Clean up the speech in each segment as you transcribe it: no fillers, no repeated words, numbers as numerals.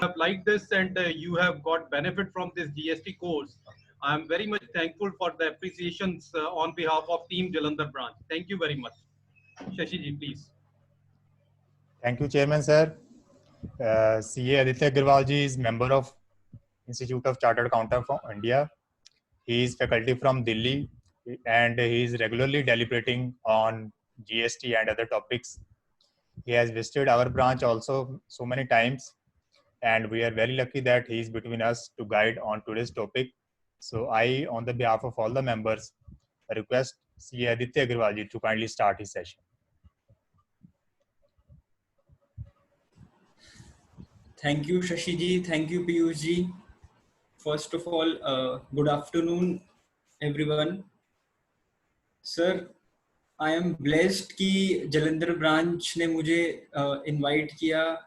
have liked this and you have got benefit from this GST course. I am very much thankful for the appreciations on behalf of Team Jalandhar branch. Thank you very much. Shashi ji, please. Thank you, Chairman sir. CA Aditya Agarwal ji is member of Institute of Chartered Accountants from India. He is faculty from Delhi and he is regularly deliberating on GST and other topics. He has visited our branch also so many times, and we are very lucky that he is between us to guide on today's topic. So I, on the behalf of all the members, request CA Aditya Agarwal ji to kindly start his session. Thank you, Shashi ji. Thank you, Piyush ji. First of all, good afternoon, everyone. Sir, I am blessed कि Jalandhar branch ने मुझे invite किया.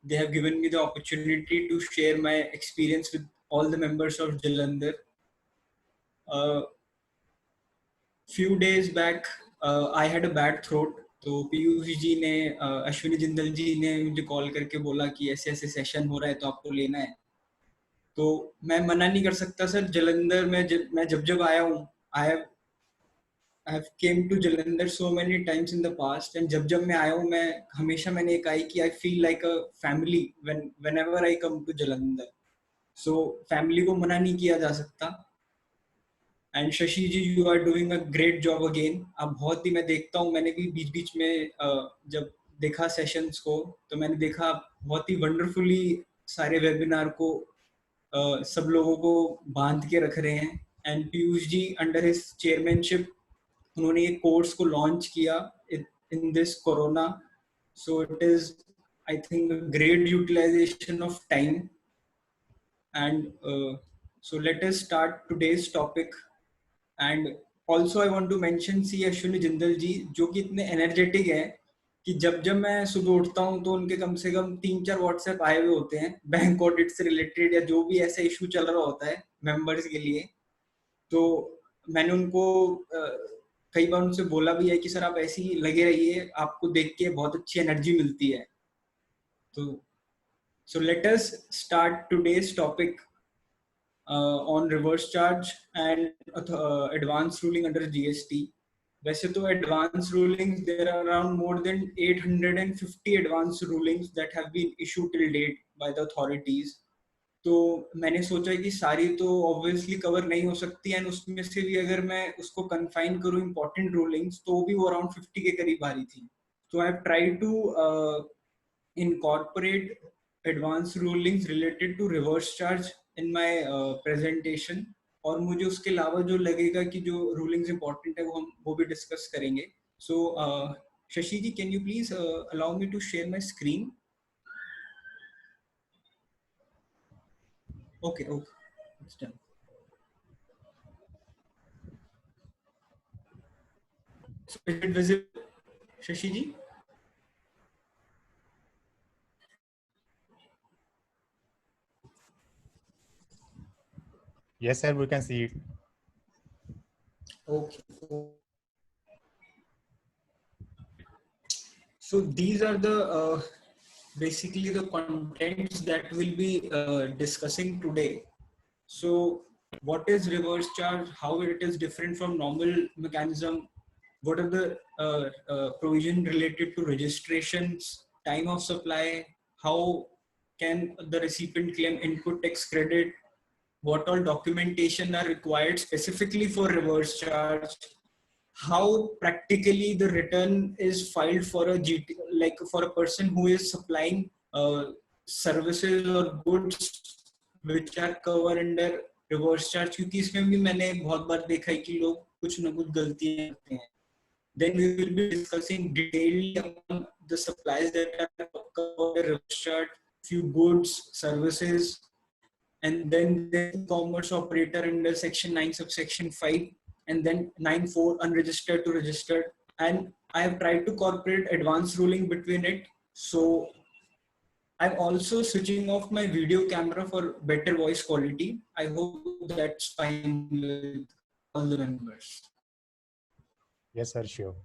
They have given me the opportunity to share my experience with all the members of Jalandhar. Few days back, I had a bad throat. तो पीयूष जी ने अश्विनी जिंदल जी ने मुझे call करके बोला कि ऐसे ऐसे सेशन हो रहा है तो आपको लेना है. तो मैं मना नहीं कर सकता सर. जलंधर में मैं जब आया हूँ, I have came to Jalandhar so many times in the past, and जब मैं आया हूँ, मैं हमेशा मैंने एक आई कि I feel like a family whenever I come to Jalandhar. So family को मना नहीं किया जा सकता. And Shashi ji, you are doing a great job again. आप बहुत ही, मैं देखता हूँ, मैंने भी बीच में जब देखा सेशंस को, तो मैंने देखा बहुत ही वंडरफुली सारे वेबिनार को सब लोगों को बांध के रख रहे हैं. And Piyush ji under his chairmanship उन्होंने ये कोर्स को लॉन्च किया in this corona. So it is, I think, great utilisation of time. And so let us start today's topic. And also I want to mention C Ashwini Jindal ji, जो कि इतने energetic हैं कि जब मैं सुबह उठता हूँ तो उनके कम से कम 3-4 व्हाट्सएप आए हुए होते हैं बैंक ऑडिट से रिलेटेड या जो भी ऐसा इशू चल रहा होता है मेंबर्स के लिए. तो मैंने उनको कई बार उनसे बोला भी है कि सर आप ऐसे ही लगे रहिए, आपको देख के बहुत अच्छी एनर्जी मिलती है. तो सो let us start today's topic on reverse charge and advanced ruling under GST. वैसे तो advanced rulings, there are around more than 850 advanced rulings that have been issued till date by the authorities. तो मैंने सोचा कि सारी तो obviously cover नहीं हो सकती, एंड उसमें से भी अगर मैं उसको कन्फाइन करूँ इम्पोर्टेंट रूलिंग्स, तो भी वो अराउंड 50 के करीब आ रही थी. तो I have tried to incorporate advance rulings related to reverse charge in my presentation. और मुझे उसके अलावा जो लगेगा कि जो रूलिंग्स इंपॉर्टेंट है वो भी डिस्कस करेंगे. So Shashi ji, can you please allow me to share my screen? Okay, it's done. So is it visible, Shashi ji? Yes, sir, we can see it. Okay. So these are the basically the contents that we'll be discussing today. So what is reverse charge, how it is different from normal mechanism, what are the provision related to registrations, time of supply, how can the recipient claim input tax credit, what all documentation are required specifically for reverse charge, how practically the return is filed for a GT, like for a person who is supplying services or goods which are covered under reverse charge. क्योंकि इसमें भी मैंने बहुत बार देखा है कि लोग कुछ न कुछ गलतियां करते हैं. Then we will be discussing detailedly on the supplies that are covered under reverse charge, few goods, services, and then the commerce operator under section 9 subsection 5, and then 9(4) unregistered to registered. And I have tried to incorporate advanced ruling between it. So I'm also switching off my video camera for better voice quality. I hope that's fine with all the members. Yes, sir, sure.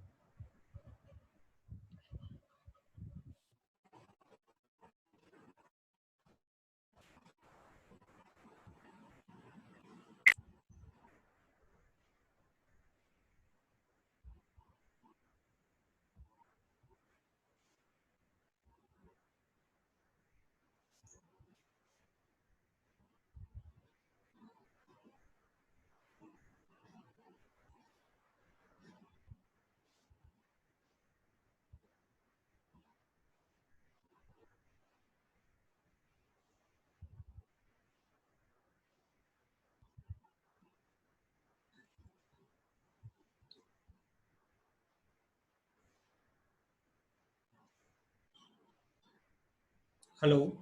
Hello,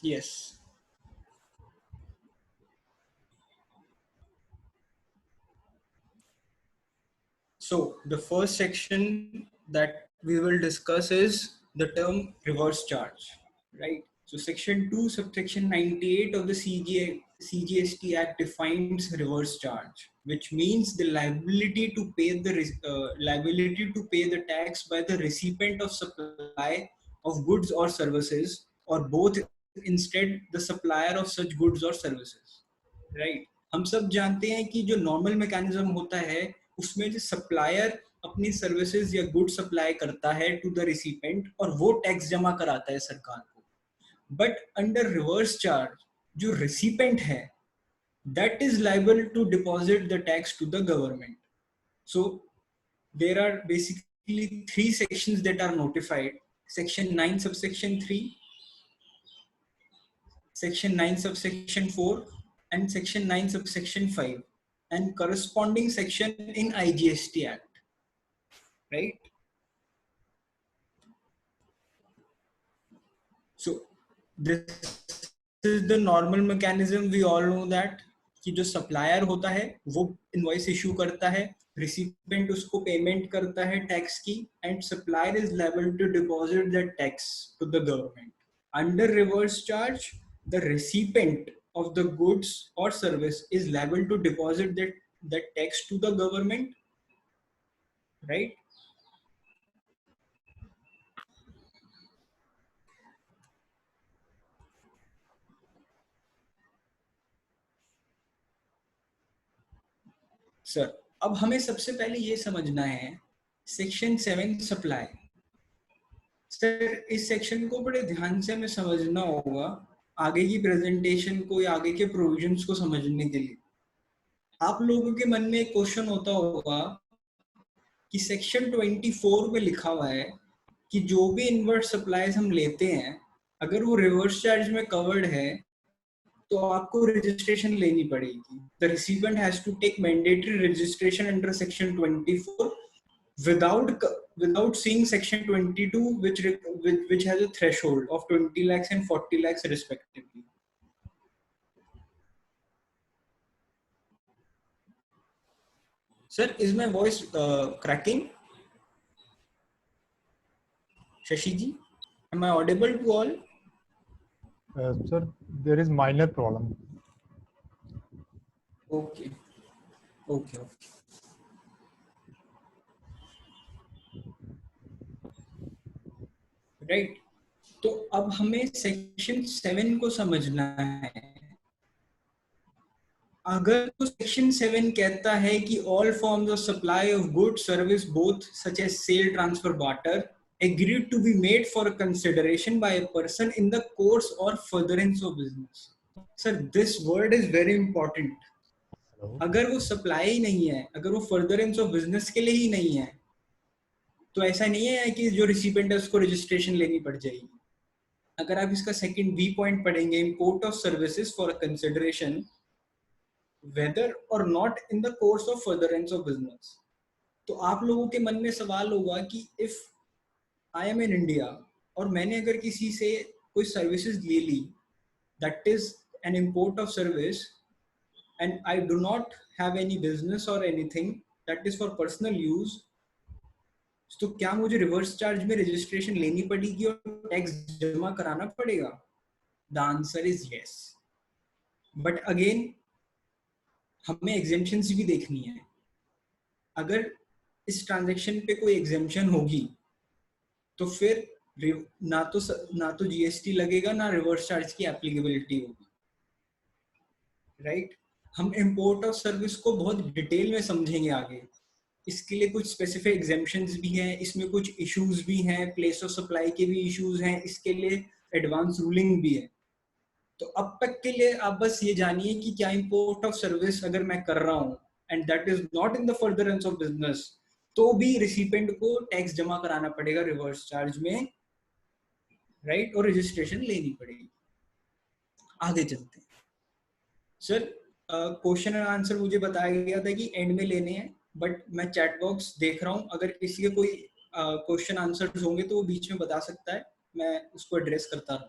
yes. So the first section that we will discuss is the term reverse charge, right? So section 2 subsection 98 of the CGST Act defines reverse charge, which means the liability to pay the tax by the recipient of supply of goods or services, or both, instead the supplier of such goods or services, right? हम सब जानते हैं कि जो normal mechanism होता है उसमें जो सप्लायर अपनी सर्विसेज या गुड सप्लाई करता है टू द रिसिपेंट और वो टैक्स जमा कराता है सरकार को, बट अंडर रिवर्स चार्ज जो रिसिपेंट है that is liable to deposit the tax to the government. So there are basically 3 sections that are notified: section 9 subsection 3, section 9 subsection 4, and section 9 subsection 5, and corresponding section in IGST Act, right? So this is the normal mechanism. We all know that कि जो supplier होता है वो invoice issue करता है, recipient उसको payment करता है टैक्स की, and supplier is liable to deposit that tax to the government. Under reverse charge the recipient of the goods or service is liable to deposit that tax to the government, right? Sir, अब हमें सबसे पहले ये समझना है section 7 supply. Sir इस section को बड़े ध्यान से हमें समझना होगा आगे की प्रेजेंटेशन को या आगे के प्रोविजंस को समझने के लिए. आप लोगों के मन में एक क्वेश्चन होता होगा कि सेक्शन 24 में लिखा हुआ है कि जो भी इनवर्ट सप्लाईज हम लेते हैं अगर वो रिवर्स चार्ज में कवर्ड है तो आपको रजिस्ट्रेशन लेनी पड़ेगी. The recipient has to take mandatory registration under section 24 without seeing section 22 which has a threshold of 20 lakhs and 40 lakhs respectively. Sir, is my voice cracking? Shashi ji, am I audible to all? Sir, there is minor problem. Okay. Right, तो अब हमें section 7 को समझना है. अगर तो section 7 कहता है कि all forms of supply of good service both such as sale, transfer, barter agreed to be made for consideration by a person in the course or furtherance of business. Sir, this word is very important. अगर वो supply नहीं है, अगर वो furtherance of business के लिए ही नहीं है, तो ऐसा नहीं है कि जो रिसिपेंट है उसको रजिस्ट्रेशन लेनी पड़ जाएगी. अगर आप इसका सेकंड बी पॉइंट पढ़ेंगे, import of services for consideration whether or not in the course of furtherance of business, तो आप लोगों के मन में सवाल होगा कि if I am in India और मैंने अगर किसी से कोई सर्विसेज ले ली, that is an import of service, and I do not have any business or anything, that is for personal use, तो क्या मुझे रिवर्स चार्ज में रजिस्ट्रेशन लेनी पड़ेगी और टैक्स जमा कराना पड़ेगा? The answer is yes. But again हमें एग्जेम्पशंस भी देखनी है. अगर इस ट्रांजैक्शन पे कोई एग्जेम्पशन होगी तो फिर ना तो जीएसटी लगेगा ना रिवर्स चार्ज की एप्लीकेबिलिटी होगी, राइट? हम इंपोर्ट ऑफ सर्विस को बहुत डिटेल में समझेंगे आगे. इसके लिए कुछ स्पेसिफिक एग्जेम्पशंस भी हैं, इसमें कुछ इश्यूज भी हैं, प्लेस ऑफ सप्लाई के भी इश्यूज हैं, इसके लिए एडवांस रूलिंग भी है. तो अब तक के लिए आप बस ये जानिए कि क्या इंपोर्ट ऑफ सर्विस अगर मैं कर रहा हूँ and that is not in the furtherance of business, तो भी रिसिपेंट को टैक्स जमा कराना पड़ेगा रिवर्स चार्ज में, राइट? और रजिस्ट्रेशन लेनी पड़ेगी. आगे चलते हैं. सर क्वेश्चन एंड आंसर मुझे बताया गया था कि एंड में लेने हैं, बट मैं चैट बॉक्स देख रहा हूँ, अगर किसी के कोई क्वेश्चन आंसर होंगे तो वो बीच में बता सकता है. मैं उसको एड्रेस करता रहूं।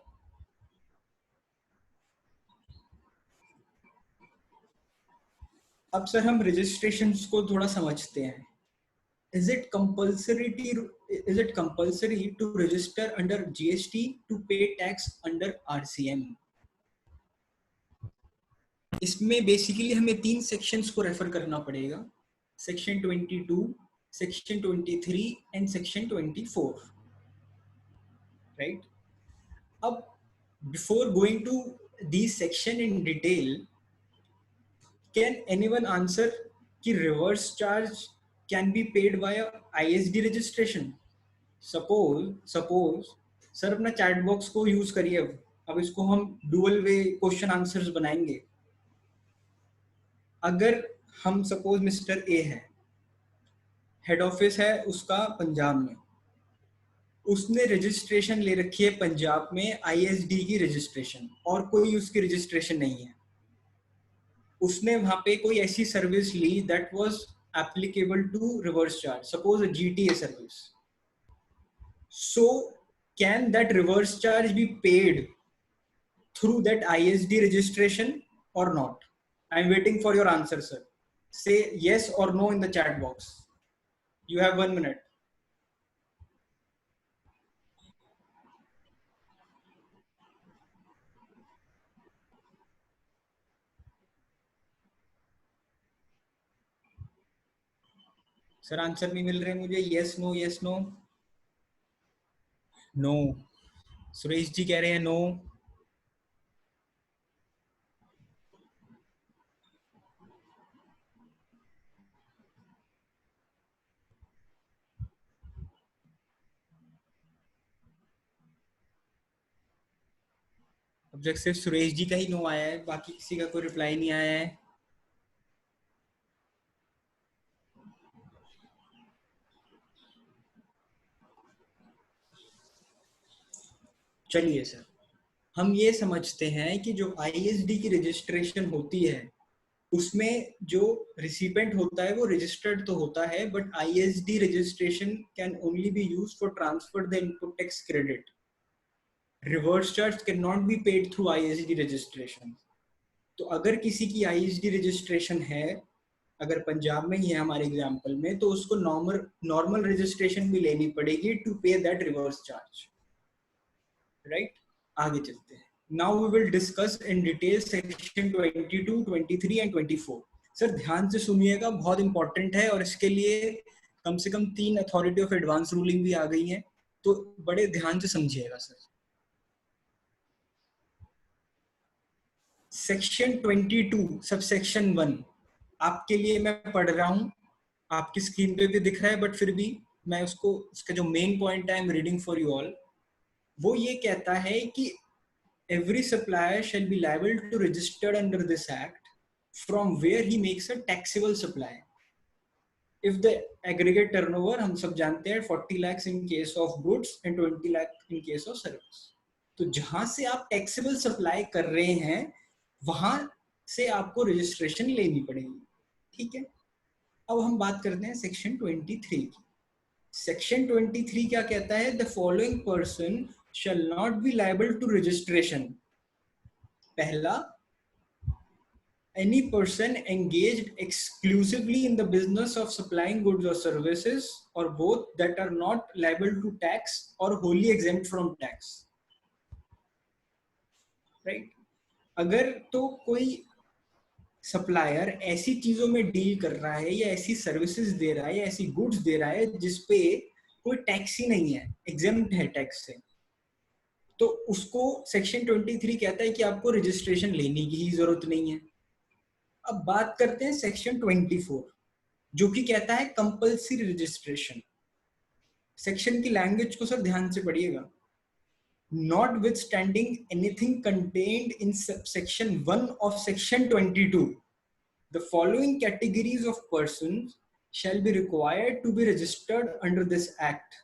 अब सर हम रजिस्ट्रेशंस को थोड़ा समझते हैं। Is it compulsory to register under GST to pay tax under RCM? इसमें बेसिकली हमें 3 सेक्शंस को रेफर करना पड़ेगा, section 22, section 23 and section 24, right? अब before going to these section in detail, can anyone answer कि reverse charge can be paid via ISD registration? Suppose sir अपना chat box को use करिए। अब इसको हम डुअल वे क्वेश्चन आंसर्स बनाएंगे। अगर हम सपोज मिस्टर ए है, हेड ऑफिस है उसका पंजाब में, उसने रजिस्ट्रेशन ले रखी है पंजाब में ISD की रजिस्ट्रेशन, और कोई उसकी रजिस्ट्रेशन नहीं है। उसने वहां पे कोई ऐसी सर्विस ली that was applicable to reverse charge, suppose a GTA service. So can that reverse charge be paid through that ISD registration or not? I'm waiting for your answer, sir. Say yes or no in the chat box. You have 1 minute. Sir answer नहीं मिल रहे मुझे। yes no yes no no। Suresh ji कह रहे हैं no. अब जब सिर्फ सुरेश जी का ही नो आया है, बाकी किसी का कोई रिप्लाई नहीं आया है। चलिए सर, हम ये समझते हैं कि जो ISD की रजिस्ट्रेशन होती है उसमें जो रिसिपेंट होता है वो रजिस्टर्ड तो होता है, but ISD registration can only be used for transfer the input tax credit. Reverse charge can not be paid through ISD registration. तो अगर किसी की ISD रजिस्ट्रेशन है, अगर पंजाब में ही है हमारे एग्जांपल में, तो उसको नॉर्मल रजिस्ट्रेशन भी लेनी पड़ेगी to pay that reverse charge, right? आगे चलते हैं। Now we will discuss in detail section 22, 23 and 24. Sir ध्यान से सुनिएगा, बहुत इंपॉर्टेंट है, और इसके लिए कम से कम 3 अथॉरिटी ऑफ एडवांस रूलिंग भी आ गई हैं, तो बड़े ध्यान से समझिएगा सर। सेक्शन 22 सब सेक्शन 1 आपके लिए मैं पढ़ रहा हूं, आपकी स्क्रीन पे भी दिख रहा है, बट फिर भी मैं उसका जो मेन पॉइंट है I am reading for you all. वो ये कहता है कि every supplier shall be liable to register under this act from where he makes a taxable supply if the aggregate turnover, हम सब जानते हैं 40 lakhs in case of goods and 20 lakh in case of service। तो जहां से आप taxable supply कर रहे हैं वहां से आपको रजिस्ट्रेशन लेनी पड़ेगी, ठीक है? अब हम बात करते हैं सेक्शन 23 की। सेक्शन 23 क्या कहता है? The following person shall not be liable to registration। पहला, any person engaged exclusively in the business of supplying goods or services or both that are not liable to tax or wholly exempt from tax, right? अगर तो कोई supplier ऐसी चीजों में deal कर रहा है या ऐसी सर्विसेज दे रहा है या ऐसी गुड्स दे रहा है जिसपे कोई टैक्स ही नहीं है, एग्जेम्प्ट है टैक्स से, तो उसको सेक्शन 23 कहता है कि आपको रजिस्ट्रेशन लेने की ही जरूरत नहीं है। अब बात करते हैं सेक्शन 24 जो कि कहता है कंपल्सरी रजिस्ट्रेशन। सेक्शन की लैंग्वेज को सर ध्यान से पढ़िएगा। Notwithstanding anything contained in section 1 of section 22, the following categories of persons shall be required to be registered under this act.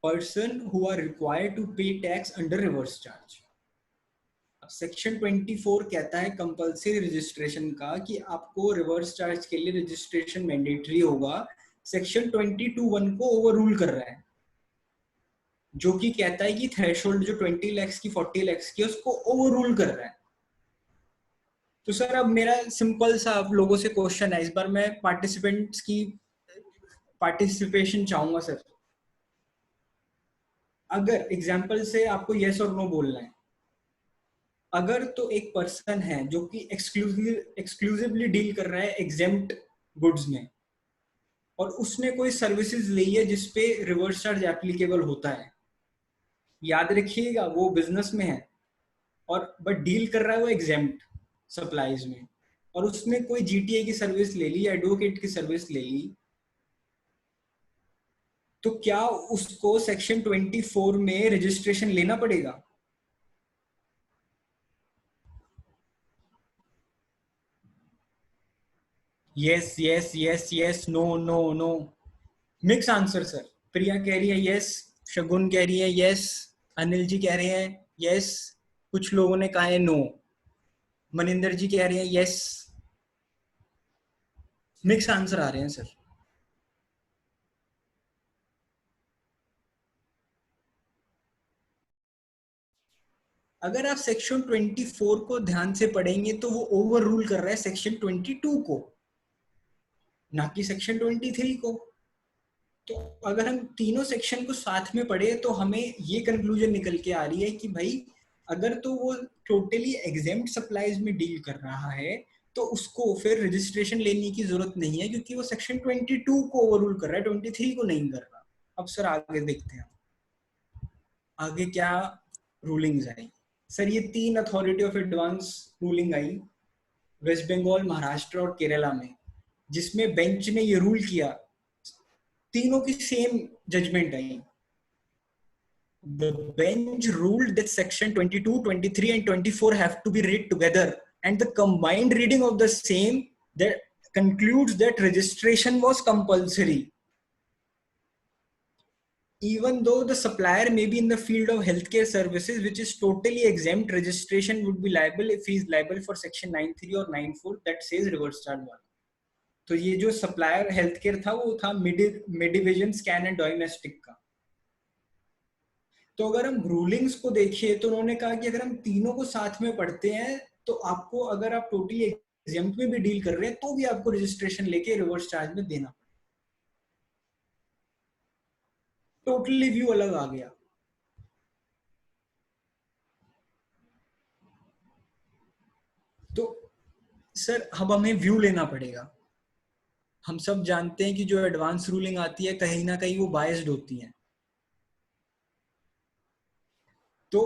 Person who are required to pay tax under reverse charge। Section 24 कहता है compulsory registration का कि आपको reverse charge के लिए registration mandatory होगा। Section 22(1) को overrule कर रहा है। जो कि कहता है कि थ्रेशोल्ड जो 20 lakhs की 40 lakhs की उसको ओवर रूल कर रहा है। तो सर अब मेरा सिंपल सा आप लोगों से क्वेश्चन है, इस बार मैं पार्टिसिपेंट्स की पार्टिसिपेशन चाहूंगा सर। अगर एग्जाम्पल से आपको यस और नो बोलना है, अगर तो एक पर्सन है जो कि एक्सक्लूसिवली डील कर रहा है एग्जेम्प्ट गुड्स में, और उसने कोई सर्विसेज ली है जिसपे रिवर्स चार्ज एप्लीकेबल होता है, याद रखिएगा वो बिजनेस में है और बट डील कर रहा है वो एग्जेम्प्ट सप्लाईज में, और उसने कोई जीटीए की सर्विस ले ली, एडवोकेट की सर्विस ले ली, तो क्या उसको सेक्शन 24 में रजिस्ट्रेशन लेना पड़ेगा? Yes yes yes yes, no no no, mix answer sir. Priya कह रही है यस, शगुन कह रही है यस, अनिल जी कह रहे हैं यस, कुछ लोगों ने कहा है नो, मनिंदर जी कह रहे हैं यस, मिक्स आंसर आ रहे हैं सर। अगर आप सेक्शन 24 को ध्यान से पढ़ेंगे तो वो ओवर रूल कर रहा है सेक्शन 22 को, ना कि सेक्शन 23 को। तो अगर हम तीनों सेक्शन को साथ में पढ़े तो हमें ये कंक्लूजन निकल के आ रही है कि भाई अगर तो वो टोटली एग्जेम्प्ट सप्लाईज में डील कर रहा है तो उसको फिर रजिस्ट्रेशन लेने की जरूरत नहीं है, क्योंकि वो सेक्शन 22 को ओवररूल कर रहा है, 23 को नहीं कर रहा। अब सर आगे देखते हैं, आगे क्या रूलिंग्स आई। सर ये 3 अथॉरिटी ऑफ एडवांस रूलिंग आई वेस्ट बंगाल, महाराष्ट्र और केरला में, जिसमें बेंच ने ये रूल किया, तीनों की सेम जजमेंट आई। The bench ruled that section 22, 23 and 24 have to be read together, and the combined reading of the same that concludes that registration was compulsory. Even though the supplier may be in the field of healthcare services, which is totally exempt, registration would be liable if he is liable for section 93 or 94 that says reverse charge one. तो ये जो supplier health care था वो था Medivision, scan and diagnostic का। तो अगर हम रूलिंग्स को देखें तो उन्होंने कहा कि अगर हम तीनों को साथ में पढ़ते हैं तो आपको, अगर आप टोटली एग्जेम्प्ट में भी डील कर रहे हैं तो भी आपको रजिस्ट्रेशन लेके रिवर्स चार्ज में देना पड़ेगा। टोटली व्यू अलग आ गया। तो सर अब हमें व्यू लेना पड़ेगा। हम सब जानते हैं कि जो एडवांस रूलिंग आती है कहीं ना कहीं वो बायस्ड होती है, तो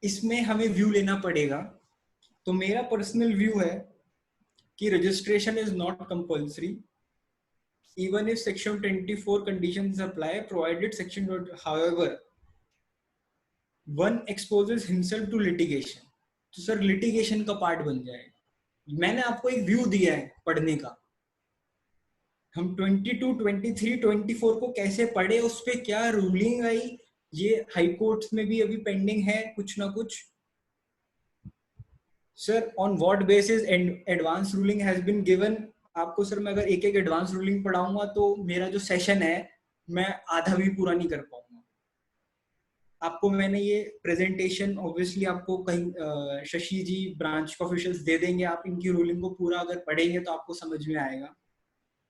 इसमें हमें व्यू लेना पड़ेगा। तो मेरा पर्सनल व्यू है कि registration is not compulsory even if section 24 conditions apply, provided section, however one exposes himself to litigation, तो सर लिटिगेशन का पार्ट बन जाएगा। मैंने आपको एक व्यू दिया है पढ़ने का, हम 22, 23, 24 को कैसे पढ़े, उस पे क्या रूलिंग आई, ये हाई कोर्ट्स में भी अभी पेंडिंग है कुछ ना कुछ। Sir on what basis advance ruling has been given, आपको सर मैं अगर एक एक एडवांस रूलिंग पढ़ाऊंगा तो मेरा जो सेशन है मैं आधा भी पूरा नहीं कर पाऊंगा। आपको मैंने ये प्रेजेंटेशन ऑब्वियसली आपको कहीं शशि जी ब्रांच ऑफिशियल्स दे देंगे, आप इनकी रूलिंग को पूरा अगर पढ़ेंगे तो आपको समझ में आएगा,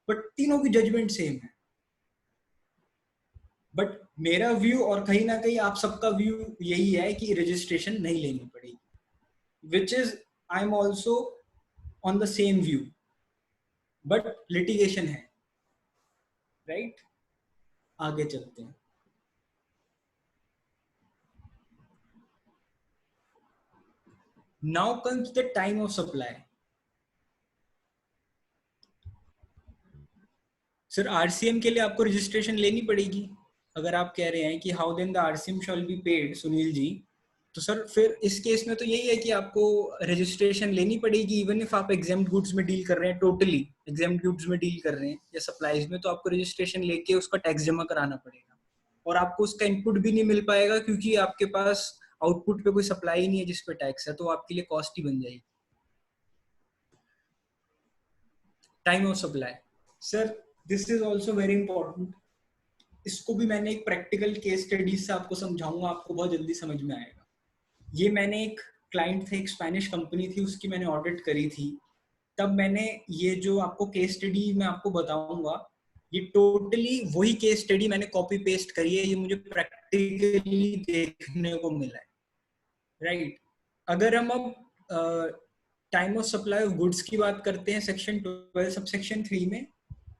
बट तीनों की जजमेंट सेम है। बट मेरा व्यू और कहीं ना कहीं आप सबका व्यू यही है कि रजिस्ट्रेशन नहीं लेनी पड़ेगी, which is I am also on the same view, but litigation है, राइट? आगे चलते हैं। Now comes the time of supply. Sir RCM के लिए आपको रजिस्ट्रेशन लेनी पड़ेगी। अगर आप कह रहे हैं कि how then the RCM shall be paid, Sunil ji, तो सर फिर इस केस में तो यही है कि आपको रजिस्ट्रेशन लेनी पड़ेगी इवन इफ आप एग्जेम्प्ट गुड्स में डील कर रहे हैं, टोटली एग्जेम्प्ट गुड्स में डील कर रहे हैं या सप्लाईज में, तो आपको रजिस्ट्रेशन लेके उसका टैक्स जमा कराना पड़ेगा, और आपको उसका इनपुट भी नहीं मिल पाएगा क्योंकि आपके पास आउटपुट पे कोई सप्लाई नहीं है जिसपे टैक्स है, तो आपके लिए कॉस्ट ही बन जाएगी। Time of supply, sir this is also very important. इसको भी मैंने एक प्रैक्टिकल केस स्टडी से आपको समझाऊंगा, आपको बहुत जल्दी समझ में आएगा। ये मैंने एक क्लाइंट थे, एक स्पेनिश कंपनी थी, उसकी मैंने ऑडिट करी थी। तब मैंने ये जो आपको केस स्टडी मैं आपको बताऊंगा, ये टोटली वही केस स्टडी मैंने कॉपी पेस्ट करी है, ये मुझे प्रैक्टिकली देखने को मिला है, राइट। अगर हम अब time of supply of goods की बात करते हैं सेक्शन 12 सबसेक्शन 3 में,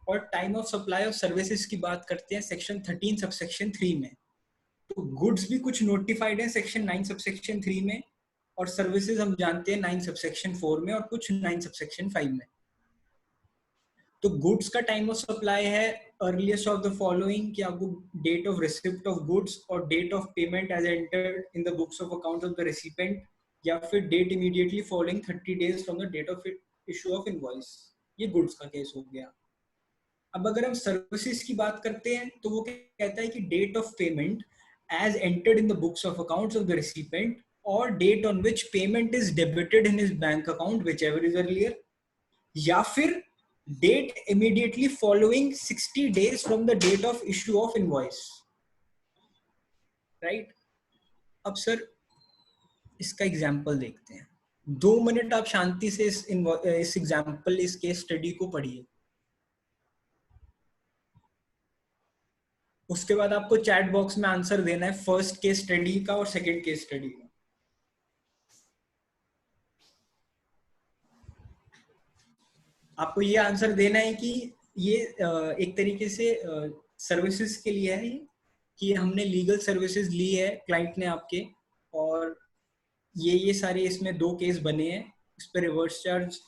और time of supply of services की बात करते हैं सेक्शन 13 सबसेक्शन 3 में, तो गुड्स भी कुछ नोटिफाइड है सेक्शन 9 सबसेक्शन 3 में, और सर्विसेज हम जानते हैं 9 सबसेक्शन 4 में और कुछ 9 सबसेक्शन 5 में। तो गुड्स का टाइम ऑफ सप्लाई है अर्लीस्ट ऑफ द फॉलोइंग, कि आपको date of receipt of goods और date of payment as entered in the books of accounts of the recipient, या फिर date immediately following 30 days from the date of issue of invoice. ये goods का case हो गया। अब अगर हम सर्विसेज की बात करते हैं तो वो कहता है कि date of payment as entered in the books of accounts of the recipient, or date on which payment is debited in his bank account, whichever is earlier, या फिर date immediately following 60 days from the date of issue of invoice, right? अब sir इसका example देखते हैं। 2 minute आप शांति से इस example, इस केस स्टडी को पढ़िए। उसके बाद आपको चैट बॉक्स में आंसर देना है फर्स्ट केस स्टडी का और सेकंड केस स्टडी का। आपको ये आंसर देना है कि ये एक तरीके से सर्विसेज के लिए है, कि हमने लीगल सर्विसेज ली है क्लाइंट ने आपके, और ये सारे इसमें 2 केस बने हैं। इस पर रिवर्स चार्ज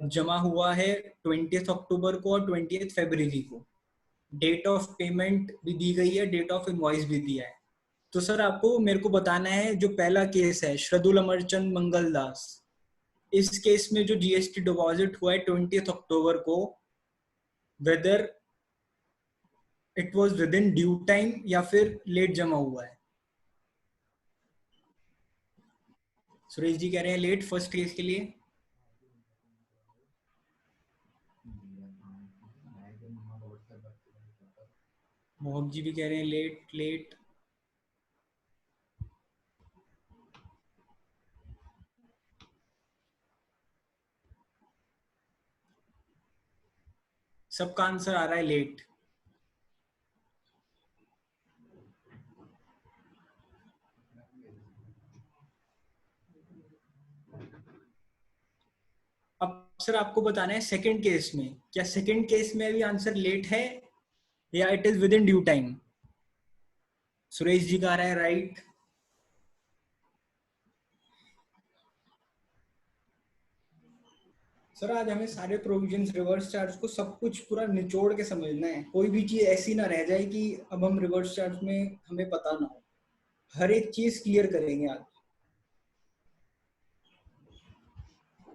जमा हुआ है 20 अक्टूबर को और 20 फरवरी को। डेट ऑफ पेमेंट भी दी गई है, डेट ऑफ इनवॉइस भी दिया है। तो सर आपको मेरे को बताना है, जो पहला केस है श्रदुल अमरचंद मंगलदास, इस केस में जो जीएसटी डिपॉजिट हुआ है 20 अक्टूबर को, whether it was with in due time या फिर लेट जमा हुआ है। सुरेश जी कह रहे हैं लेट फर्स्ट केस के लिए। मोहक जी भी कह रहे हैं लेट। सबका आंसर आ रहा है लेट। अब सर आपको बताना है सेकंड केस में, क्या सेकंड केस में भी आंसर लेट है या it is within due time? Suresh ji का रहा है राइट। सर आज हमें सारे प्रोविजंस, रिवर्स चार्ज को सब कुछ पूरा निचोड़ के समझना है। कोई भी चीज ऐसी ना रह जाए कि अब हम रिवर्स चार्ज में हमें पता ना हो। हर एक चीज क्लियर करेंगे आज।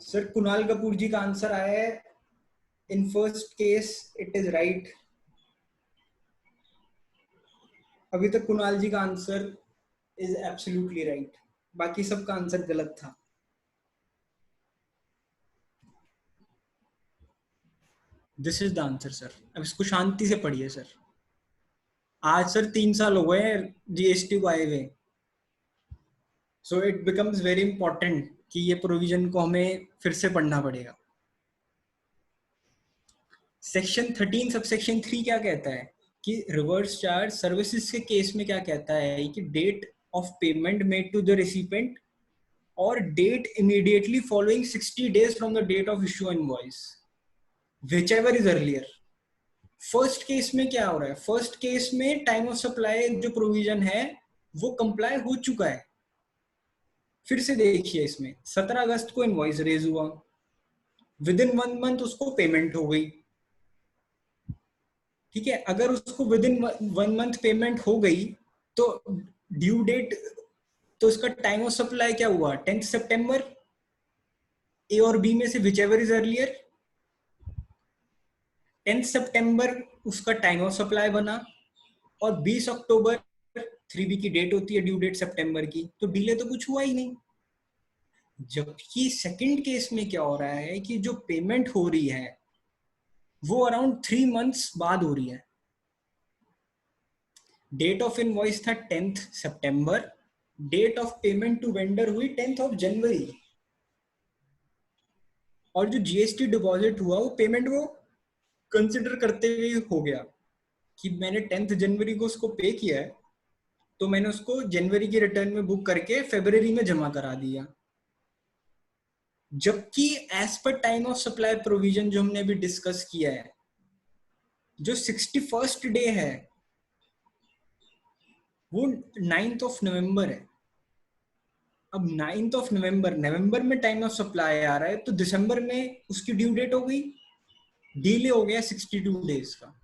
सर कुणाल कपूर जी का आंसर आया है in first case it is right. अभी तक कुणाल जी का आंसर इज एब्सोल्युटली राइट, बाकी सबका आंसर गलत था। This is the answer sir. अब इसको शांति से पढ़िए सर। आज सर 3 साल हो गए जीएसटी को आए हुए, so it becomes very important कि ये प्रोविजन को हमें फिर से पढ़ना पड़ेगा। सेक्शन 13 सबसेक्शन 3 क्या कहता है कि रिवर्स चार्ज सर्विसेज के केस में क्या कहता है कि date of payment made to the recipient और date immediately following 60 days from the date of issue invoice, whichever is earlier. First case में क्या हो रहा है? फर्स्ट केस में टाइम ऑफ सप्लाई जो प्रोविजन है वो कंप्लाई हो चुका है। फिर से देखिए, इसमें 17 अगस्त को इनवॉइस रेज हुआ, विद इन 1 मंथ उसको पेमेंट हो गई। ठीक है, अगर उसको विद इन 1 मंथ पेमेंट हो गई तो ड्यू डेट, तो उसका टाइम ऑफ सप्लाई क्या हुआ? 10 सितंबर। ए और बी में से व्हिचएवर इज अर्लियर। 10 सितंबर उसका टाइम ऑफ सप्लाई बना और 20 अक्टूबर 3B की डेट होती है, ड्यू डेट सितंबर की, तो डिले तो कुछ हुआ ही नहीं। जबकि सेकंड केस में क्या हो रहा है कि जो पेमेंट हो रही है वो अराउंड 3 मंथ्स बाद हो रही है। डेट ऑफ इनवॉइस था 10th सितंबर, date of payment to vendor हुई 10th ऑफ जनवरी, और जो जीएसटी डिपॉजिट हुआ वो पेमेंट वो कंसिडर करते हुए हो गया कि मैंने 10th जनवरी को उसको पे किया है, तो मैंने उसको जनवरी के रिटर्न में बुक करके फरवरी में जमा करा दिया। जबकि as per time of supply provision जो हमने अभी डिस्कस किया है, जो 61st डे है वो 9th ऑफ नवंबर है। अब 9th ऑफ नवंबर में टाइम ऑफ सप्लाई आ रहा है, तो दिसंबर में उसकी ड्यू डेट हो गई, डिले हो गया 62 डेज का।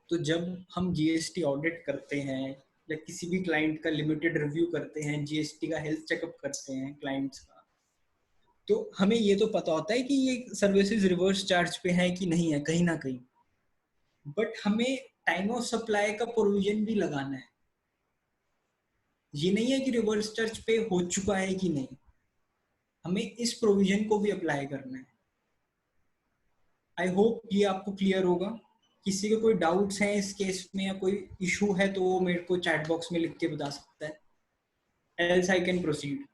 तो जब हम जीएसटी ऑडिट करते हैं या किसी भी क्लाइंट का लिमिटेड रिव्यू करते हैं, जीएसटी का हेल्थ चेकअप करते हैं क्लाइंट्स का, तो हमें ये तो पता होता है कि ये सर्विसेज रिवर्स चार्ज पे है कि नहीं है कहीं ना कहीं, बट हमें टाइम ऑफ सप्लाई का प्रोविजन भी लगाना है। ये नहीं है कि रिवर्स चार्ज पे हो चुका है कि नहीं, हमें इस प्रोविजन को भी अप्लाई करना है। आई होप ये आपको क्लियर होगा। किसी के कोई डाउट्स हैं इस केस में या कोई इशू है तो वो मेरे को चैट बॉक्स में लिख के बता सकता है, else I can proceed.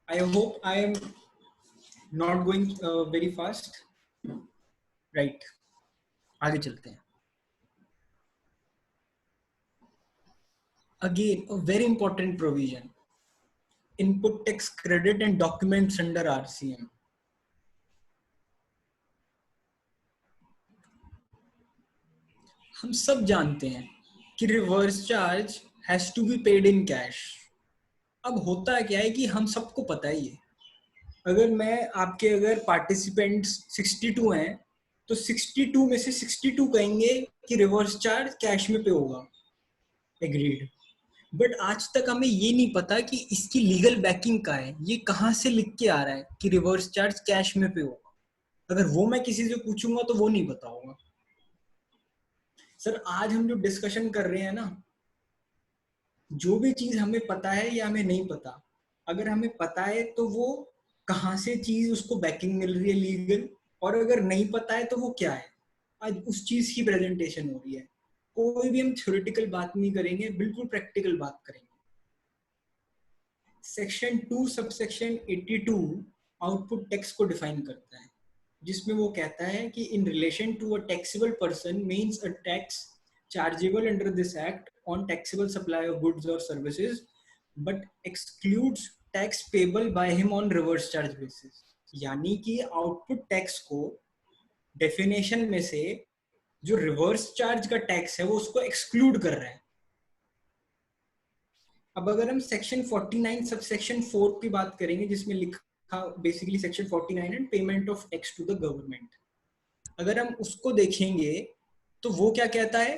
I hope I am not going very fast. Right. आगे चलते हैं। Again, a very important provision. Input tax credit and documents under RCM. हम सब जानते हैं कि reverse charge has to be paid in cash. अब होता क्या है कि हम सबको पता ही है, अगर मैं आपके अगर पार्टिसिपेंट्स 62 हैं तो 62 में से 62 कहेंगे कि रिवर्स चार्ज कैश में पे होगा, एग्रीड। बट आज तक हमें ये नहीं पता कि इसकी लीगल बैकिंग क्या है, ये कहाँ से लिख के आ रहा है कि रिवर्स चार्ज कैश में पे होगा। अगर वो मैं किसी से पूछूंगा तो वो नहीं पता होगा। सर आज हम जो डिस्कशन कर रहे हैं ना, जो भी चीज हमें पता है या हमें नहीं पता, अगर हमें पता है तो वो कहाँ से चीज उसको बैकिंग मिल रही है लीगल, और अगर नहीं पता है तो वो क्या है, आज उस चीज की प्रेजेंटेशन हो रही है। कोई भी हम थ्योरेटिकल बात नहीं करेंगे, बिल्कुल प्रैक्टिकल बात करेंगे। सेक्शन 2 सबसेक्शन 82 आउटपुट टैक्स को डिफाइन करता है, जिसमें वो कहता है कि in relation to a taxable person means a tax chargeable under this act on taxable supply of goods or services but excludes tax payable by him on reverse charge basis। यानी कि output tax को definition में से जो reverse charge का tax है वो उसको एक्सक्लूड कर रहा है। अब अगर हम सेक्शन 49 सबसेक्शन 4 की बात करेंगे, जिसमें लिखा basically section 49 and payment of tax to the government, अगर हम उसको देखेंगे तो वो क्या कहता है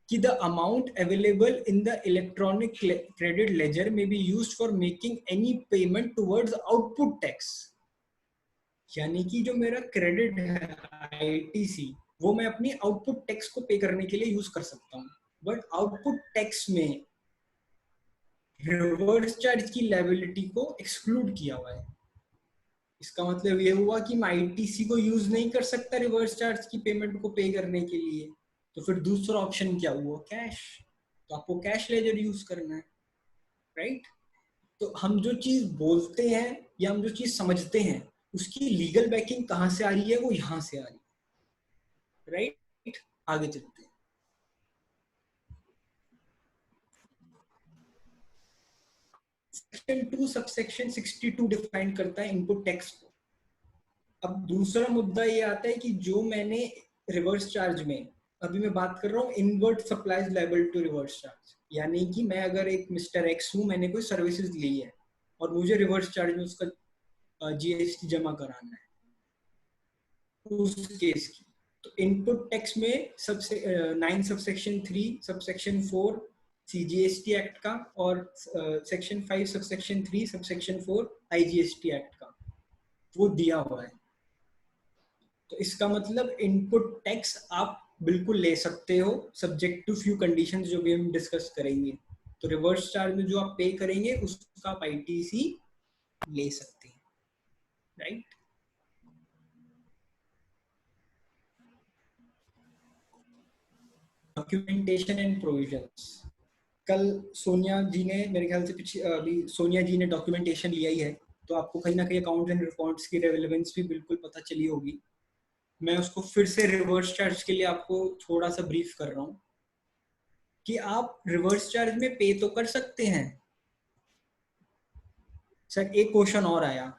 कि the amount available in the electronic credit ledger may be used for making any payment towards output tax। यानी कि जो मेरा क्रेडिट है आईटीसी, वो मैं अपनी आउटपुट टैक्स को पे करने के लिए यूज कर सकता हूँ, बट आउटपुट टैक्स में रिवर्स चार्ज की लायबिलिटी को एक्सक्लूड किया हुआ है। इसका मतलब ये हुआ कि मैं आईटीसी को यूज नहीं कर सकता रिवर्स चार्ज की पेमेंट को पे करने के लिए। तो फिर दूसरा ऑप्शन क्या हुआ, कैश। तो आपको कैश लेजर यूज करना है, राइट। तो हम जो चीज बोलते हैं या हम जो चीज समझते हैं उसकी लीगल बैकिंग कहाँ से आ रही है, वो यहां से आ रही है, राइट। आगे चलते हैं। सेक्शन 2 सबसेक्शन 62 डिफाइन करता है इनपुट टैक्स को। अब दूसरा मुद्दा ये आता है कि जो मैंने रिवर्स चार्ज में अभी मैं बात कर रहा हूँ inward supplies liable to reverse charge, यानी कि मैं अगर एक मिस्टर एक्स हूँ, मैंने कोई सर्विसेज ली है और मुझे रिवर्स चार्ज में उसका जीएसटी जमा कराना है, उस केस की तो इनपुट टैक्स में सबसे 9 सबसेक्शन 3 सबसेक्शन 4 सीजीएसटी एक्ट का और section 5 subsection 3 subsection 4 IGST act का वो दिया हुआ है। तो इसका मतलब इनपुट टैक्स आप बिल्कुल ले सकते हो सब्जेक्ट टू फ्यू कंडीशंस जो भी हम डिस्कस करेंगे। तो रिवर्स चार्ज में जो आप पे करेंगे उसका आप आईटीसी ले सकते हैं, राइट। Documentation and provisions. कल सोनिया जी ने मेरे ख्याल से अभी सोनिया जी ने डॉक्यूमेंटेशन लिया ही है, तो आपको कहीं ना कहीं अकाउंट एंड रिकॉर्ड्स की रेलेवेंस भी बिल्कुल पता चली होगी। मैं उसको फिर से रिवर्स चार्ज के लिए आपको थोड़ा सा ब्रीफ कर रहा हूँ कि आप रिवर्स चार्ज में पे तो कर सकते हैं। सर एक क्वेश्चन और आया,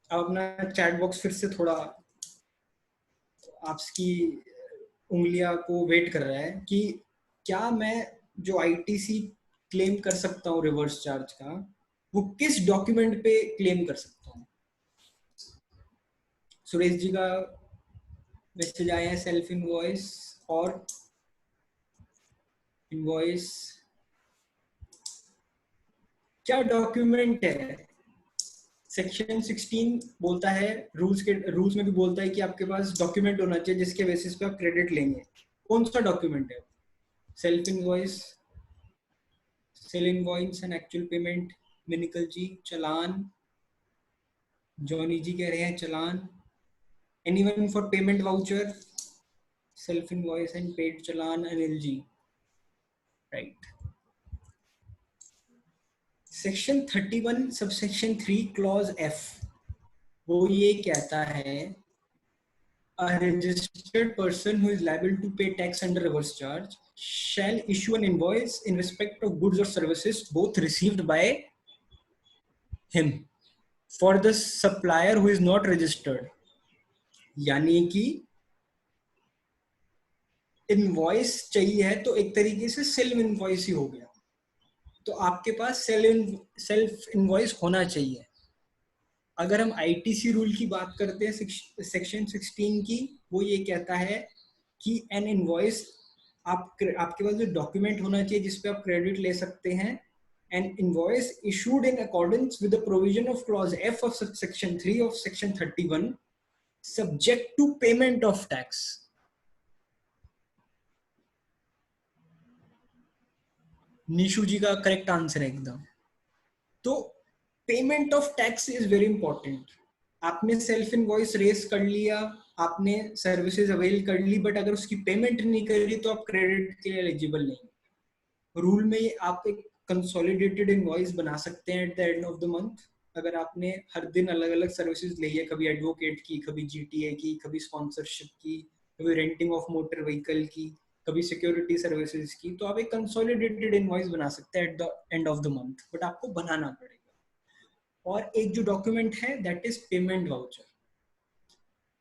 अब अपना चैट बॉक्स फिर से थोड़ा आपकी उंगलियां को वेट कर रहा है कि क्या मैं जो आईटीसी क्लेम कर सकता हूँ रिवर्स चार्ज का, वो किस डॉक्यूमेंट पे क्लेम कर सकता हूँ। सुरेश जी का मैसेज आया है, सेल्फ इनवॉइस और इनवॉइस क्या डॉक्यूमेंट है। सेक्शन 16 बोलता है, रूल्स में भी बोलता है कि आपके पास डॉक्यूमेंट होना चाहिए जिसके बेसिस पे आप क्रेडिट लेंगे। कौन सा डॉक्यूमेंट है? Self invoice, sale invoice and actual payment, मिनिकल जी चलान, जॉनी जी कह रहे हैं challan, anyone for payment voucher, self invoice and paid challan, Anil ji, right. Section 31 subsection 3 clause F, वो ये कहता है a registered person who is liable to pay tax under reverse charge shall issue an invoice in respect of goods or services both received by him for the supplier who is not registered। यानी कि invoice चाहिए है तो एक तरीके से self invoice ही हो गया, तो आपके पास सेल्फ इनवॉइस होना चाहिए। अगर हम आईटीसी रूल की बात करते हैं सेक्शन 16 की, वो ये कहता है कि एन इनवॉइस, आपके पास जो डॉक्यूमेंट होना चाहिए जिसपे आप क्रेडिट ले सकते हैं, an invoice issued in accordance with the provision of clause F of section 3 of section 31 subject to payment of tax. Nishu ji का करेक्ट आंसर है एकदम। तो payment of tax is very important. आपने सेल्फ इनवॉइस रेस कर लिया, आपने services avail कर ली, but अगर उसकी पेमेंट नहीं करी तो आप क्रेडिट के लिए एलिजिबल नहीं। रूल में आप एक कंसोलिडेटेड इनवॉइस बना सकते हैं at the end of the month. अगर आपने हर दिन अलग अलग सर्विसेज ली है, कभी एडवोकेट की, कभी जीटीए की, कभी स्पॉन्सरशिप की, कभी रेंटिंग ऑफ मोटर व्हीकल की, कभी सिक्योरिटी सर्विसेज की, तो आप एक कंसोलिडेटेड इनवॉइस बना सकते हैं at the end of the month, but आपको बनाना पड़ेगा। और एक जो डॉक्यूमेंट है दैट इज पेमेंट वाउचर।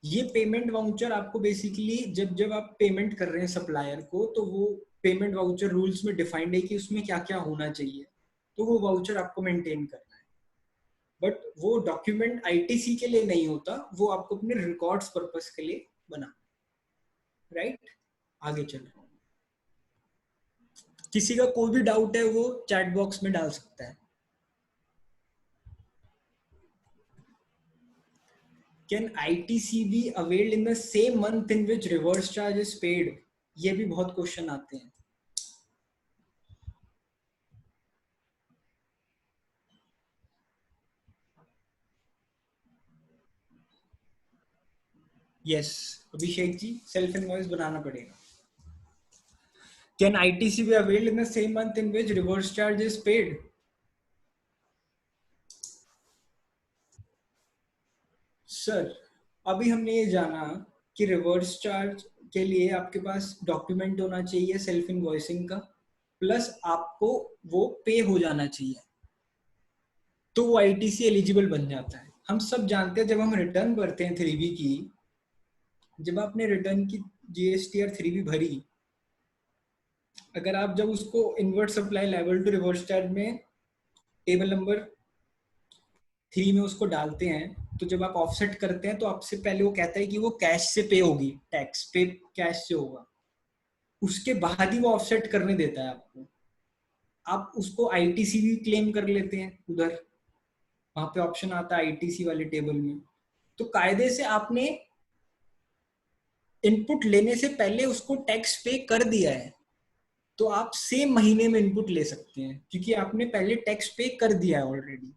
ये पेमेंट वाउचर आपको बेसिकली जब आप पेमेंट कर रहे हैं सप्लायर को, तो वो पेमेंट वाउचर रूल्स में डिफाइंड है कि उसमें क्या क्या होना चाहिए, तो वो वाउचर आपको मेंटेन करना है। बट वो डॉक्यूमेंट आईटीसी के लिए नहीं होता, वो आपको अपने रिकॉर्ड्स पर्पस के लिए बना, राइट। आगे चल रहा हूँ, किसी का कोई भी डाउट है वो चैट बॉक्स में डाल सकता है। Can ITC be availed in the same month in which reverse charge is paid? ये भी बहुत क्वेश्चन आते हैं। Yes Abhishek ji, self invoice बनाना पड़ेगा। Can ITC be availed in the same month in which reverse charge is paid? Sir अभी हमने ये जाना कि रिवर्स चार्ज के लिए आपके पास डॉक्यूमेंट होना चाहिए सेल्फ इनवॉइसिंग का, प्लस आपको वो पे हो जाना चाहिए, तो वो आईटीसी एलिजिबल बन जाता है। हम सब जानते हैं जब हम रिटर्न भरते हैं 3B की, जब आपने रिटर्न की जीएसटी और 3B भरी, अगर आप जब उसको इनवर्ट सप्लाई लेवल टू रिवर्स चार्ज में टेबल नंबर 3 में उसको डालते हैं, तो जब आप ऑफसेट करते हैं तो आपसे पहले वो कहता है कि वो कैश से पे होगी, टैक्स पे कैश से होगा, उसके बाद ही वो ऑफसेट करने देता है आपको। आप उसको आईटीसी भी क्लेम कर लेते हैं उधर, वहां पे ऑप्शन आता है आईटीसी वाले टेबल में। तो कायदे से आपने इनपुट लेने से पहले उसको टैक्स पे कर दिया है, तो आप सेम महीने में इनपुट ले सकते हैं क्योंकि आपने पहले टैक्स पे कर दिया है ऑलरेडी।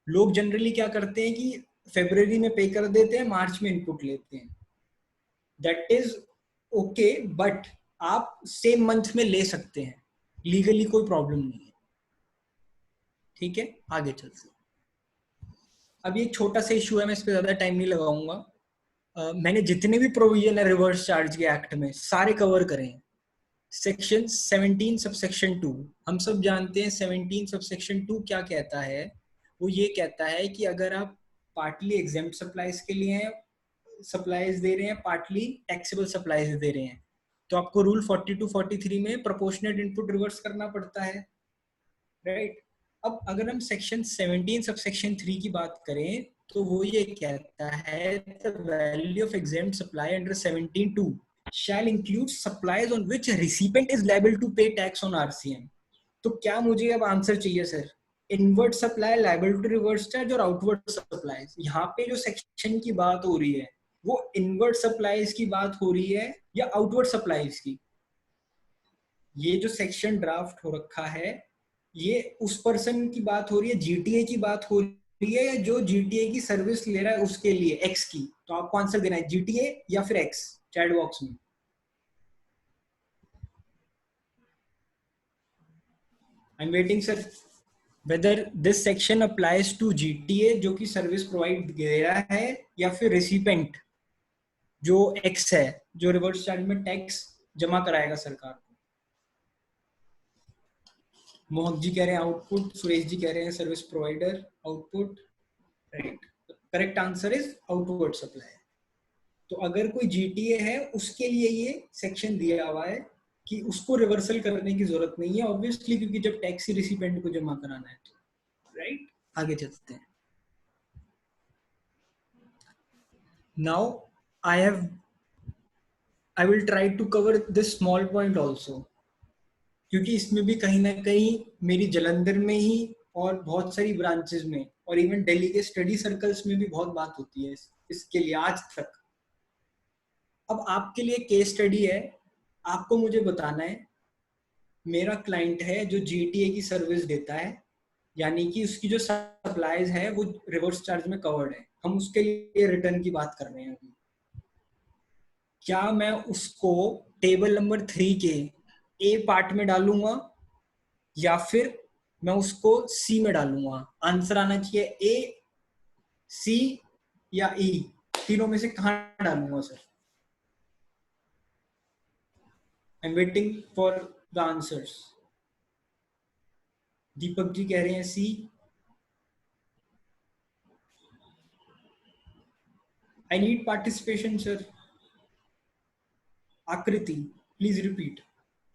लोग जनरली क्या करते हैं कि फरवरी में पे कर देते हैं, मार्च में इनपुट लेते हैं, दैट इज ओके, बट आप सेम मंथ में ले सकते हैं, लीगली कोई प्रॉब्लम नहीं है। ठीक है, आगे चलते हैं। अब ये छोटा सा इशू है, मैं इस पर ज्यादा टाइम नहीं लगाऊंगा। मैंने जितने भी प्रोविजन है रिवर्स चार्ज के एक्ट में सारे कवर करे हैं। सेक्शन 17 सबसेक्शन 2, हम सब जानते हैं 17 सबसेक्शन 2 क्या कहता है। वो ये कहता है कि अगर आप पार्टली एग्जेम्प्ट सप्लाईज के लिए हैं, सप्लाईज दे रहे हैं, पार्टली टैक्सेबल सप्लाईज दे रहे हैं, तो आपको रूल 42-43 में प्रोपोर्शनेट इनपुट रिवर्स करना पड़ता है, राइट। अब अगर हम सेक्शन 17 सबसेक्शन 3 की बात करें तो वो ये कहता है the value of exempt supply under 17(2) shall include supplies on which recipient is liable to pay tax on RCM। तो क्या मुझे अब आंसर चाहिए sir, inward supply liable to reverse charge और आउटवर्ड सप्लाईज? यहाँ पे जो सेक्शन की बात हो रही है वो इनवर्ट सप्लाईज की बात हो रही है या आउटवर्ड सप्लाईज की? ये जो सेक्शन ड्राफ्ट हो रखा है ये उस पर्सन की बात हो रही है, जीटीए की बात हो रही है, या जो जीटीए की सर्विस ले रहा है उसके लिए, एक्स की? तो आपको आंसर देना है जीटीए या फिर एक्स, चैट बॉक्स में। I am waiting sir whether this section applies to GTA जो कि सर्विस प्रोवाइड दे रहा है, या फिर रेसिपेंट जो एक्स है, जो रिवर्स चार्ज में टैक्स जमा कराएगा सरकार को। मोहक जी कह रहे हैं आउटपुट, सुरेश जी कह रहे हैं service provider output, right. Correct answer is outward supply. तो अगर कोई जीटीए है उसके लिए ये सेक्शन दिया हुआ है कि उसको रिवर्सल करने की जरूरत नहीं है ऑब्वियसली, क्योंकि जब टैक्स ही रिसिपेंट को जमा कराना है तो, राइट। आगे चलते हैं। Now I will try to cover this small point also, क्योंकि इसमें भी कहीं ना कहीं मेरी जलंधर में ही और बहुत सारी ब्रांचेस में और इवन दिल्ली के स्टडी सर्कल्स में भी बहुत बात होती है इसके लिए आज तक। अब आपके लिए केस स्टडी है, आपको मुझे बताना है मेरा क्लाइंट है जो जीटीए की सर्विस देता है, यानी कि उसकी जो सप्लाईज है वो रिवर्स चार्ज में कवर्ड है, हम उसके लिए रिटर्न की बात कर रहे हैं अभी। क्या मैं उसको टेबल नंबर 3 के ए पार्ट में डालूंगा या फिर मैं उसको सी में डालूंगा? आंसर आना चाहिए ए, सी या ई, तीनों में से कहां डालूंगा sir? I am waiting for the answers. Deepak ji कह रहे हैं C. I need participation sir. Akriti please repeat.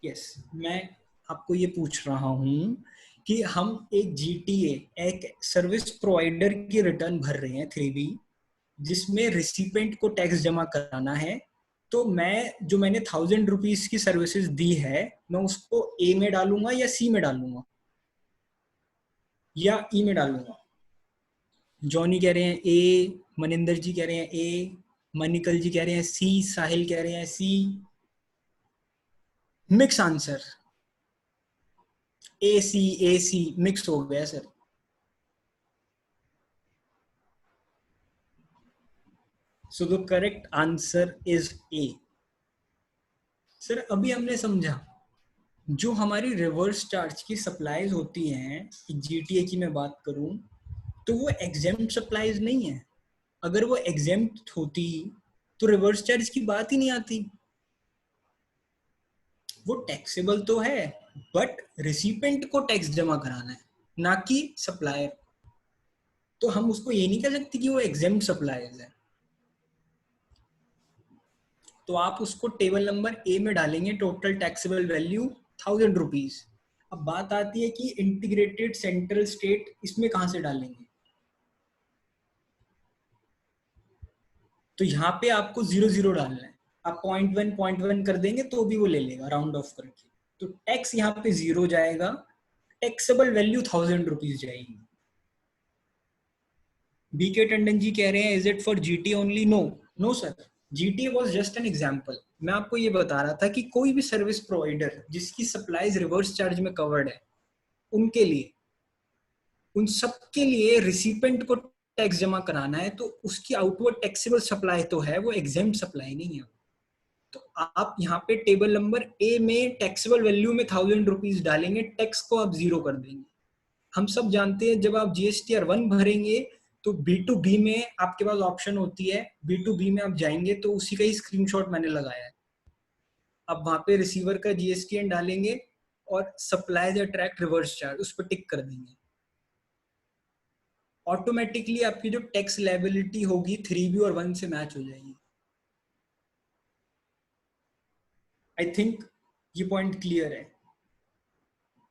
Yes, मैं आपको ये पूछ रहा हूं कि हम एक जीटीए, एक सर्विस प्रोवाइडर की रिटर्न भर रहे हैं 3B, जिसमें रिसिपेंट को टैक्स जमा कराना है। तो मैंने 1000 रुपीज की सर्विसेज दी है, मैं उसको ए में डालूंगा या सी में डालूंगा या ई में डालूंगा? जॉनी कह रहे हैं ए, मनिंदर जी कह रहे हैं ए, मनिकल जी कह रहे हैं सी, साहिल कह रहे हैं सी। मिक्स आंसर, ए सी मिक्स हो गया sir. So the correct answer is a. Sir अभी हमने समझा जो हमारी रिवर्स चार्ज की सप्लाईज होती हैं, जीटीए की मैं बात करूं तो वो एग्जेम्प्ट सप्लाईज नहीं है। अगर वो एग्जेम्प्ट होती तो रिवर्स चार्ज की बात ही नहीं आती। वो टैक्सेबल तो है बट रिसिपेंट को टैक्स जमा कराना है, ना कि सप्लायर। तो हम उसको ये नहीं कह सकते कि वो एग्जेम्प्ट सप्लायर्स है। तो आप उसको टेबल नंबर ए में डालेंगे, टोटल टैक्सेबल वैल्यू 1000 रुपीज। अब बात आती है कि इंटीग्रेटेड सेंट्रल स्टेट इसमें कहां से डालेंगे? तो यहाँ पे आपको 0 डालना है। आप 0.1 कर देंगे तो भी वो ले लेगा राउंड ऑफ करके। तो टैक्स यहाँ पे 0 जाएगा, टैक्सेबल वैल्यू 1000 रुपीज जाएगी। बीके टंडन जी कह रहे हैं is it for GT only? No sir, GT was just an example. मैं आपको ये बता रहा था कि कोई भी सर्विस प्रोवाइडर जिसकी सप्लाईज रिवर्स चार्ज में कवर्ड है, उनके लिए, उन सबके लिए रिसिपेंट को टैक्स जमा कराना है, तो उसकी आउटवर्ड टैक्सेबल सप्लाई तो है, वो एग्जेम्प्ट सप्लाई नहीं है। तो आप यहाँ पे टेबल नंबर ए में टैक्सेबल वैल्यू में 1000 रुपीज डालेंगे, टैक्स को आप 0 कर देंगे। हम सब जानते हैं जब आप GSTR 1 भरेंगे तो B2B में आपके पास ऑप्शन होती है, B2B में आप जाएंगे तो उसी का ही स्क्रीनशॉट मैंने लगाया है। अब वहां पे रिसीवर का GSTN डालेंगे और सप्लाईज अट्रैक्ट रिवर्स चार्ज उस पर टिक कर देंगे। ऑटोमेटिकली आपकी जो टैक्स लायबिलिटी होगी 3B और 1 से मैच हो जाएगी। आई थिंक ये पॉइंट क्लियर है।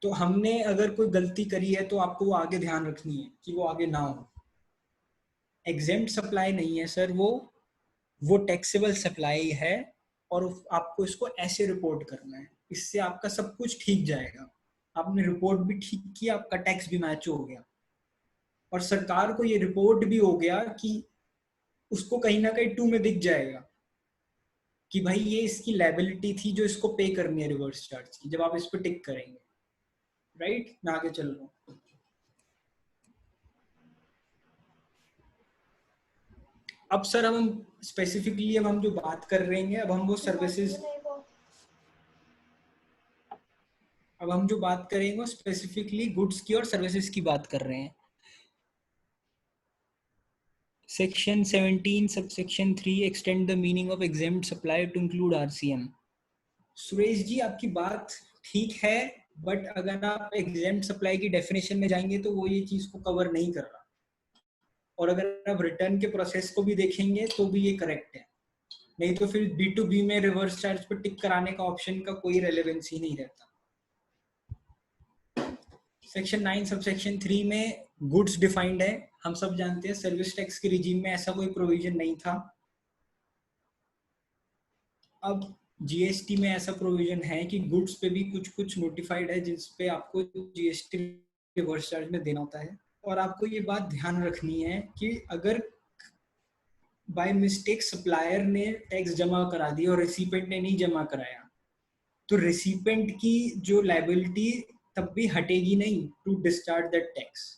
तो हमने अगर कोई गलती करी है तो आपको वो आगे ध्यान रखनी है कि वो आगे ना हो। एग्जेम्प्ट सप्लाई नहीं है सर, वो टैक्सेबल सप्लाई है और आपको इसको ऐसे रिपोर्ट करना है, इससे आपका सब कुछ ठीक जाएगा। आपने रिपोर्ट भी ठीक की, आपका टैक्स भी मैच हो गया और सरकार को ये रिपोर्ट भी हो गया कि उसको कहीं ना कहीं 2 में दिख जाएगा कि भाई ये इसकी लायबिलिटी थी जो इसको पे करनी है रिवर्स चार्ज की, जब आप इस पर टिक करेंगे। राइट, मैं आगे चल रहा हूँ। अब सर अब हम स्पेसिफिकली अब हम जो बात कर रहे हैं, अब हम जो बात करेंगे वो स्पेसिफिकली गुड्स की और सर्विसेज की बात कर रहे हैं। Section 17 subsection 3 extend the meaning of exempt supply to include RCM। Suresh ji आपकी बात ठीक है, बट अगर आप एग्जेम्प्ट सप्लाई की डेफिनेशन में जाएंगे तो वो ये चीज को कवर नहीं कर रहा, और अगर आप रिटर्न के प्रोसेस को भी देखेंगे तो भी ये करेक्ट है। नहीं तो फिर B2B में रिवर्स चार्ज पर टिक कराने का ऑप्शन का कोई रेलेवेंस ही नहीं रहता। सेक्शन 9 सबसेक्शन 3 में गुड्स डिफाइंड है। हम सब जानते हैं सर्विस टैक्स के रिजीम में ऐसा कोई प्रोविजन नहीं था। अब GST में ऐसा प्रोविजन है कि गुड्स पे भी कुछ नोटिफाइड है जिस पे आपको GST रिवर्स चार्ज में देना होता है। और आपको ये बात ध्यान रखनी है कि अगर बाय मिस्टेक सप्लायर ने टैक्स जमा करा दिया और रिसिपेंट ने नहीं जमा कराया, तो रिसिपेंट की जो लायबिलिटी तब भी हटेगी नहीं to discharge that tax.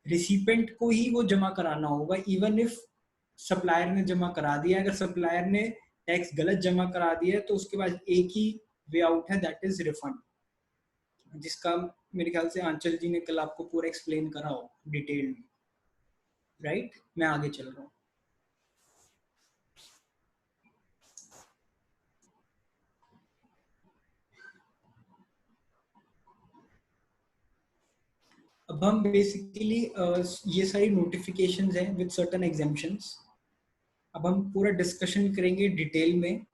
Recipient को ही वो जमा कराना होगा, इवन इफ सप्लायर ने जमा करा दिया। अगर सप्लायर ने टैक्स गलत जमा करा दिया तो उसके बाद एक ही वे आउट है, दैट इज रिफंड, जिसका मेरे ख्याल से आंचल जी ने कल आपको पूरा एक्सप्लेन करा हो डिटेल में। राइट, मैं आगे चल रहा हूँ। अब हम बेसिकली ये सारी नोटिफिकेशंस हैं विद सर्टेन एग्जेम्पशंस। अब हम पूरा डिस्कशन करेंगे डिटेल में।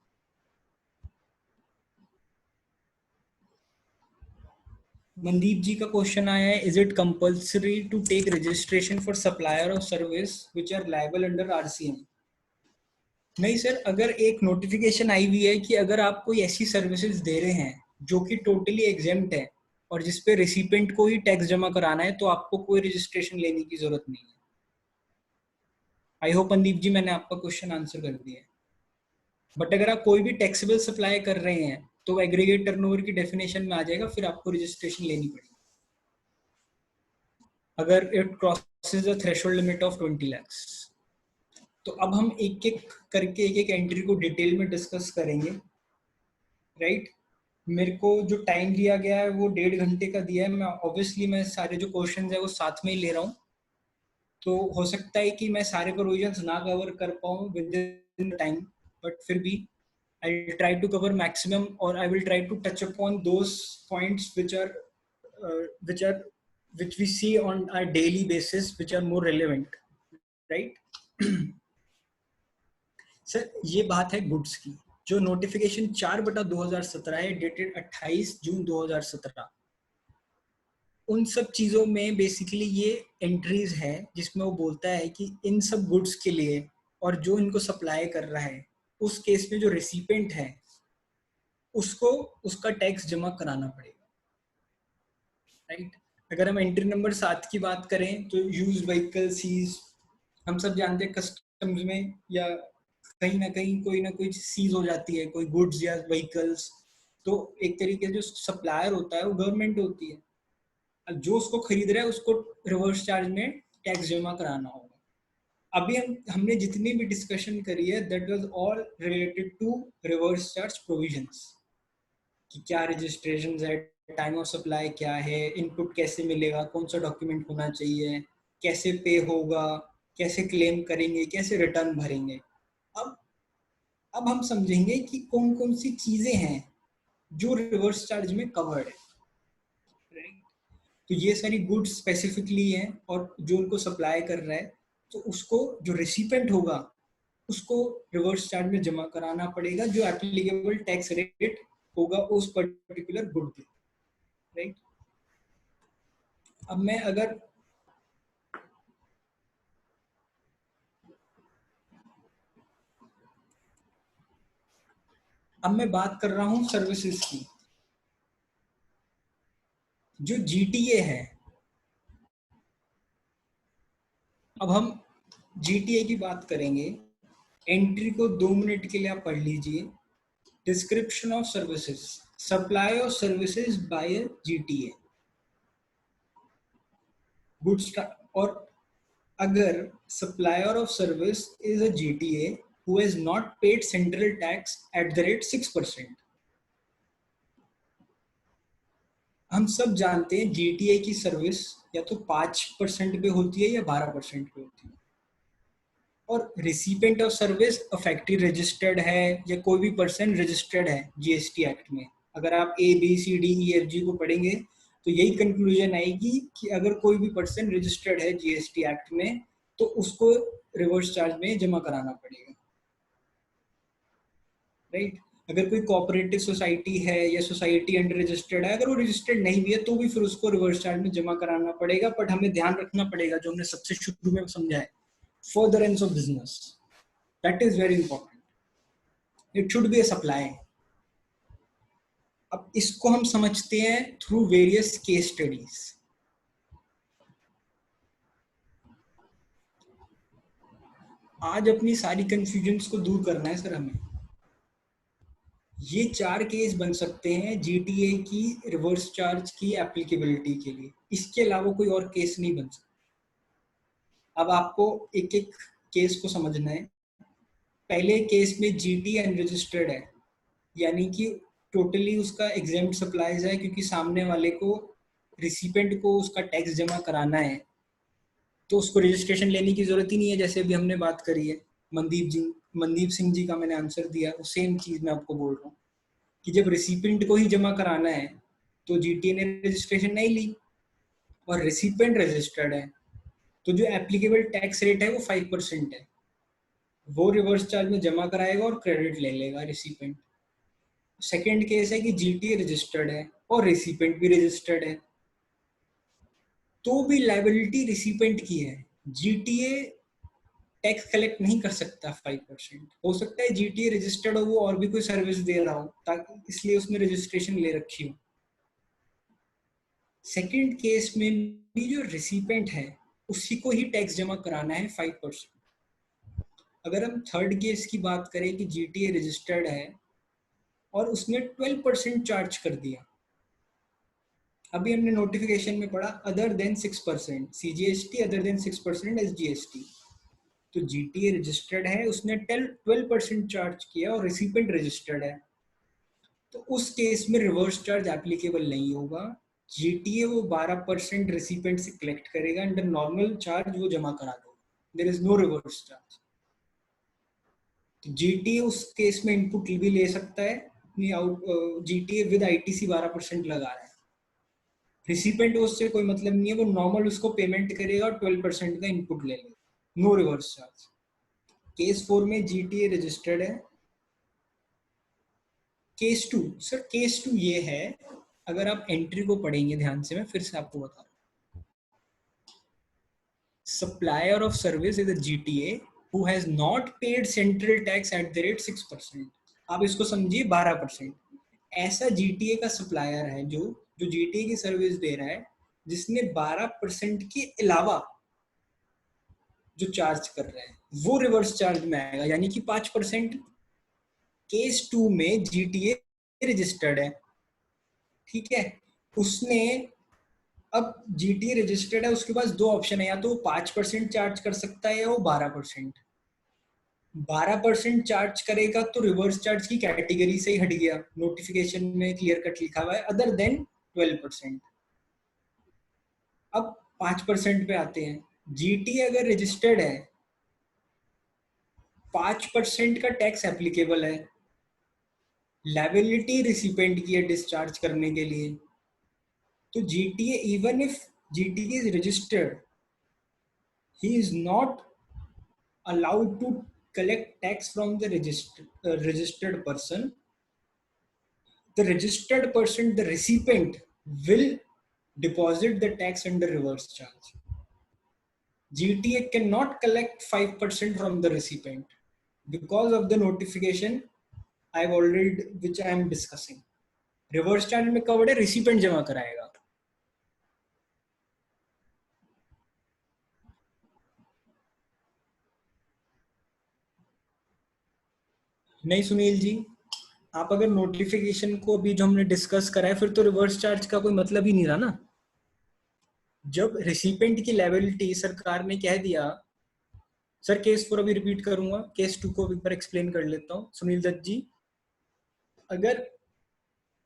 मनदीप जी का क्वेश्चन आया है, is it compulsory to take registration for supplier of service which are liable under RCM? नहीं सर, अगर एक नोटिफिकेशन आई हुई है कि अगर आप कोई ऐसी सर्विसेज दे रहे हैं जो कि टोटली एग्जेम्प्ट है और जिसपे रेसिपेंट को ही टैक्स जमा कराना है, तो आपको कोई रजिस्ट्रेशन लेने की जरूरत नहीं है। आई होप मनदीप जी मैंने आपका क्वेश्चन आंसर कर दिया है। बट अगर आप कोई भी टैक्सेबल सप्लाई कर रहे हैं तो एग्रीगेट टर्नओवर की डेफिनेशन में आ जाएगा, फिर आपको रजिस्ट्रेशन लेनी पड़ेगी अगर it crosses the threshold limit of 20 lakhs। तो अब हम एक एक करके एक एंट्री को डिटेल में डिस्कस करेंगे। राइट, मेरे को जो टाइम दिया गया है वो 1.5 घंटे का दिया है। मैं सारे जो क्वेश्चन है वो साथ में ही ले रहा हूँ, तो हो सकता है कि मैं सारे प्रोविजंस ना कवर कर पाऊँ विद इन टाइम, बट फिर भी I will try to cover maximum, or I will try to touch upon those points which we see on a daily basis, which are more relevant, right? Sir ये बात है goods की। जो notification 4/2017 है dated 28 जून 2017, उन सब चीजों में बेसिकली ये एंट्रीज है जिसमें वो बोलता है कि इन सब गुड्स के लिए और जो इनको सप्लाई कर रहा है उस केस में जो रेसिपेंट है उसको उसका टैक्स जमा कराना पड़ेगा। राइट, अगर हम एंट्री नंबर 7 की बात करें तो यूज्ड व्हीकल सीज, हम सब जानते हैं कस्टम्स में या कहीं ना कहीं कोई ना कोई सीज हो जाती है, कोई गुड्स या व्हीकल्स, तो एक तरीके से जो सप्लायर होता है वो गवर्नमेंट होती है। जो उसको खरीद रहा है उसको रिवर्स चार्ज में टैक्स जमा कराना होगा। अभी हमने जितनी भी डिस्कशन करी है that was all related to reverse charge provisions, कि क्या रजिस्ट्रेशन है, टाइम ऑफ सप्लाई क्या है, इनपुट कैसे मिलेगा, कौन सा डॉक्यूमेंट होना चाहिए, कैसे पे होगा, कैसे क्लेम करेंगे, कैसे रिटर्न भरेंगे। अब हम समझेंगे कि कौन कौन सी चीजें हैं जो रिवर्स चार्ज में कवर्ड है, राइट। तो ये सारी गुड्स स्पेसिफिकली हैं और जो उनको सप्लाई कर रहा है, तो उसको जो रिसिपेंट होगा उसको रिवर्स चार्ज में जमा कराना पड़ेगा, जो एप्लीकेबल टैक्स रेट होगा उस पर्टिकुलर गुड पे, राइट। अब मैं बात कर रहा हूं सर्विसेज की। जो जीटीए है, अब हम जीटीए की बात करेंगे। एंट्री को 2 मिनट के लिए आप पढ़ लीजिए। Description of services, supply of services by GTA goods. और अगर supplier of service is a GTA who has not paid central tax at the rate 6%, हम सब जानते हैं जीटीए की सर्विस या तो 5% पे होती है या 12% पे होती है। और recipient of service factory registered है या कोई भी पर्सन रजिस्टर्ड है जीएसटी एक्ट में। अगर आप ABCDEFG को पढ़ेंगे तो यही कंक्लूजन आएगी कि अगर कोई भी पर्सन रजिस्टर्ड है जीएसटी एक्ट में तो उसको रिवर्स चार्ज में जमा कराना पड़ेगा, राइट। अगर कोई कोऑपरेटिव सोसाइटी है या सोसाइटी अंडर रजिस्टर्ड है, अगर वो रजिस्टर्ड नहीं भी है तो भी फिर उसको रिवर्स चार्ज में जमा कराना पड़ेगा। बट हमें ध्यान रखना पड़ेगा जो हमने सबसे शुरू में समझा है, furtherance of business, that is very important. It should be a supply. अब इसको हम समझते हैं थ्रू वेरियस केस स्टडीज। आज अपनी सारी कंफ्यूजन्स को दूर करना है सर हमें। ये 4 केस बन सकते हैं जीटीए की रिवर्स चार्ज की एप्लीकेबिलिटी के लिए, इसके अलावा कोई और केस नहीं बन सकता। अब आपको एक एक केस को समझना है। पहले केस में जीटी अनरजिस्टर्ड है, यानी कि टोटली उसका एग्जेम्प्ट सप्लाईज है, क्योंकि सामने वाले को रिसिपेंट को उसका टैक्स जमा कराना है तो उसको रजिस्ट्रेशन लेने की जरूरत ही नहीं है। जैसे अभी हमने बात करी है मनदीप सिंह जी का मैंने आंसर दिया, वो सेम चीज मैं आपको बोल रहा हूँ कि जब रिसिपेंट को ही जमा कराना है तो जीटीए ने रजिस्ट्रेशन नहीं ली और रिसिपेंट रजिस्टर्ड है, तो जो एप्लीकेबल टैक्स रेट है वो 5% है। वो रिवर्स चार्ज में जमा कराएगा और क्रेडिट ले लेगा रिसिपेंट। सेकेंड केस है कि जीटीए रजिस्टर्ड है और रिसिपेंट भी रजिस्टर्ड है, तो भी लायबिलिटी रिसिपेंट की है। जीटीए टैक्स कलेक्ट नहीं कर सकता 5%। हो सकता है जीटीए रजिस्टर्ड हो, वो और भी कोई सर्विस दे रहा हो ताकि इसलिए उसने रजिस्ट्रेशन ले रखी हो। सेकंड केस में भी जो रिसिपेंट है उसी को ही टैक्स जमा कराना है 5%। अगर हम थर्ड केस की बात करें कि जीटीए रजिस्टर्ड है और उसने 12% चार्ज कर दिया, अभी हमने नोटिफिकेशन में पढ़ा other than 6% CGST, other than 6% SGST, तो जीटीए रजिस्टर्ड है, उसने 12% चार्ज किया और रिसिपेंट रजिस्टर्ड है, तो उस केस में रिवर्स चार्ज एप्लीकेबल नहीं होगा। जीटीए वो 12% रिसिपेंट से कलेक्ट करेगा, अंडर नॉर्मल चार्ज वो जमा करा देगा, there is no reverse charge. तो जीटीए उस केस में इनपुट भी ले सकता है, जीटीए विद आईटीसी 12% लगा रहा है, रिसिपेंट उससे कोई मतलब नहीं है, वो नॉर्मल उसको पेमेंट करेगा और 12% का इनपुट ले लेगा, नो रिवर्स चार्ज। केस 4 में जीटीए रजिस्टर्ड है। केस 2, सर केस 2 ये है, अगर आप एंट्री को पढ़ेंगे ध्यान से, मैं फिर से आपको बता रहा हूँ। Supplier of service is a GTA who has not paid central tax at the rate 6%। आप इसको समझिए 12%। ऐसा जीटीए का सप्लायर है जो जीटीए की सर्विस दे रहा है जिसने 12% के अलावा जो चार्ज कर रहा है वो रिवर्स चार्ज में आएगा, यानी कि 5%। केस 2 में जीटीए रजिस्टर्ड है, ठीक है, उसने अब जीटीए रजिस्टर्ड है, उसके पास दो ऑप्शन है, या तो वो 5% चार्ज कर सकता है या वो 12%। 12% चार्ज करेगा तो रिवर्स चार्ज की कैटेगरी से ही हट गया, नोटिफिकेशन में क्लियर कट लिखा हुआ है अदर देन 12%। अब 5% पे आते हैं। जीटीए अगर रजिस्टर्ड है, 5% का टैक्स एप्लीकेबल है, लायबिलिटी रिसिपेंट की है डिस्चार्ज करने के लिए। तो GTA, even if GTA is registered, he is not allowed to collect tax from the registered person. The registered person, the recipient, will deposit the tax under reverse charge. GTA cannot collect 5% from the recipient because of the notification I've already, which I am discussing. Reverse charge में covered है, recipient जमा कराएगा। नहीं सुनील जी, आप अगर notification को भी जो हमने डिस्कस करा है, फिर तो रिवर्स चार्ज का कोई मतलब ही नहीं रहा ना। जब रिसिपेंट की लायबिलिटी सरकार ने कह दिया, सर केस 4 अभी रिपीट करूंगा, केस 2 को एक बार एक्सप्लेन कर लेता हूं। सुनील दत्त जी, अगर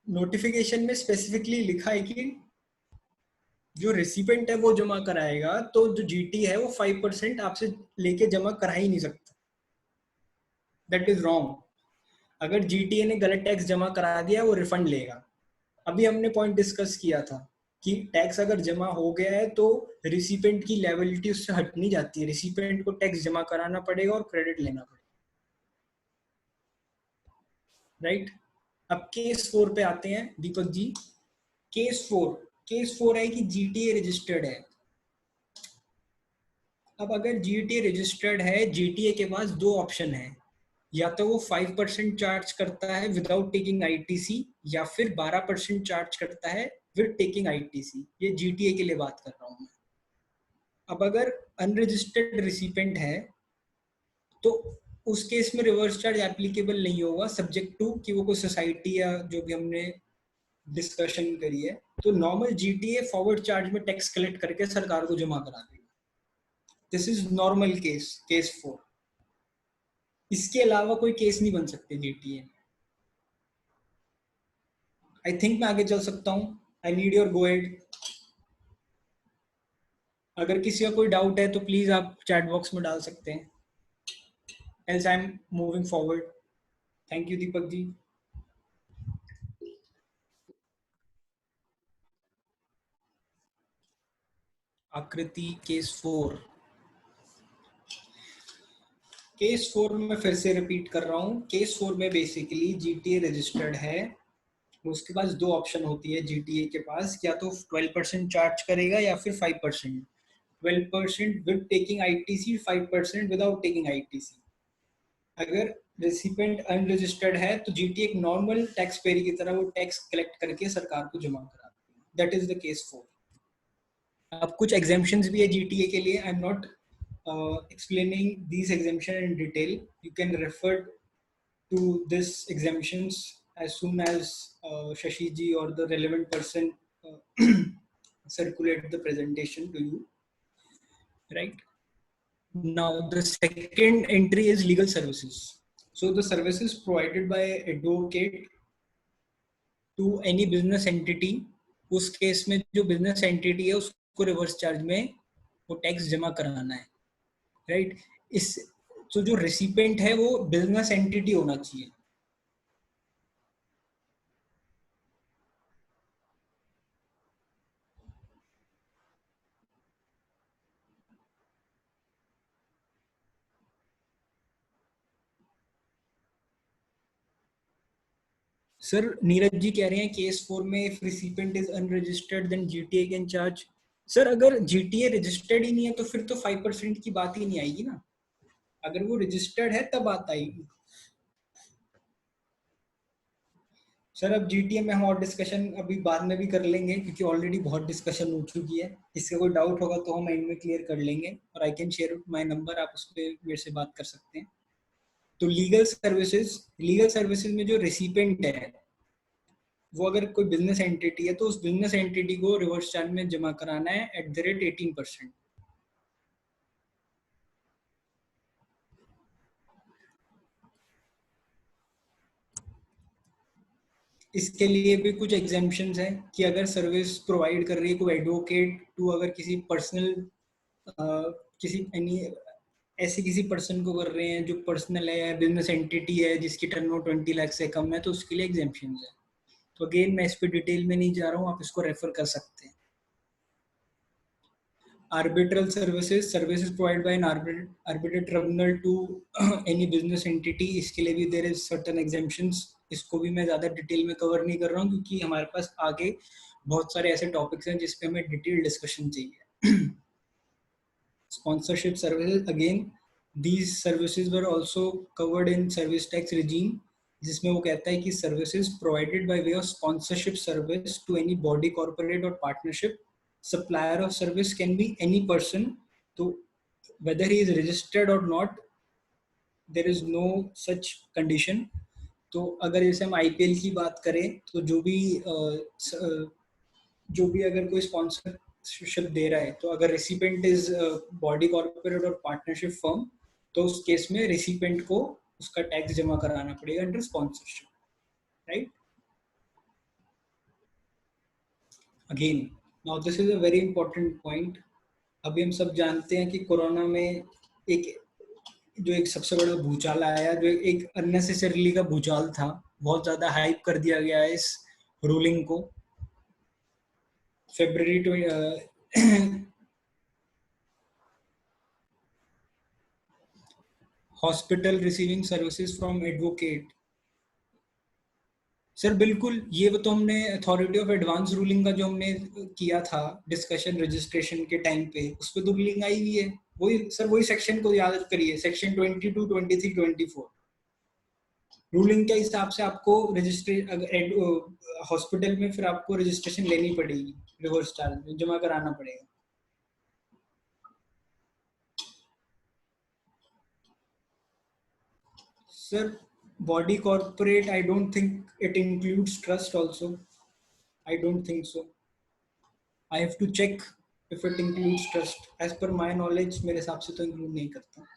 नोटिफिकेशन में स्पेसिफिकली लिखा है कि जो रेसिपेंट है वो जमा कराएगा, तो जो जीटी है वो 5% आपसे लेके जमा करा ही नहीं सकता। That is wrong. अगर जीटीए ने गलत टैक्स जमा करा दिया, वो रिफंड लेगा। अभी हमने पॉइंट डिस्कस किया था कि टैक्स अगर जमा हो गया है तो रिसिपेंट की लायबिलिटी उससे हट नहीं जाती है, रिसिपेंट को टैक्स जमा कराना पड़ेगा और क्रेडिट लेना पड़ेगा, राइट। अब केस 4 पे आते हैं दीपक जी। केस 4 है कि जीटीए रजिस्टर्ड है। अब अगर जीटीए रजिस्टर्ड है, जीटीए के पास दो ऑप्शन है, या तो वो 5% चार्ज करता है विदाउट टेकिंग आईटीसी, या फिर 12% चार्ज करता है विद टेकिंग आईटीसी। ये जीटीए के लिए बात कर रहा हूँ मैं। अब अगर अनरजिस्टर्ड रिसिपेंट है तो उस केस में रिवर्स चार्ज एप्लीकेबल नहीं होगा, सब्जेक्ट टू कि वो कोई सोसाइटी या जो भी हमने डिस्कशन करी है। तो नॉर्मल जीटीए फॉरवर्ड चार्ज में टैक्स कलेक्ट करके सरकार को जमा करा देगा। This is normal case 4। इसके अलावा कोई केस नहीं बन सकते जीटीए। आई थिंक मैं आगे चल सकता हूँ। I need your go head. अगर किसी का कोई डाउट है तो प्लीज आप चैट बॉक्स में डाल सकते हैं, else I am moving forward. Thank you Deepak ji. Akriti case 4। Case 4 में फिर से रिपीट कर रहा हूँ। केस 4 में बेसिकली जीटीए रजिस्टर्ड है, उसके पास दो ऑप्शन होती है जीटीए के पास, या तो 12% चार्ज करेगा या फिर 5%। 12% with taking ITC, 5% without taking ITC. अगर रेसिपेंट अनरजिस्टर्ड है तो जीटीए एक नॉर्मल टैक्स पेयर की तरह वो टैक्स कलेक्ट करके सरकार को जमा कराती है। That is the case 4। अब कुछ एग्जेम्पशंस भी है जीटीए के लिए। आई am not explaining these exemption in detail. You can refer to this exemptions as soon as Shashi ji or the relevant person circulate the presentation to you, right? Now the second entry is legal services. So the services provided by advocate to any business entity, उस case में जो business entity है उसको reverse charge में वो tax जमा कराना है, राइट। इस तो जो रेसिपेंट है वो बिजनेस एंटिटी होना चाहिए। सर नीरज जी कह रहे हैं केस 4 में if recipient is unregistered then GTA can charge. Sir अगर जीटीए रजिस्टर्ड ही नहीं है तो फिर तो 5% की बात ही नहीं आएगी ना। अगर वो रजिस्टर्ड है तब बात आएगी। सर अब जीटीए में हम और डिस्कशन अभी बाद में भी कर लेंगे, क्योंकि ऑलरेडी बहुत डिस्कशन हो चुकी है। इससे कोई डाउट होगा तो हम एंड में क्लियर कर लेंगे, और I can share my number, आप उस पर मेरे से बात कर सकते हैं। तो लीगल सर्विसेज में जो रेसिपेंट है वो अगर कोई बिजनेस एंटिटी है तो उस बिजनेस एंटिटी को रिवर्स चार्ज में जमा कराना है @18%। इसके लिए भी कुछ एग्जाम्पशंस हैं कि अगर सर्विस प्रोवाइड कर रही है कोई एडवोकेट टू, अगर किसी पर्सनल किसी एनी ऐसे किसी पर्सन को कर रहे हैं जो पर्सनल है या बिजनेस एंटिटी है जिसकी टर्नओवर 20 लाख से कम है, तो उसके लिए एग्जाम्पशंस है। तो अगेन मैं इस पे डिटेल में नहीं जा रहा हूँ, आप इसको रेफर कर सकते हैं। Arbitral services provided by an arbitral tribunal to any business entity, इसके लिए भी there is certain exemptions। इसको भी मैं ज़्यादा डिटेल में कवर नहीं कर रहा हूँ क्योंकि हमारे पास आगे बहुत सारे ऐसे टॉपिक्स हैं जिस पे हमें डिटेल डिस्कशन चाहिए। Sponsorship services, again these services were also covered in service tax regime, जिसमें वो कहता है कि services provided by way of sponsorship service to any body, corporate or partnership, supplier of service can be any person, तो whether he is registered or not, there is no such condition। तो अगर जैसे हम IPL की बात करें तो जो भी अगर कोई स्पॉन्सरशिप दे रहा है, तो अगर रेसिपेंट इज बॉडी, कॉर्पोरेट और पार्टनरशिप फर्म, तो उस केस में रेसिपेंट को उसका टैक्स जमा कराना पड़ेगा under sponsorship, right. Again now this is a very important point. अभी हम सब जानते हैं कि कोरोना में एक सबसे बड़ा भूचाल आया, जो एक अननेसेसरीली का भूचाल था, बहुत ज्यादा हाइप कर दिया गया है इस रूलिंग को। February hospital receiving services from advocate. Sir बिल्कुल, ये तो हमने अथॉरिटी ऑफ एडवांस रूलिंग का जो हमने किया था डिस्कशन रजिस्ट्रेशन के टाइम पे, उस पर तो रूलिंग आई हुई है। वही सर, वही सेक्शन को याद करिए, सेक्शन 22, 23, 24। रूलिंग के हिसाब से आपको रजिस्ट्रेशन हॉस्पिटल में फिर आपको रजिस्ट्रेशन लेनी पड़ेगी, रिवर्स चार्ज में जमा कराना पड़ेगा। Sir, body corporate, I don't think it includes trust also. I don't think so. I have to check if it includes trust. As per my knowledge, मेरे हिसाब से तो include नहीं करता।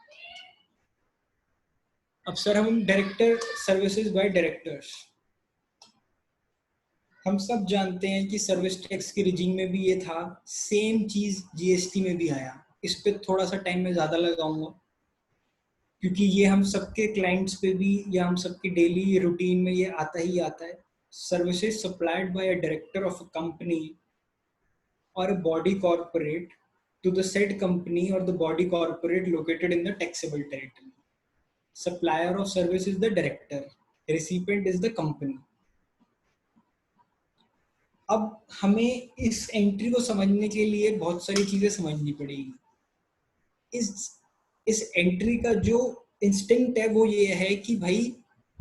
अब सर हम डायरेक्टर सर्विसेज बाय डायरेक्टर्स, हम सब जानते हैं कि सर्विस टैक्स की रिजीम में भी ये था, सेम चीज जीएसटी में भी आया। इस पे थोड़ा सा टाइम मैं ज्यादा लगाऊंगा क्योंकि ये हम सबके क्लाइंट्स पे भी या हम सबके डेली रूटीन में ये आता ही आता है। Services supplied by a director of a company or a body corporate to the said company or the body corporate located in the taxable territory. Supplier of service is the director, recipient is the company. अब हमें इस entry को समझने के लिए बहुत सारी चीजें समझनी पड़ेगी। इस एंट्री का जो इंस्टिंक्ट है वो ये है कि भाई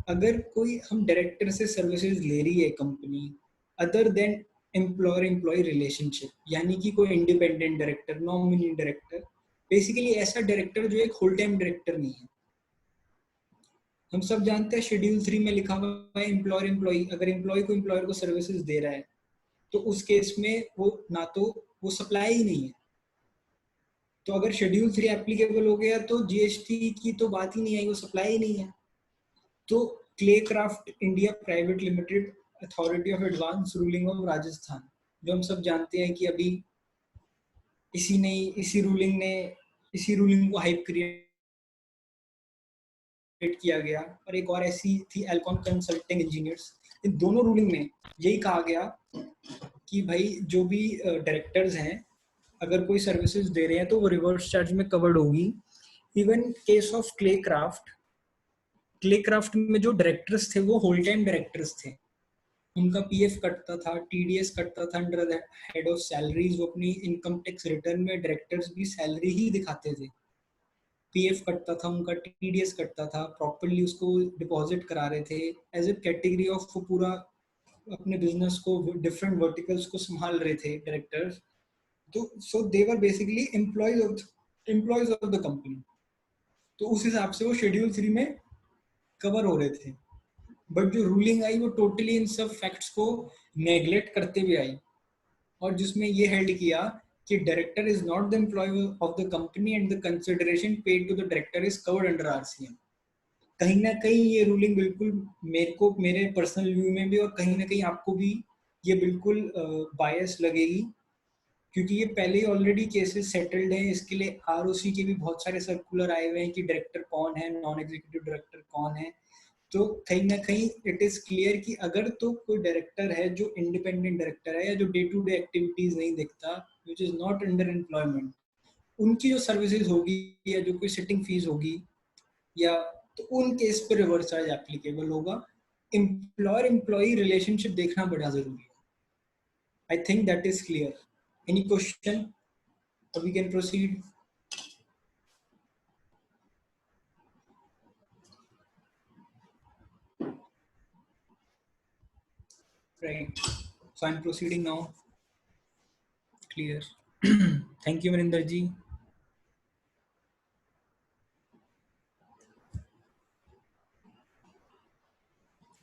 अगर कोई हम डायरेक्टर से सर्विसेज ले रही है company, other than employer employee relationship, यानी कि कोई independent director, nominee director, basically ऐसा डायरेक्टर जो एक होल टाइम डायरेक्टर नहीं है। हम सब जानते हैं शेड्यूल 3 में लिखा हुआ है एम्प्लॉयर एम्प्लॉय, अगर एम्प्लॉय को एम्प्लॉयर को सर्विसेज दे रहा है तो उस केस में वो ना तो वो सप्लाई ही नहीं है। तो अगर शेड्यूल 3 एप्लीकेबल हो गया तो जीएसटी की तो बात ही नहीं आई, वो सप्लाई ही नहीं है। तो Clay Craft India private limited, authority of advance ruling of Rajasthan, जो हम सब जानते हैं कि अभी इसी रूलिंग को हाइप क्रिएट किया गया। और एक और ऐसी थी एल्कॉन कंसल्टिंग इंजीनियर्स। इन दोनों रूलिंग में यही कहा गया कि भाई जो भी डायरेक्टर्स हैं अगर कोई सर्विसेज दे रहे हैं तो वो रिवर्स चार्ज में कवर्ड होगी। इवन केस ऑफ क्लेक्राफ्ट में जो डायरेक्टर्स थे वो होल टाइम डायरेक्टर्स थे, उनका पीएफ कटता था, टीडीएस कटता था under the head of salaries. वो अपनी इनकम टैक्स रिटर्न में डायरेक्टर्स भी सैलरी ही दिखाते थे, पीएफ कटता था उनका, टीडीएस कटता था, प्रॉपर्ली उसको डिपॉजिट करा रहे थे एज ए कैटेगरी ऑफ पूरा अपने बिजनेस को, डिफरेंट वर्टिकल्स को संभाल रहे थे डायरेक्टर्स। तो so they were basically employees of the company. तो उस हिसाब से वो शेड्यूल 3 में कवर हो रहे थे। बट जो रूलिंग आई वो टोटली इन सब फैक्ट्स को नेग्लेक्ट करते हुए आई, और जिसमें ये हेल्ड किया कि director is not the employee of the company and the consideration paid to the director is covered under RCM. कहीं ना कहीं ये रूलिंग बिल्कुल मेरे को, मेरे पर्सनल व्यू में भी और कहीं ना कहीं आपको भी ये बिल्कुल बायस लगेगी, क्योंकि ये पहले ही ऑलरेडी केसेस सेटल्ड हैं। इसके लिए आरओसी के भी बहुत सारे सर्कुलर आए हुए हैं कि डायरेक्टर कौन है, नॉन एग्जीक्यूटिव डायरेक्टर कौन है। तो कहीं ना कहीं इट इज क्लियर कि अगर तो कोई डायरेक्टर है जो इंडिपेंडेंट डायरेक्टर है या जो डे टू डे एक्टिविटीज नहीं देखता, which is not under employment, उनकी जो सर्विसेज होगी या जो कोई सिटिंग फीस होगी या, तो उन केस पे रिवर्स चार्ज एप्लीकेबल होगा। एम्प्लॉयर एम्प्लॉई रिलेशनशिप देखना बड़ा जरूरी है। I think that is clear. Any question? We can proceed. Right. So I'm proceeding now. Clear. Thank you, Maninder ji.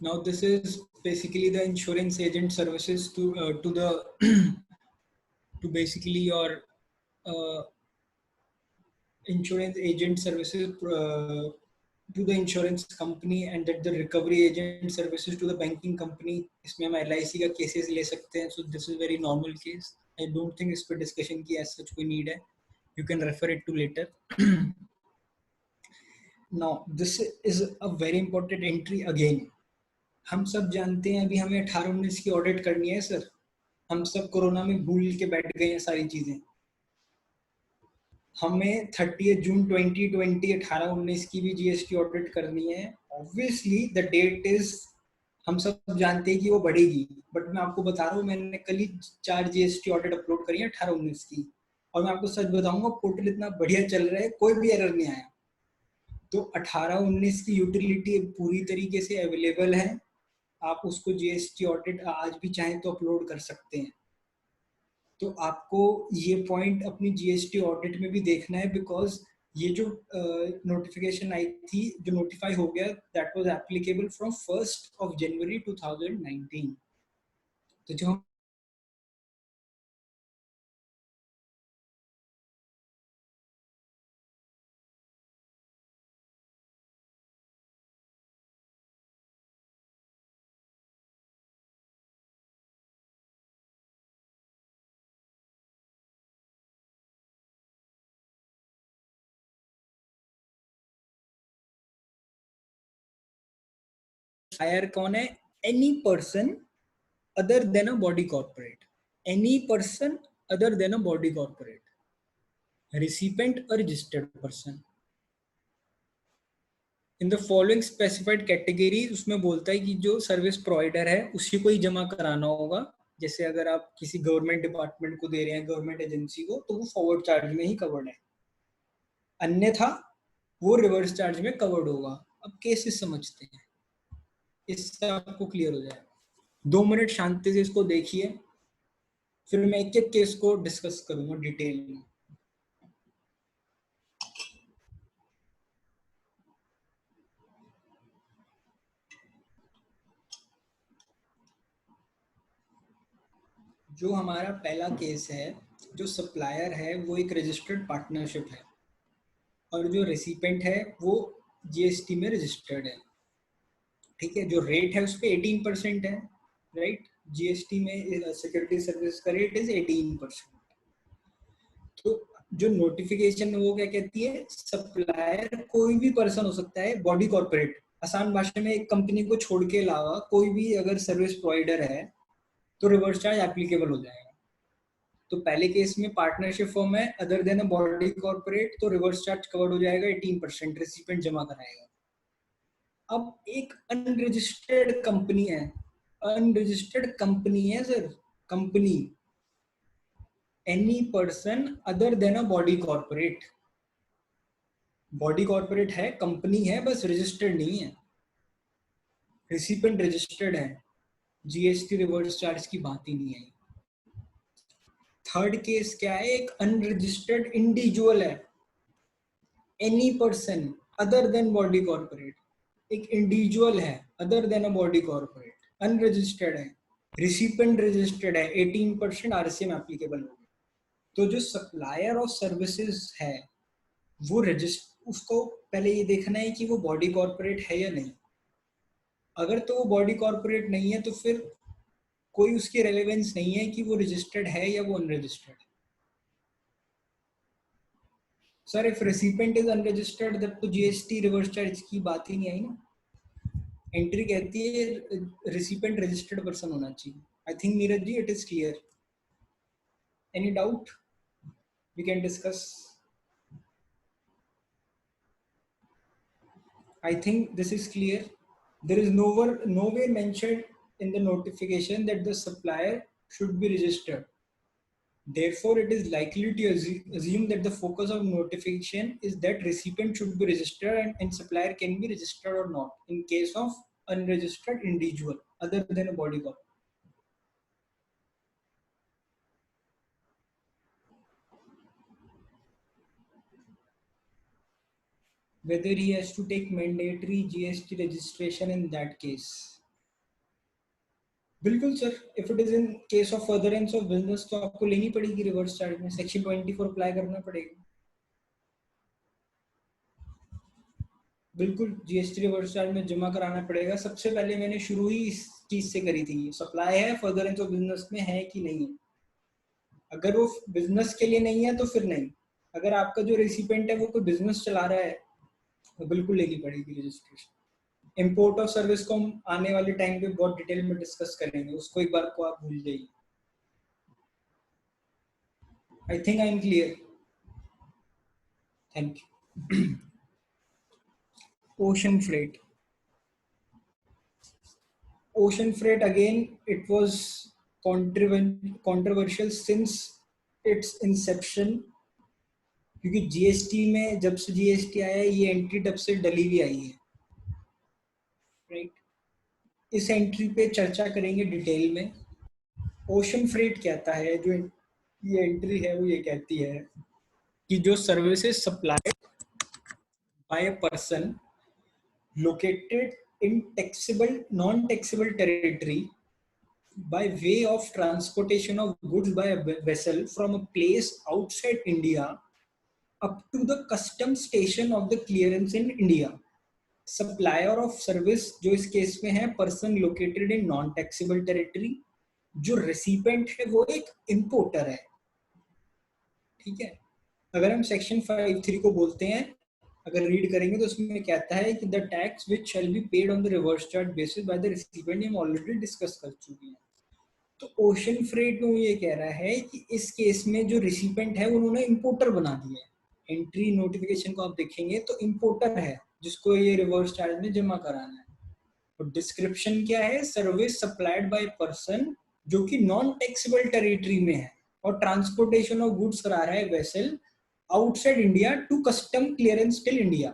Now this is basically the insurance agent services to the to basically your insurance agent services to the insurance company, and that the recovery agent services to the banking company. इसमें हम LIC का cases ले सकते हैं. So this is very normal case. I don't think इस पर discussion की as such कोई need है. You can refer it to later. Now this is a very important entry again. हम सब जानते हैं अभी हमें 18-19 की ऑडिट करनी है सर. हम सब कोरोना में भूल के बैठ गए हैं सारी चीजें. हमें 30 जून 2020 18-19 की भी जीएसटी ऑडिट करनी है. ऑब्वियसली द डेट इज, हम सब जानते हैं कि वो बढ़ेगी, बट मैं आपको बता रहा हूँ मैंने कल ही 4 जीएसटी ऑडिट अपलोड करी है 18-19 की, और मैं आपको सच बताऊंगा पोर्टल इतना बढ़िया चल रहा है, कोई भी एरर नहीं आया. तो 18-19 की यूटिलिटी पूरी तरीके से अवेलेबल है. आप उसको जीएसटी ऑडिट आज भी चाहें तो अपलोड कर सकते हैं. तो आपको ये पॉइंट अपनी जीएसटी ऑडिट में भी देखना है, बिकॉज ये जो नोटिफिकेशन आई थी, जो नोटिफाई हो गया, दैट वाज एप्लीकेबल फ्रॉम 1 जनवरी 2019. तो जो हायर कौन है? Any person other than a body corporate. Any person other than a body corporate, recipient a registered person in the following specified categories. उसमें बोलता है कि जो सर्विस प्रोवाइडर है उसी को ही जमा कराना होगा. जैसे अगर आप किसी गवर्नमेंट डिपार्टमेंट को दे रहे हैं, गवर्नमेंट एजेंसी को, तो वो फॉरवर्ड चार्ज में ही कवर्ड है, अन्यथा वो रिवर्स चार्ज में कवर्ड होगा. अब केसेस समझते हैं, इससे आपको क्लियर हो जाएगा. 2 मिनट शांति से इसको देखिए, फिर मैं एक एक केस को डिस्कस करूंगा डिटेल में. जो हमारा पहला केस है, जो सप्लायर है वो एक रजिस्टर्ड पार्टनरशिप है, और जो रेसिपेंट है वो जीएसटी में रजिस्टर्ड है. ठीक है, जो रेट है उस पर 18% है, राइट. जीएसटी में सिक्योरिटी सर्विस का रेट इज 18%. तो जो नोटिफिकेशन है वो क्या कहती है? सप्लायर कोई भी पर्सन हो सकता है, बॉडी कॉर्पोरेट. आसान भाषा में एक कंपनी को छोड़ के अलावा कोई भी अगर सर्विस प्रोवाइडर है तो रिवर्स चार्ज एप्लीकेबल हो जाएगा. तो पहले केस में पार्टनरशिप फॉर्म है, other than a body corporate, तो रिवर्स चार्ज कवर्ड हो जाएगा. 18% रेसिपिएंट जमा कराएगा. अब एक अनरजिस्टर्ड कंपनी है, अनरजिस्टर्ड कंपनी है sir, company. Any person other than a body corporate. Body corporate है, कंपनी है, बस रजिस्टर्ड नहीं है. रेसिपिएंट रजिस्टर्ड है, जीएसटी रिवर्स चार्ज की बात ही नहीं आई. थर्ड केस क्या है? एक अनरजिस्टर्ड इंडिविजुअल है, any person other then body corporate. एक इंडिविजुअल है other than a body corporate, unregistered है, रिसिपेंट रजिस्टर्ड है, 18% आरसीएम एप्लीकेबल होगा। तो जो सप्लायर ऑफ सर्विसेज है वो रजिस्टर, उसको पहले ये देखना है कि वो बॉडी कॉर्पोरेट है या नहीं। अगर तो वो बॉडी कॉर्पोरेट नहीं है तो फिर कोई उसकी रेलेवेंस नहीं है कि वो रजिस्टर्ड है या वो अनरजिस्टर्ड है। Sir if recipient is unregistered तब तो जीएसटी रिवर्स चार्ज की बात ही नहीं आई ना। एंट्री कहती है रेसिपेंट रजिस्टर्ड पर्सन होना चाहिए। I think Neeraj ji it is clear. Any doubt we can discuss. I think this is clear. There is nowhere mentioned in the notification that the supplier should be registered. Therefore, it is likely to assume that the focus of notification is that recipient should be registered and supplier can be registered or not in case of unregistered individual other than a body corporate. Whether he has to take mandatory GST registration in that case. बिल्कुल sir, if it is in case of furtherance of business तो आपको लेनी पड़ेगी reverse charge में, section 24 apply करना पड़ेगा। बिल्कुल GST reverse charge में जमा कराना पड़ेगा। सबसे पहले मैंने शुरू ही इस चीज से करी थी, सप्लाई है फर्दरेंस ऑफ बिजनेस में है कि नहीं है। अगर वो बिजनेस के लिए नहीं है तो फिर नहीं। अगर आपका जो रेसिपेंट है वो कोई बिजनेस चला रहा है तो बिल्कुल लेनी पड़ेगी रजिस्ट्रेशन। इम्पोर्ट ऑफ सर्विस को हम आने वाले टाइम पे बहुत डिटेल में डिस्कस करेंगे, उसको एक बार को आप भूल जाइए। आई think I am clear. Thank you. Ocean freight. Ocean freight again, it was controversial since its inception, क्योंकि जीएसटी में जब से जीएसटी आया है ये एंट्री तब से डली हुई आई है, राइट। इस एंट्री पे चर्चा करेंगे डिटेल में। ओशन फ्रेट कहता है, जो ये एंट्री है वो ये कहती है कि जो services supplied by a person located in taxable non-taxable territory by way of transportation of goods by a vessel from a place outside India up to the custom station of the clearance in India. Supplier of service जो इस case में है person located in non-taxable territory, जो recipient है वो एक importer है, ठीक है। अगर हम सेक्शन 5(3) को बोलते हैं, अगर रीड करेंगे तो उसमें कहता है कि the tax which shell be paid on the reverse charge basis by the recipient, हम ऑलरेडी डिस्कस कर चुके हैं। तो ओशन फ्रेट में ये कह रहा है कि इस केस में जो रिसिपिएंट है उन्होंने इंपोर्टर बना दिया है। एंट्री नोटिफिकेशन को आप देखेंगे तो इंपोर्टर है जिसको ये रिवर्स चार्ज में जमा कराना है। तो डिस्क्रिप्शन क्या है, सर्विस सप्लाइड बाय पर्सन जो कि नॉन टैक्सेबल टेरिटरी में है और ट्रांसपोर्टेशन ऑफ गुड्स करा रहा है vessel outside India to custom clearance till India.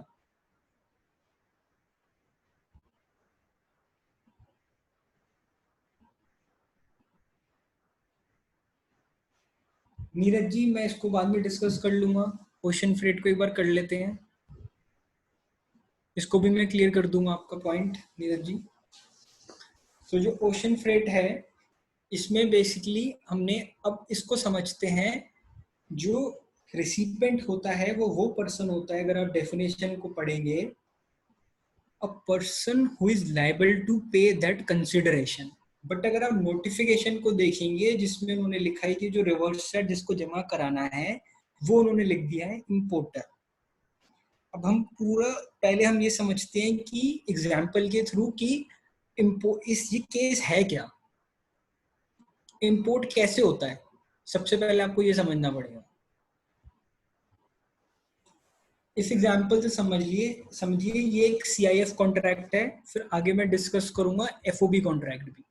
Neeraj ji मैं इसको बाद में डिस्कस कर लूंगा, ओशन फ्रेट को एक बार कर लेते हैं, इसको भी मैं क्लियर कर दूंगा आपका पॉइंट नीरज जी। तो जो ओशन फ्रेट है इसमें बेसिकली हमने अब इसको समझते हैं, जो रिसिपेंट होता है वो पर्सन होता है, अगर आप डेफिनेशन को पढ़ेंगे, a person who is liable to pay that consideration. But अगर आप नोटिफिकेशन को देखेंगे जिसमें उन्होंने लिखा है कि जो रिवर्स चार्ज जिसको जमा कराना है वो उन्होंने लिख दिया है इंपोर्टर। अब हम पूरा पहले हम ये समझते हैं कि एग्जाम्पल के थ्रू कि ये केस है क्या, इंपोर्ट कैसे होता है। सबसे पहले आपको ये समझना पड़ेगा। इस एग्जाम्पल से समझिए ये एक CIF कॉन्ट्रैक्ट है, फिर आगे मैं डिस्कस करूंगा FOB कॉन्ट्रैक्ट भी।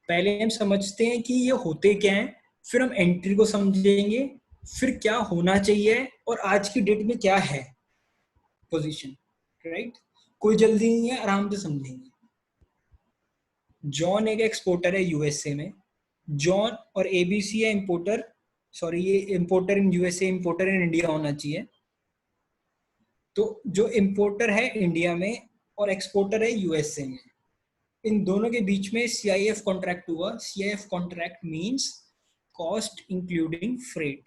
पहले हम समझते हैं कि ये होते क्या हैं, फिर हम एंट्री को समझेंगे, फिर क्या होना चाहिए और आज की डेट में क्या है पोजीशन, राइट। कोई जल्दी नहीं है, आराम से समझेंगे। जॉन एक एक्सपोर्टर है USA में, जॉन और ABC है इंपोर्टर, सॉरी ये importer in USA, importer in India होना चाहिए। तो जो इंपोर्टर है इंडिया में और एक्सपोर्टर है यूएसए में, इन दोनों के बीच में CIF कॉन्ट्रैक्ट हुआ। CIF contract means cost including freight.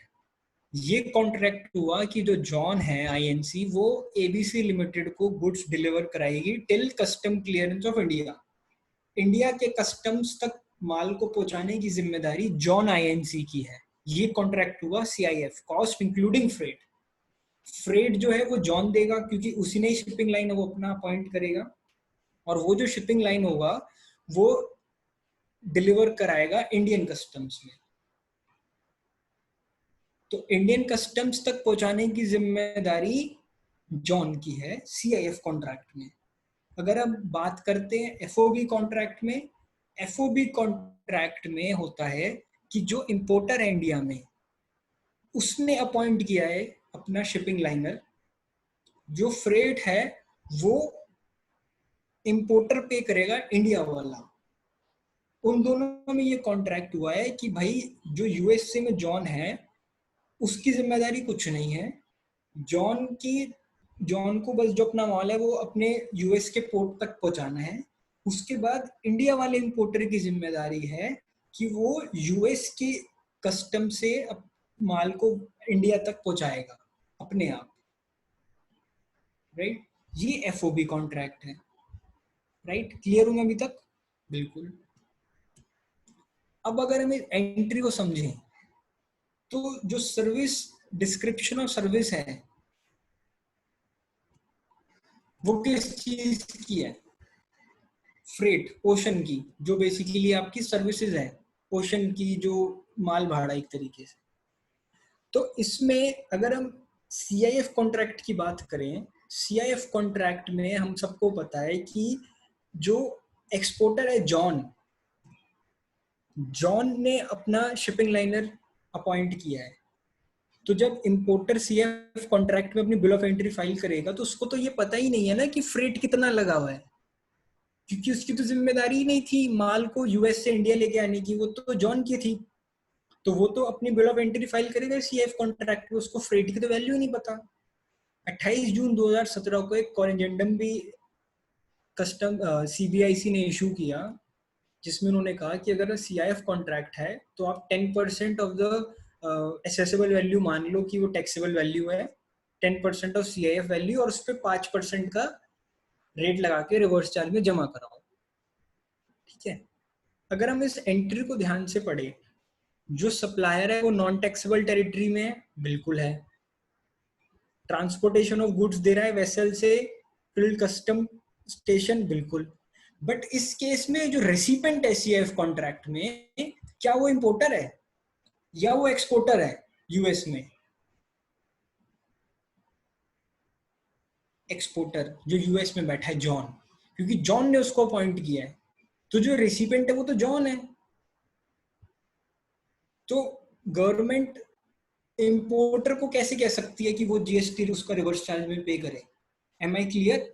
ये कॉन्ट्रैक्ट हुआ कि जो जॉन है INC वो ABC लिमिटेड को गुड्स डिलीवर कराएगी till custom clearance of India. India के कस्टम्स तक माल को पहुंचाने की जिम्मेदारी जॉन INC की है। ये कॉन्ट्रैक्ट हुआ CIF, cost including freight. Freight जो है वो जॉन देगा क्योंकि उसी ने शिपिंग लाइन वो अपना अपॉइंट करेगा, और वो जो शिपिंग लाइन होगा वो डिलीवर कराएगा इंडियन कस्टम्स में। तो इंडियन कस्टम्स तक पहुंचाने की जिम्मेदारी जॉन की है CIF कॉन्ट्रैक्ट में। अगर अब बात करते हैं FOB कॉन्ट्रैक्ट में, FOB कॉन्ट्रैक्ट में होता है कि जो इंपोर्टर है इंडिया में उसने अपॉइंट किया है अपना शिपिंग लाइनर, जो फ्रेट है वो इंपोर्टर पे करेगा इंडिया वाला। उन दोनों में ये कॉन्ट्रैक्ट हुआ है कि भाई जो यूएसए में जॉन है उसकी जिम्मेदारी कुछ नहीं है, जॉन को बस जो अपना माल है वो अपने यूएस के पोर्ट तक पहुंचाना है। उसके बाद इंडिया वाले इंपोर्टर की जिम्मेदारी है कि वो यूएस की कस्टम से माल को इंडिया तक पहुंचाएगा अपने आप, राइट। ये FOB कॉन्ट्रैक्ट है, राइट। क्लियर हूं मैं अभी तक? बिल्कुल। अब अगर हम एंट्री को समझें तो जो सर्विस डिस्क्रिप्शन ऑफ सर्विस है वो किस चीज की है? फ्रेट, ओशन की, जो बेसिकली आपकी सर्विसेज है ओशन की, जो माल भाड़ा एक तरीके से। तो इसमें अगर हम CIF कॉन्ट्रैक्ट की बात करें, CIF कॉन्ट्रैक्ट में हम सबको पता है कि जो एक्सपोर्टर है जॉन ने अपना शिपिंग लाइनर अपॉइंट किया है। तो जब इंपोर्टर CIF कॉन्ट्रैक्ट में अपनी बिल ऑफ एंट्री फाइल करेगा तो उसको तो ये पता ही नहीं है ना कि फ्रेट कितना लगा हुआ है, क्योंकि उसकी तो जिम्मेदारी ही नहीं थी माल को यूएस से इंडिया लेके आने की, वो तो जॉन की थी। तो वो तो अपनी बिल ऑफ एंट्री फाइल करेगा CIF कॉन्ट्रैक्ट में, उसको फ्रेट की तो वैल्यू ही नहीं पता। 28 जून 2017 को एक कॉरेंजेंडम भी कस्टम CBIC ने इशू किया, जिसमें उन्होंने कहा कि अगर CIF कॉन्ट्रैक्ट है तो आप 10% ऑफ द एसेसेबल वैल्यू मान लो कि वो टैक्सेबल वैल्यू है, 10% ऑफ CIF वैल्यू, और उस पर 5% का रेट लगा के रिवर्स चार्ज में जमा कराओ, ठीक है। अगर हम इस एंट्री को ध्यान से पढ़े, जो सप्लायर है वो नॉन टैक्सेबल टेरिटरी में है, बिल्कुल है। ट्रांसपोर्टेशन ऑफ गुड्स दे रहा है वेसल से फिल्ड कस्टम स्टेशन, बिल्कुल। बट इस केस में जो रेसिपेंट है CIF कॉन्ट्रैक्ट में, क्या वो इंपोर्टर है या वो एक्सपोर्टर है यूएस में? एक्सपोर्टर, जो यूएस में बैठा है जॉन, क्योंकि जॉन ने उसको अपॉइंट किया है। तो जो रेसिपेंट है वो तो जॉन है। तो गवर्नमेंट इंपोर्टर को कैसे कह सकती है कि वो GST उसका रिवर्स चार्ज में पे करे? Am I clear?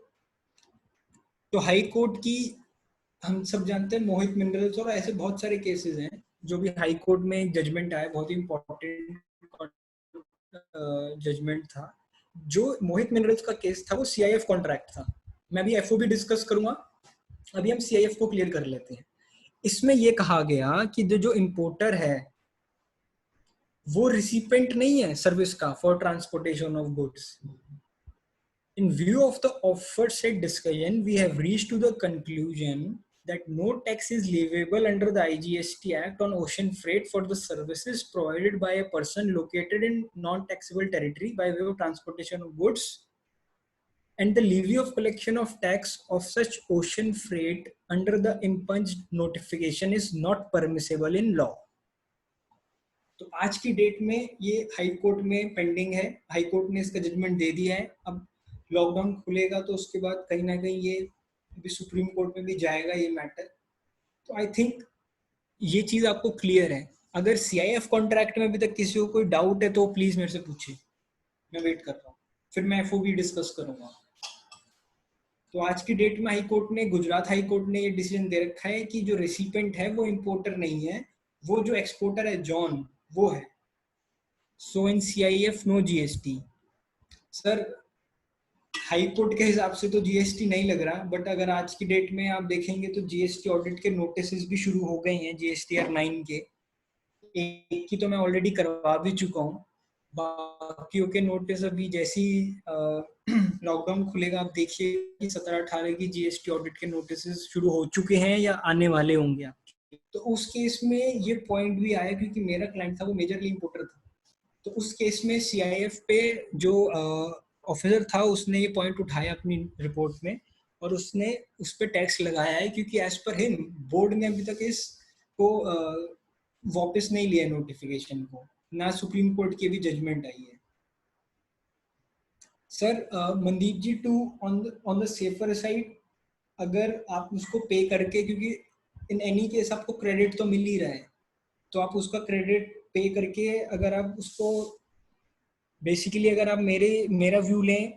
तो हाई कोर्ट की, हम सब जानते हैं मोहित मिनरल्स और ऐसे बहुत सारे केसेस हैं जो भी हाई कोर्ट में एक जजमेंट आया, बहुत ही इंपॉर्टेंट जजमेंट था। जो मोहित मिनरल्स का केस था वो CIF कॉन्ट्रैक्ट था। मैं अभी FOB डिस्कस करूंगा, अभी हम CIF को क्लियर कर लेते हैं। इसमें यह कहा गया कि जो इंपोर्टर है वो रिसिपेंट नहीं है सर्विस का for transportation of goods. In view of the aforesaid discussion, we have reached to the conclusion that no tax is leviable under the IGST Act on ocean freight for the services provided by a person located in non-taxable territory by way of transportation of goods, and the levy of collection of tax of such ocean freight under the impunged notification is not permissible in law. तो आज की date में ये high court में pending है, high court ने इसका judgement दे दिया है। अब लॉकडाउन खुलेगा तो उसके बाद कहीं ना कहीं ये भी सुप्रीम कोर्ट में भी जाएगा ये मैटर। तो आई थिंक ये चीज आपको क्लियर है। अगर CIF कॉन्ट्रैक्ट में अभी तक किसी को कोई डाउट है तो प्लीज मेरे से पूछिए, मैं वेट कर रहा हूँ, फिर मैं FOB डिस्कस करूंगा। तो आज की डेट में हाई कोर्ट ने, गुजरात हाई कोर्ट ने ये डिसीजन दे रखा है कि जो रेसिपेंट है वो इंपोर्टर नहीं है, वो जो एक्सपोर्टर है जॉन वो है। So in CIF no GST। Sir high court के हिसाब से तो जीएसटी नहीं लग रहा, बट अगर आज की डेट में आप देखेंगे तो जीएसटी ऑडिट के नोटिस भी शुरू हो गए हैं, जीएसटीआर 9 के। एक की तो मैं ऑलरेडी करवा भी चुका हूँ, बाकियों के नोटिस अभी जैसी लॉकडाउन खुलेगा आप देखिए कि 17-18 की जीएसटी ऑडिट के नोटिस शुरू हो चुके हैं या आने वाले होंगे आपके। तो उस केस में ये पॉइंट भी आया, क्योंकि मेरा क्लाइंट था वो मेजरली इंपोर्टर था, तो उस केस में सीआईएफ पे जो ऑफिसर था उसने ये पॉइंट उठाया अपनी रिपोर्ट में, और उसने उस पर टैक्स लगाया है, क्योंकि एज पर हिम बोर्ड ने अभी तक इसको वापस नहीं लिया नोटिफिकेशन को, ना सुप्रीम कोर्ट की भी जजमेंट आई है। Sir Mandeep ji, to on the safer side, अगर आप उसको पे करके, क्योंकि इन एनी केस आपको क्रेडिट तो मिल ही रहा है, तो आप उसका क्रेडिट पे करके अगर आप उसको बेसिकली अगर आप मेरा व्यू लें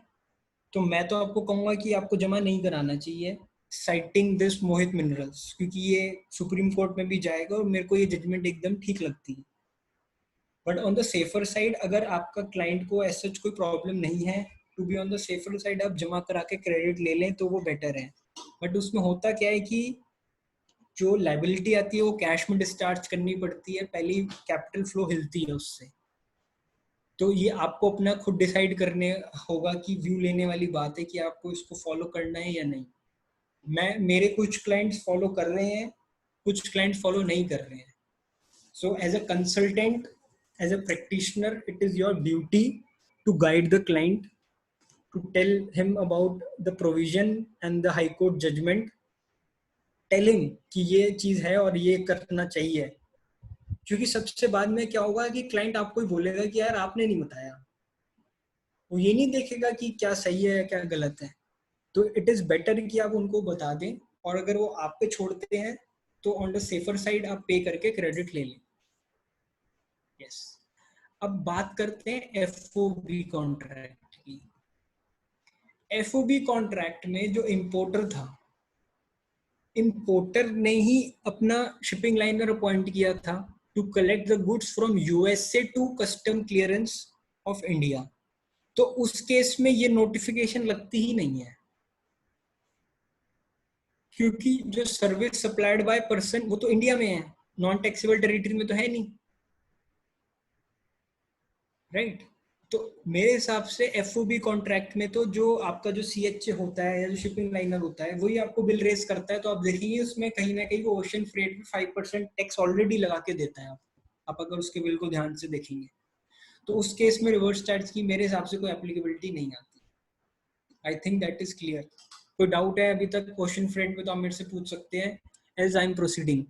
तो मैं तो आपको कहूंगा कि आपको जमा नहीं कराना चाहिए, साइटिंग दिस मोहित मिनरल्स, क्योंकि ये सुप्रीम कोर्ट में भी जाएगा और मेरे को ये जजमेंट एकदम ठीक लगती है। But on the safer side, अगर आपका क्लाइंट को ऐसा कोई प्रॉब्लम नहीं है, to be on the safer side आप जमा करा के क्रेडिट ले लें तो वो बेटर है। बट उसमें होता क्या है कि जो लाइबिलिटी आती है वो कैश में डिस्चार्ज करनी पड़ती है, पहली कैपिटल फ्लो हिलती है उससे। तो ये आपको अपना खुद डिसाइड करने होगा कि व्यू लेने वाली बात है कि आपको इसको फॉलो करना है या नहीं। मेरे कुछ क्लाइंट्स फॉलो कर रहे हैं, कुछ क्लाइंट्स फॉलो नहीं कर रहे हैं। So as a consultant, as a practitioner, it is your duty to guide the client, to tell him about the provision and the high court judgement, tell him कि ये चीज है और ये करना चाहिए। क्योंकि सबसे बाद में क्या होगा कि क्लाइंट आपको ही बोलेगा कि यार आपने नहीं बताया, वो ये नहीं देखेगा कि क्या सही है क्या गलत है। तो इट इज बेटर कि आप उनको बता दें, और अगर वो आप पे छोड़ते हैं तो ऑन द सेफर साइड आप पे करके क्रेडिट ले लें। यस, अब बात करते हैं एफओबी कॉन्ट्रैक्ट की। एफओबी कॉन्ट्रैक्ट में जो इंपोर्टर था, इंपोर्टर ने ही अपना शिपिंग लाइनर अपॉइंट किया था to collect the goods from USA to custom clearance of India. तो उस केस में ये नोटिफिकेशन लगती ही नहीं है, क्योंकि जो सर्विस सप्लाइड बाय पर्सन वो तो इंडिया में है, नॉन टैक्सेबल टेरिटरी में तो है नहीं, राइट। तो मेरे हिसाब से एफओबी कॉन्ट्रैक्ट में तो जो आपका जो सीएचए होता है या जो शिपिंग लाइनर होता है वही आपको बिल रेस करता है। तो आप देखेंगे उसमें कहीं ना कहीं वो ओशन फ्रेट में 5% टैक्स ऑलरेडी लगा के देता है आप अगर उसके बिल को ध्यान से देखेंगे तो उस केस में रिवर्स चार्ज की मेरे हिसाब से कोई एप्लीकेबिलिटी नहीं आती। आई थिंक दैट इज क्लियर। कोई डाउट है अभी तक ओशन फ्रेट में तो आप मेरे से पूछ सकते हैं, as I am proceeding.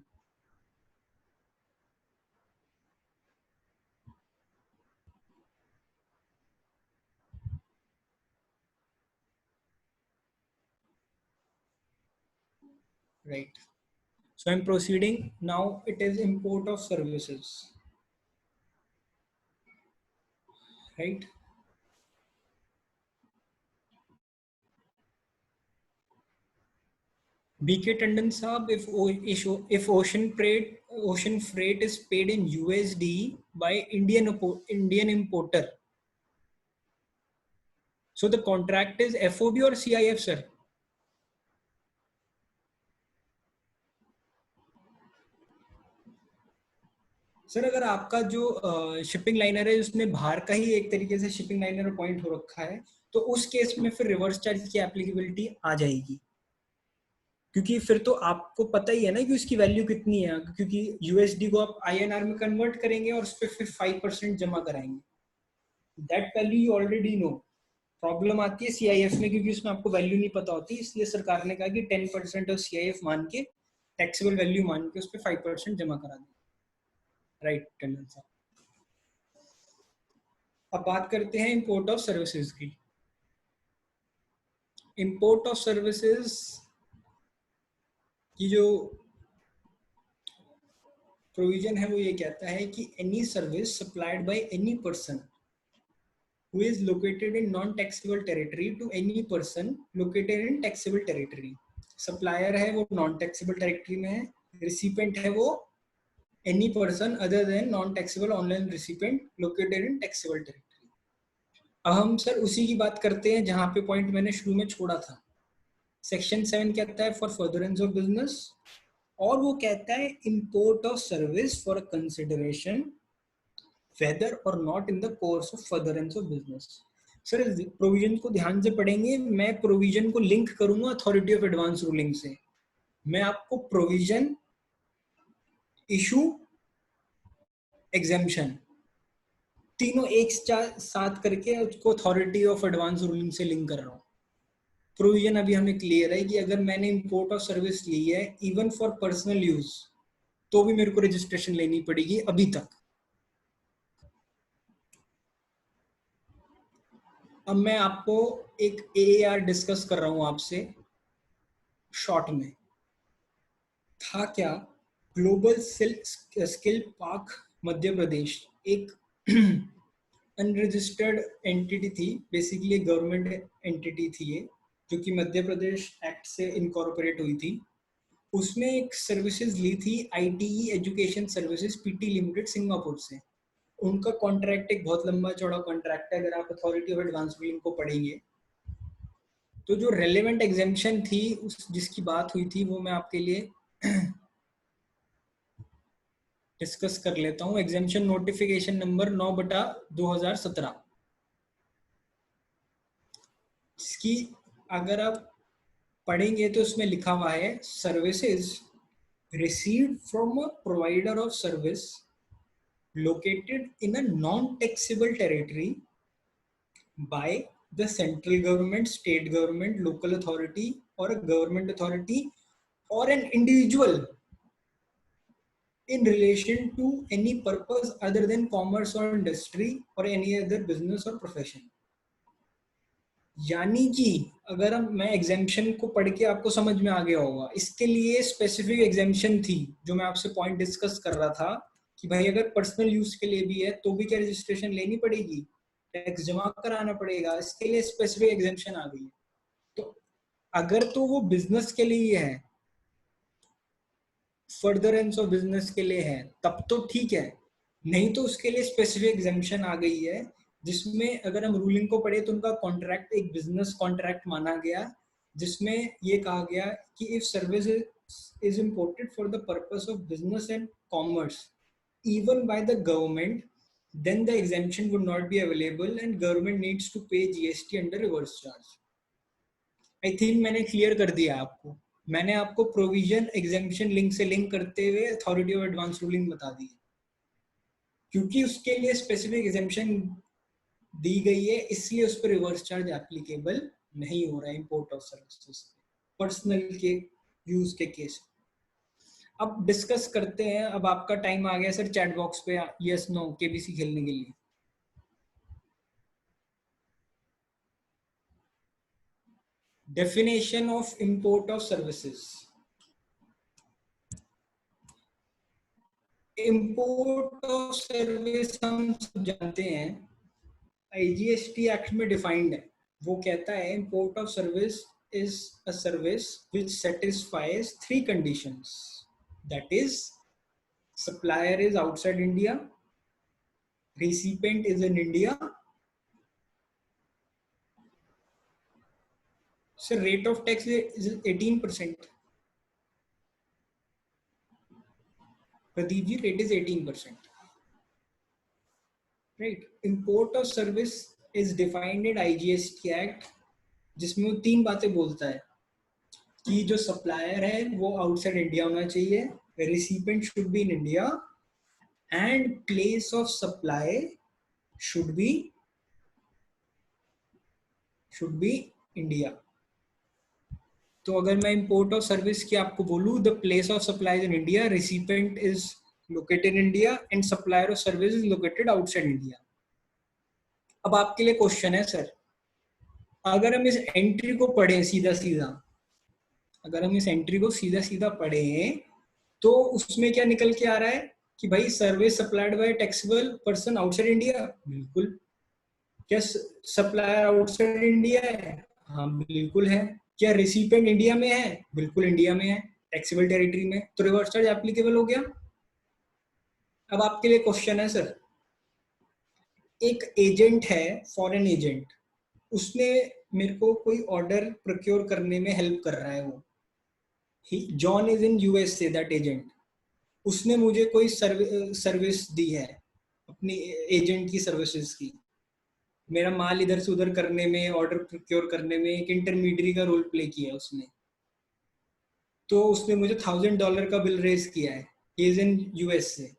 Right. So I'm proceeding. Now it is import of services. Right. BK Tandon Saab, if ocean freight is paid in USD by Indian importer, so the contract is FOB or CIF, sir? Sir अगर आपका जो shipping liner है उसने बाहर का ही एक तरीके से शिपिंग लाइनर अपॉइंट हो रखा है तो उस केस में फिर रिवर्स चार्ज की एप्लीकेबिलिटी आ जाएगी, क्योंकि फिर तो आपको पता ही है ना कि उसकी वैल्यू कितनी है, क्योंकि यूएसडी को आप आईएनआर में कन्वर्ट करेंगे और उस पर फिर 5% जमा कराएंगे, that value you already know. Problem आती है सीआईएफ में क्योंकि उसमें आपको वैल्यू नहीं पता होती, इसलिए सरकार ने कहा कि 10% ऑफ सीआईएफ मान के टैक्सेबल वैल्यू मान के उस पर 5% जमा करा दें। राइट टंडन साहब। अब बात करते हैं इंपोर्ट ऑफ सर्विसेज की। इंपोर्ट ऑफ सर्विसेज की जो प्रोविजन है वो ये कहता है कि any service supplied by any person who is located in non-taxable territory to any person located in taxable territory. Supplier है वो non-taxable territory में है, recipient है वो any person other than non-taxable online recipient located in taxable territory. अब हम sir उसी की बात करते हैं जहां पे पॉइंट मैंने शुरू में छोड़ा था। सेक्शन 7 कहता है फॉर फर्दरेंस ऑफ बिजनेस, और वो कहता है import of service for consideration whether or not in the course of furtherance of business. Sir provision को ध्यान से पढ़ेंगे, मैं प्रोविजन को लिंक करूंगा अथॉरिटी ऑफ एडवांस रूलिंग से। मैं आपको प्रोविजन, इशू, एग्जेम्पशन तीनों एक साथ करके उसको अथॉरिटी ऑफ एडवांस रूलिंग से लिंक कर रहा हूँ। प्रोविजन अभी हमें क्लियर है कि अगर मैंने इंपोर्ट ऑफ सर्विस ली है इवन फॉर पर्सनल यूज तो भी मेरे को रजिस्ट्रेशन लेनी पड़ेगी अभी तक। अब मैं आपको एक AAR डिस्कस कर रहा हूं आपसे शॉर्ट में। था क्या, global skill park Madhya Pradesh एक अनरजिस्टर्ड एंटिटी थी, बेसिकली गवर्नमेंट एंटिटी थी ये, जो कि मध्य प्रदेश एक्ट से इनकॉर्पोरेट हुई थी। उसने एक सर्विसेज ली थी ITE education services PT limited Singapore से। उनका कॉन्ट्रैक्ट एक बहुत लंबा चौड़ा कॉन्ट्रैक्ट है। अगर आप अथॉरिटी ऑफ एडवांस रूलिंग को पढ़ेंगे तो जो रेलेवेंट एग्जेम्पशन थी उस जिसकी बात हुई थी वो मैं आपके लिए डिस्कस कर लेता हूं। एग्जेम्पशन नोटिफिकेशन नंबर 9/2017, जिसकी अगर आप पढ़ेंगे तो उसमें लिखा हुआ है services received from a provider of service located in a non-taxable territory by the central government, state government, local authority or a government authority or an individual in relation to any purpose other than commerce or industry or any other business or profession। यानी कि अगर मैं exemption को पढ़ के आपको समझ में आ गया होगा, इसके लिए स्पेसिफिक एग्जेम्पशन थी जो मैं आपसे पॉइंट डिस्कस कर रहा था कि भाई अगर पर्सनल यूज के लिए भी है तो भी क्या रजिस्ट्रेशन लेनी पड़ेगी, टैक्स जमा कराना पड़ेगा, इसके लिए स्पेसिफिक एग्जेम्पशन आ गई है। तो अगर तो वो बिजनेस के लिए है, फर्दरेंस ऑफ बिजनेस के लिए है, तब तो ठीक है, नहीं तो उसके लिए स्पेसिफिक एग्जेम्पशन आ गई है, जिसमें अगर हम रूलिंग को पढ़े तो उनका कॉन्ट्रैक्ट एक बिजनेस कॉन्ट्रैक्ट माना गया, जिसमें ये कहा गया कि if service is imported for the purpose of business and commerce even by the government, then the exemption would not be available and government needs to pay GST under reverse charge। I think मैंने clear कर दिया आपको। मैंने आपको provision exemption link से link करते हुए authority of advance ruling बता दी, क्योंकि उसके लिए स्पेसिफिक एग्जेम्पशन दी गई है, इसलिए उस पर रिवर्स चार्ज एप्लीकेबल नहीं हो रहा है इंपोर्ट ऑफ सर्विसेज पर्सनल के यूज के केस। अब डिस्कस करते हैं। अब आपका टाइम आ गया सर चैट बॉक्स पे यस नो KBC खेलने के लिए। Definition of import of services. Import of service हम सब जानते हैं, IGST एक्ट में डिफाइंड है। वो कहता है import of service is a service which satisfies 3 conditions, that is supplier is outside India, recipient is in India, so rate of tax is 18%। Pradeep ji, rate is 18%, right? Import of service is defined in IGST Act, जिसमें वो 3 बातें बोलता है कि जो supplier है वो outside India होना चाहिए, recipient should be in India and place of supply should be India. तो अगर मैं इंपोर्ट ऑफ सर्विस की आपको बोलूं, the place of supply in India, recipient is located in India and supplier of service is located outside India. अब आपके लिए question है सर, अगर हम इस एंट्री को पढ़ें सीधा सीधा, अगर हम इस एंट्री को सीधा सीधा पढ़ें तो उसमें क्या निकल के आ रहा है कि भाई service supplied by taxable person outside India. बिल्कुल। क्या सप्लायर आउटसाइड इंडिया है? हाँ बिल्कुल है। क्या रिसिपिएंट इंडिया में है? बिल्कुल इंडिया में है, टैक्सेबल टेरिटरी में, तो रिवर्स चार्ज एप्लीकेबल हो गया। अब आपके लिए क्वेश्चन है सर, एक एजेंट है, फॉरेन एजेंट, उसने मेरे को कोई ऑर्डर प्रोक्योर करने में हेल्प कर रहा है। वो John is in USA, that agent. उसने मुझे कोई सर्विस दी है अपनी एजेंट की सर्विसेज की, मेरा माल इधर से उधर करने में, ऑर्डर प्रोक्योर करने में एक इंटरमीडियरी का रोल प्ले किया है उसने। तो उसने मुझे $1000 का बिल रेज किया है। He is in USA.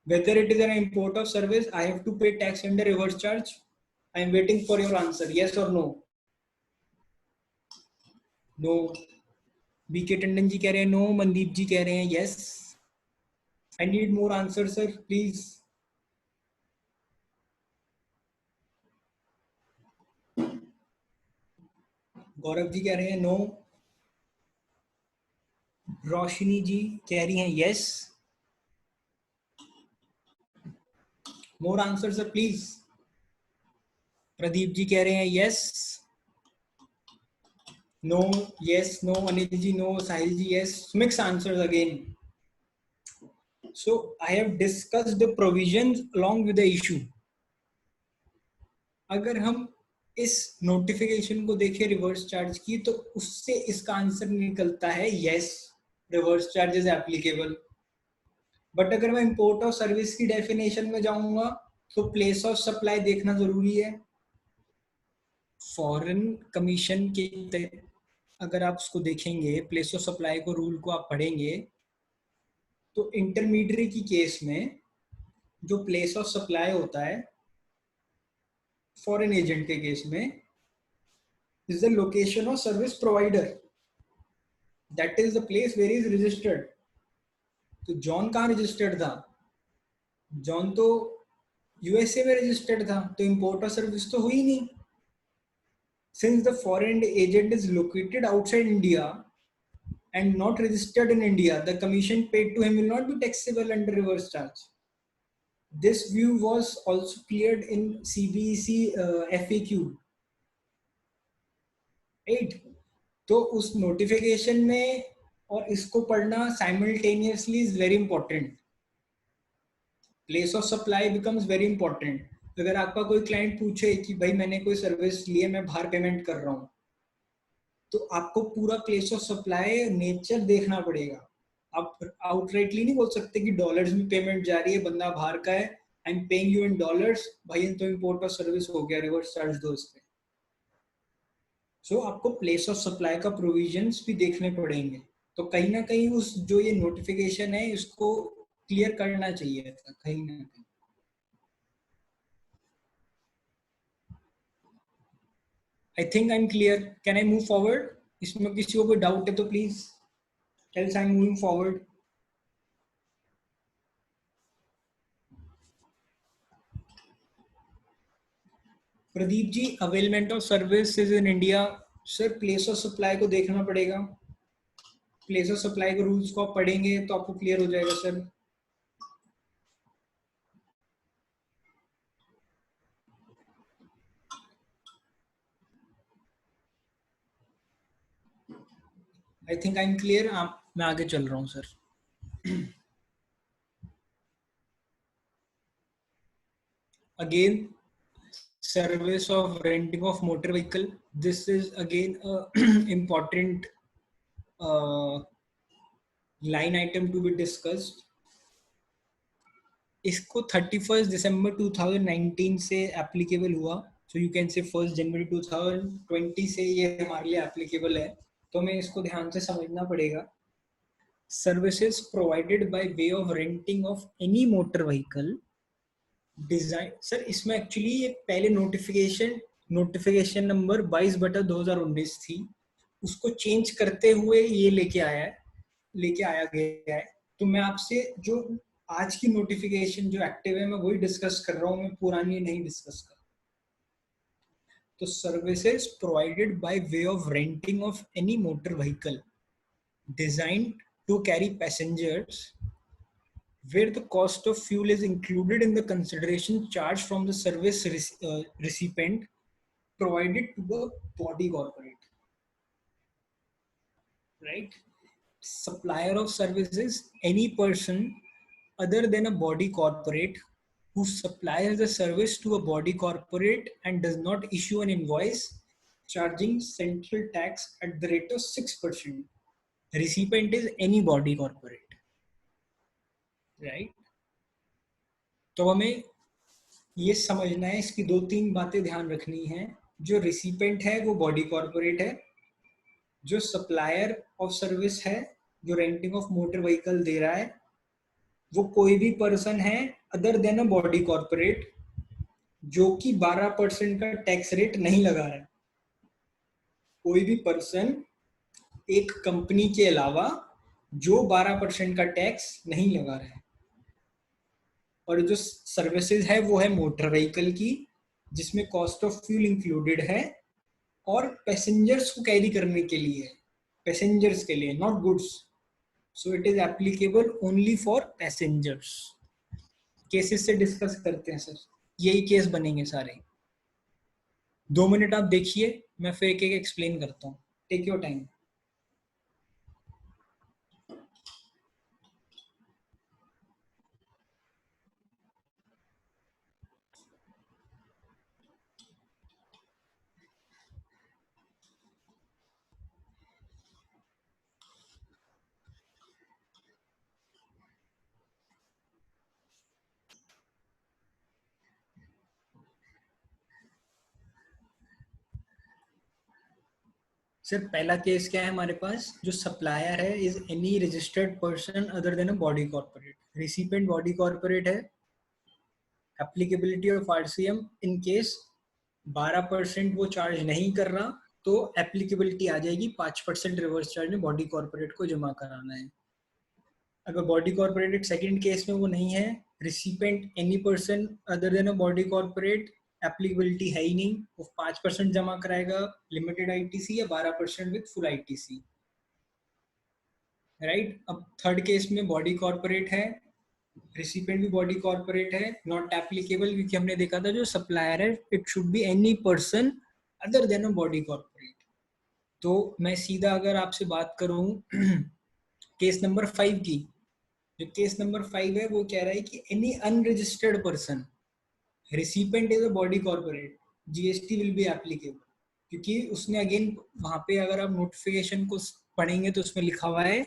Whether it is an import of service, I have to pay tax under reverse charge. I am waiting for your answer. Yes or no? No. BK Tandon जी कह रहे हैं no. Mandeep जी कह रहे हैं yes. I need more answers, sir. Please. Gaurav ji कह रहे हैं no. रोशनी जी कह रही हैं yes. More answers, sir, please. Pradeep ji कह रहे हैं yes. No, yes, no. Anil ji no. Sahil ji yes. Mixed answers again. So I have discussed the provisions along with the issue. अगर हम इस नोटिफिकेशन को देखें रिवर्स चार्ज की, तो उससे इसका आंसर निकलता है yes, reverse charge is applicable. But अगर मैं इंपोर्ट ऑफ सर्विस की डेफिनेशन में जाऊंगा तो प्लेस ऑफ सप्लाई देखना जरूरी है। फॉरेन कमीशन के अगर आप उसको देखेंगे, प्लेस ऑफ सप्लाई को, रूल को आप पढ़ेंगे, तो इंटरमीडियरी की केस में जो प्लेस ऑफ सप्लाई होता है फॉरेन एजेंट के केस में, is the location of service provider. That is the place where he is registered. तो जॉन कहाँ रजिस्टर्ड था? जॉन तो यूएसए में रजिस्टर्ड था, तो इंपोर्ट ऑफ सर्विस तो हुई नहीं। Since the foreign agent is located outside India and not registered in India, the commission paid to him will not be taxable under reverse charge. This view was also cleared in CBEC FAQ. Right? तो उस notification में और इसको पढ़ना simultaneously is very important. Place of supply becomes very important. अगर आपका कोई client पूछे कि भाई मैंने कोई सर्विस ली है, मैं बाहर पेमेंट कर रहा हूँ, तो आपको पूरा प्लेस ऑफ सप्लाई नेचर देखना पड़ेगा। आप आउटराइटली नहीं बोल सकते कि डॉलर्स में पेमेंट जा रही है, बंदा बाहर का है, I am paying you in dollars, भाई तो इंपोर्ट ऑफ सर्विस हो गया, रिवर्स चार्ज दो इस पे। सो आपको प्लेस ऑफ सप्लाई का प्रोविजंस भी देखने पड़ेंगे। तो कहीं ना कहीं उस जो ये नोटिफिकेशन है इसको क्लियर करना चाहिए था कहीं ना कहीं। I think I am clear. Can I move forward? इसमें किसी को कोई डाउट है तो please, else I am moving forward. Pradeep ji, availment of services in India. Sir place of supply को देखना पड़ेगा। प्लेस ऑफ सप्लाई के रूल्स को आप पढ़ेंगे तो आपको क्लियर हो जाएगा sir. I think I am clear. मैं आगे चल रहा हूँ sir. Again, service of renting of motor vehicle. This is again a important line item to be discussed. इसको 31 दिसंबर 2019 से एप्लीकेबल हुआ, so you can say 1 जनवरी 2020 से ये हमारे लिए एप्लीकेबल है। तो हमें इसको ध्यान से समझना पड़ेगा। Services provided by way of renting of any motor vehicle design. Sir इसमें एक्चुअली ये पहले नोटिफिकेशन नंबर 22/2019 थी, उसको चेंज करते हुए ये लेके आया गया है। तो मैं आपसे जो आज की नोटिफिकेशन जो एक्टिव है मैं वही डिस्कस कर रहा हूँ, मैं पुरानी नहीं डिस्कस कर। तो services provided by way of renting of any motor vehicle designed to carry passengers where the cost of fuel is included in the consideration charged from the service recipient provided to the body corporate. Right? Supplier of services, any person other than a body corporate who supplies the service to a body corporate and does not issue an invoice charging central tax at the rate of 6%. Recipient is any body corporate, right? तो हमें ये समझना है, इसकी 2-3 बातें ध्यान रखनी है. जो रिसिपेंट है वो बॉडी कॉर्पोरेट है. जो सप्लायर ऑफ सर्विस है, जो रेंटिंग ऑफ मोटर व्हीकल दे रहा है, वो कोई भी पर्सन है other than a body corporate जो कि 12% का टैक्स रेट नहीं लगा रहा है. कोई भी पर्सन एक कंपनी के अलावा जो 12% का टैक्स नहीं लगा रहा है. और जो सर्विसेज है वो है मोटर व्हीकल की, जिसमें कॉस्ट ऑफ फ्यूल इंक्लूडेड है और पैसेंजर्स को कैरी करने के लिए, पैसेंजर्स के लिए, not goods. So it is applicable only for passengers. Cases से डिस्कस करते हैं सर, यही केस बनेंगे सारे. 2 मिनट आप देखिए, मैं फिर एक एक एक्सप्लेन करता हूँ. Take your time. सर पहला केस क्या है हमारे पास? जो सप्लायर है is any registered person other than a body corporate. Recipient body corporate है. Applicability of RCM in case 12% वो चार्ज नहीं कर रहा तो एप्लीकेबिलिटी आ जाएगी 5% रिवर्स चार्ज में बॉडी कॉर्पोरेट को जमा कराना है. अगर बॉडी कॉर्पोरेट सेकंड केस में वो नहीं है, recipient any person other than a body corporate, applicability है ही नहीं, वो 5% जमा कराएगा लिमिटेड आईटीसी या 12% विद फुल आईटीसी, राइट. अब थर्ड केस में बॉडी कॉर्पोरेट है, रिसिपेंट भी बॉडी कॉर्पोरेट है, नॉट एप्लीकेबल क्योंकि हमने देखा था जो सप्लायर है it should be any person other than a body corporate. तो मैं सीधा अगर आपसे बात करूं केस नंबर 5 की, जो केस नंबर 5 है वो कह रहा है कि any unregistered person, recipient is a body corporate, GST will be applicable. क्योंकि उसने अगेन वहां पे अगर आप नोटिफिकेशन को पढ़ेंगे तो उसमें लिखा हुआ है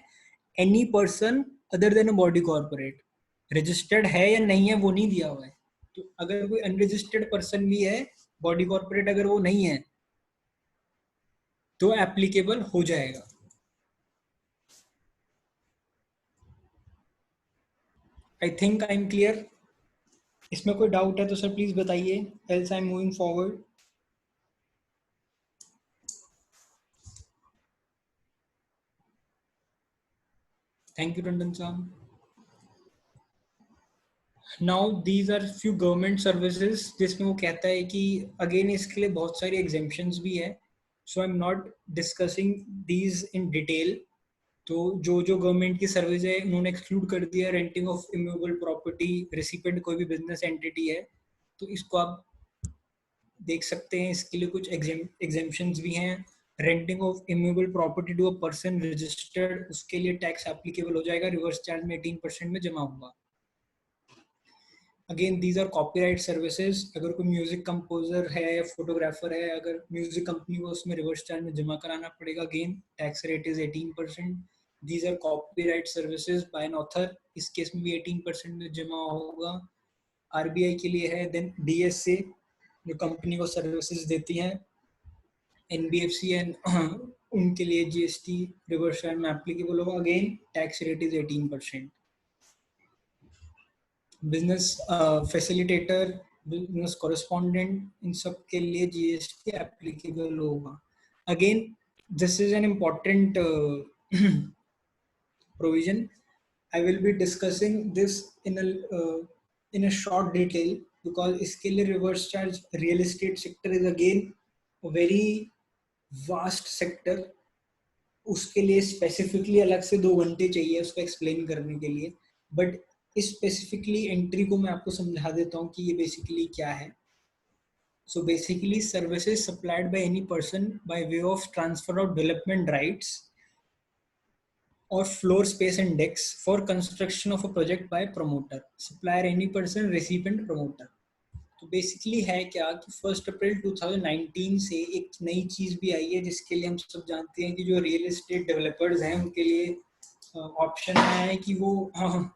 any person other than a body corporate. Registered है या नहीं है वो नहीं दिया हुआ है. तो अगर कोई अनरजिस्टर्ड पर्सन भी है, बॉडी कॉर्पोरेट अगर वो नहीं है तो एप्लीकेबल हो जाएगा. I think I am clear. इसमें कोई डाउट है तो सर प्लीज बताइए, else I am moving forward. Thank you Tandon साहब. Now these are few government services जिसमें वो कहता है कि अगेन इसके लिए बहुत सारी एग्जेम्पशंस भी है. So I am not discussing these in detail. तो जो जो गवर्नमेंट की सर्विस है उन्होंने एक्सक्लूड कर दिया. Renting of immovable property, recipient कोई भी बिजनेस एंटिटी है तो इसको आप देख सकते हैं. इसके लिए कुछ एग्जेम्पशंस भी हैं. Renting of immovable property to a person registered, उसके लिए टैक्स एप्लीकेबल हो जाएगा, रिवर्स चार्ज में 18% में जमा होगा. Again these are copyright services. अगर कोई म्यूजिक कंपोजर है या फोटोग्राफर है, अगर म्यूजिक कंपनी को उसमें रिवर्स चार्ज में जमा कराना पड़ेगा, again tax rate is 18%. These are copyright services by an author, इस केस में भी 18% में जमा होगा. आरबीआई के लिए है. देन डीएसए जो कंपनी को सर्विसेज देती हैं, एनबीएफसी एंड उनके लिए जीएसटी रिवर्स चार्ज में एप्लीकेबल होगा. Again tax rate is 18%. Business facilitator, business correspondent, इन सब के लिए जीएसटी एप्लीकेबल होगा. Again this is an important provision. I will be discussing this in a short detail because इसके लिए reverse charge real estate sector is again a very vast sector. उसके लिए specifically अलग से 2 घंटे चाहिए उसको एक्सप्लेन करने के लिए. बट इस स्पेसिफिकली एंट्री को मैं आपको समझा देता हूँ कि ये बेसिकली क्या है. So basically services supplied by any person by way of transfer of development rights or floor space index for construction of a project by promoter, supplier, any person, recipient, promoter. तो basically है क्या कि 1 अप्रैल 2019 से एक नई चीज भी आई है जिसके लिए हम सब जानते हैं कि जो रियल एस्टेट डेवलपर्स हैं उनके लिए ऑप्शन है कि वो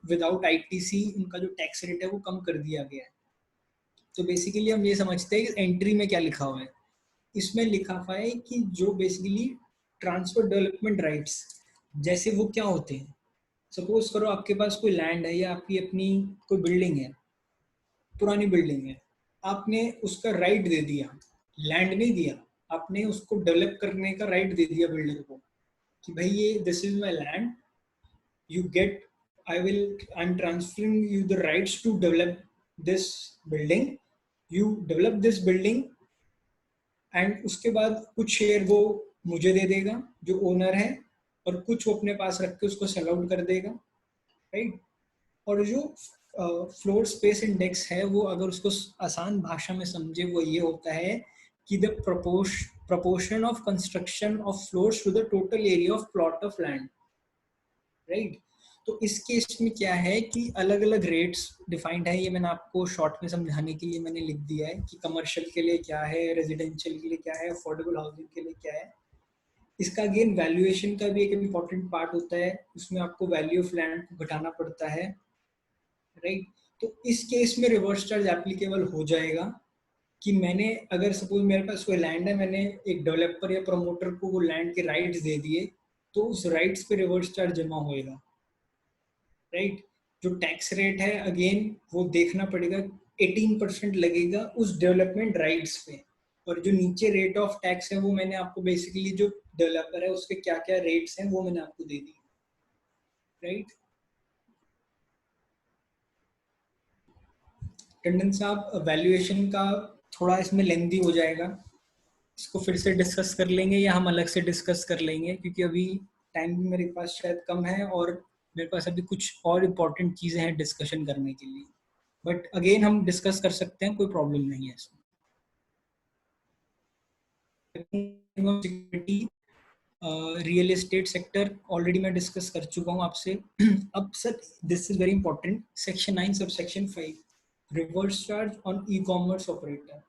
विदाउट आईटीसी उनका जो टैक्स रेट है वो कम कर दिया गया है। तो बेसिकली हम ये समझते हैं कि एंट्री में क्या लिखा हुआ है। इसमें लिखा हुआ है कि जो बेसिकली ट्रांसफर डेवलपमेंट राइट्स जैसे वो क्या होते हैं। सपोज करो आपके पास कोई लैंड है या आपकी अपनी कोई बिल्डिंग है, पुरानी बिल्डिंग है, आपने उसका राइट दे दिया, लैंड नहीं दिया, आपने उसको डेवलप करने का राइट दे दिया बिल्डर को कि भाई ये this is my land, you get I'm transferring you the rights to develop this building, you develop this building and उसके बाद कुछ शेयर वो मुझे दे देगा जो ओनर है और कुछ वो अपने पास रख के उसको सेल आउट कर देगा, राइट। और जो फ्लोर स्पेस इंडेक्स है वो अगर उसको आसान भाषा में समझे वो ये होता है कि the proportion of construction of floors to the total area of plot of land, right. तो इस केस में क्या है कि अलग अलग रेट्स डिफाइंड है। ये मैंने आपको शॉर्ट में समझाने के लिए मैंने लिख दिया है कि कमर्शियल के लिए क्या है, रेजिडेंशियल के लिए क्या है, अफोर्डेबल हाउसिंग के लिए क्या है। इसका अगेन वैल्यूएशन का भी एक इम्पॉर्टेंट पार्ट होता है, उसमें आपको वैल्यू ऑफ लैंड को घटाना पड़ता है, राइट। तो इस केस में रिवर्स चार्ज एप्लीकेबल हो जाएगा कि मैंने अगर सपोज मेरे पास कोई लैंड है, मैंने एक डेवलपर या प्रमोटर को वो लैंड के राइट्स दे दिए, तो उस राइट्स पे रिवर्स चार्ज जमा होएगा, राइट। जो टैक्स रेट है अगेन वो देखना पड़ेगा, 18% लगेगा उस डेवलपमेंट राइट्स पे, और जो नीचे रेट ऑफ टैक्स है वो मैंने आपको बेसिकली जो डेवलपर है उसके क्या क्या रेट्स हैं वो मैंने आपको दे दी, राइट। टंडन साहब वैल्यूएशन का थोड़ा इसमें लेंथी हो जाएगा, इसको फिर से डिस्कस कर लेंगे या हम अलग से डिस्कस कर लेंगे, क्योंकि अभी टाइम भी मेरे पास शायद कम है और मेरे पास अभी कुछ और इम्पोर्टेंट चीज़ें हैं डिस्कशन करने के लिए। बट अगेन हम डिस्कस कर सकते हैं, कोई प्रॉब्लम नहीं है इसमें। रियल एस्टेट सेक्टर ऑलरेडी मैं डिस्कस कर चुका हूँ आपसे। अब sir this is very important, section 9 sub section 5 reverse charge on E commerce operator.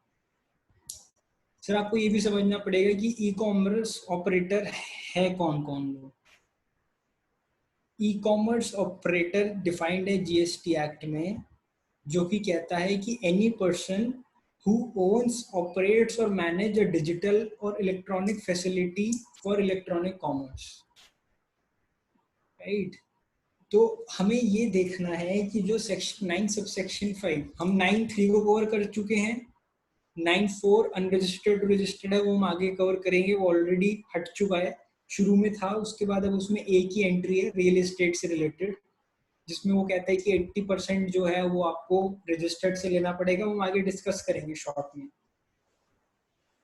Sir आपको ये भी समझना पड़ेगा कि ई कॉमर्स ऑपरेटर है कौन कौन लोग। ई कॉमर्स ऑपरेटर डिफाइंड है जीएसटी एक्ट में, जो कि कहता है कि any person who owns, operates or manage a digital or electronic facility for electronic commerce, right? तो हमें ये देखना है कि जो सेक्शन 9 सब सेक्शन 5, हम 9(3) को कवर कर चुके हैं, 9(4) अनरजिस्टर्ड रजिस्टर्ड है वो हम आगे कवर करेंगे, वो ऑलरेडी हट चुका है, शुरू में था, उसके बाद अब उसमें एक ही एंट्री है रियल एस्टेट से रिलेटेड, जिसमें वो कहता है कि 80% जो है वो आपको रजिस्टर्ड से लेना पड़ेगा, वो हम आगे डिस्कस करेंगे शॉर्ट में।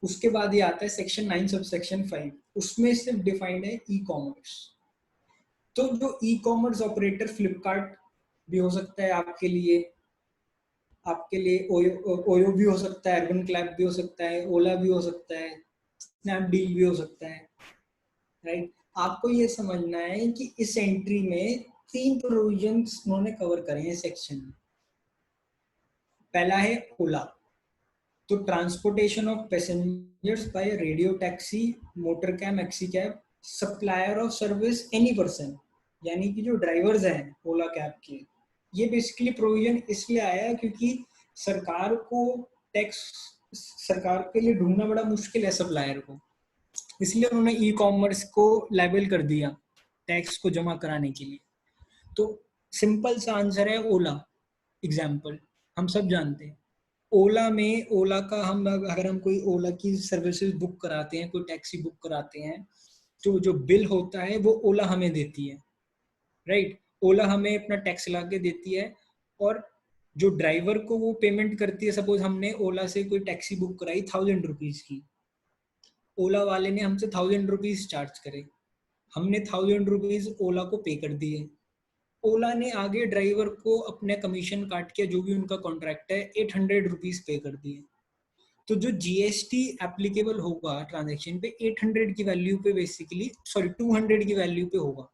उसके बाद ये आता है सेक्शन 9 सब सेक्शन 5, उसमें सिर्फ डिफाइंड है ई कॉमर्स। तो जो ई कॉमर्स ऑपरेटर फ्लिपकार्ट भी हो सकता है आपके लिए ओयो भी हो सकता है, अर्बन क्लैब भी हो सकता है, ओला भी हो सकता है, स्नैपडील भी हो सकता है, राइट। आपको ये समझना है कि इस एंट्री में 3 प्रोविजंस उन्होंने कवर करे हैं सेक्शन में। पहला है ओला, तो transportation of passengers by radio taxi, motor cab, maxi cab, supplier of service any person, यानी कि जो ड्राइवर्स हैं ओला कैब के। ये बेसिकली प्रोविजन इसलिए आया क्योंकि सरकार को टैक्स, सरकार के लिए ढूंढना बड़ा मुश्किल है सप्लायर को, इसलिए उन्होंने ई कॉमर्स को लायबल कर दिया टैक्स को जमा कराने के लिए। तो सिंपल सा आंसर है ओला। एग्जाम्पल हम सब जानते हैं, ओला में, ओला का हम अगर हम कोई ओला की सर्विसेज बुक कराते हैं, कोई टैक्सी बुक कराते हैं, तो जो बिल होता है वो ओला हमें देती है, राइट। ओला हमें अपना टैक्स ला के देती है और जो ड्राइवर को वो पेमेंट करती है। सपोज हमने ओला से कोई टैक्सी बुक कराई 1000 रुपीज की, ओला वाले ने हमसे 1000 रुपीज चार्ज करे, हमने 1000 रुपीज ओला को पे कर दिए, ओला ने आगे ड्राइवर को अपने कमीशन काट के जो भी उनका कॉन्ट्रैक्ट है 800 रुपीज पे कर दिए। तो जो जीएसटी एप्लीकेबल होगा ट्रांजैक्शन पे 800 की वैल्यू पे बेसिकली, सॉरी 200 की वैल्यू पे होगा,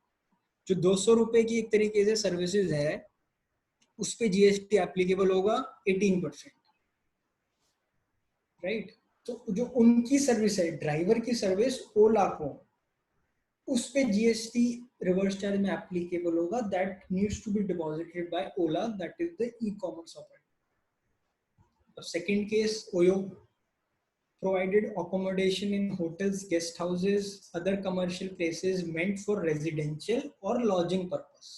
जो 200 रुपए की एक तरीके से सर्विसेज है उस पे जीएसटी एप्लीकेबल होगा 18%, राइट। तो जो उनकी सर्विस है, ड्राइवर की सर्विस ओला को, उस पे जीएसटी रिवर्स चार्ज में एप्लीकेबल होगा, that needs to be deposited by Ola, that is the e commerce operator. Second case, Oyo provided accommodation in hotels, guest houses, other commercial places meant for residential or lodging purpose.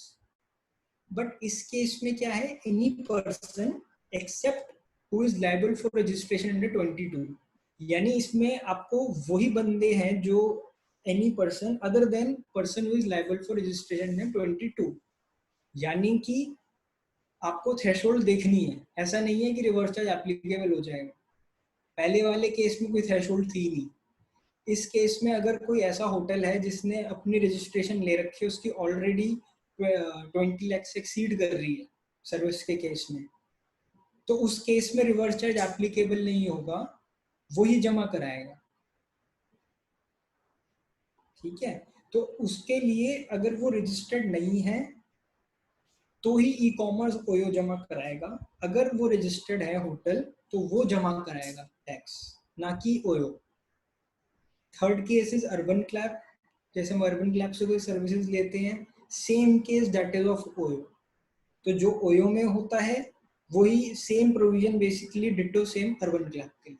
But इस case में क्या है, any person except who is liable for registration under 22, यानी इसमें आपको वही बंदे हैं जो any person other than person who is liable for registration under 22, यानी कि आपको थ्रेशोल्ड देखनी है, ऐसा नहीं है कि रिवर्स चार्ज एप्लीकेबल हो जाएगा। पहले वाले केस में कोई थ्रेशोल्ड थी नहीं। इस केस में अगर कोई ऐसा होटल है जिसने अपनी रजिस्ट्रेशन ले रखी है, उसकी ऑलरेडी 20 लाख से एक्सीड कर रही है सर्विस के केस में, तो उस केस में रिवर्स चार्ज एप्लीकेबल नहीं होगा, वही जमा कराएगा। ठीक है, तो उसके लिए अगर वो रजिस्टर्ड नहीं है तो ही ई कॉमर्स ओयो जमा कराएगा, अगर वो रजिस्टर्ड है होटल तो वो जमा कराएगा टैक्स, ना कि OYO. Third case is urban clap, जैसे हम अर्बन क्लैप से कोई सर्विसेज लेते हैं, same case that is of OYO. तो जो ओयो में होता है वही same provision basically ditto same urban clap के लिए।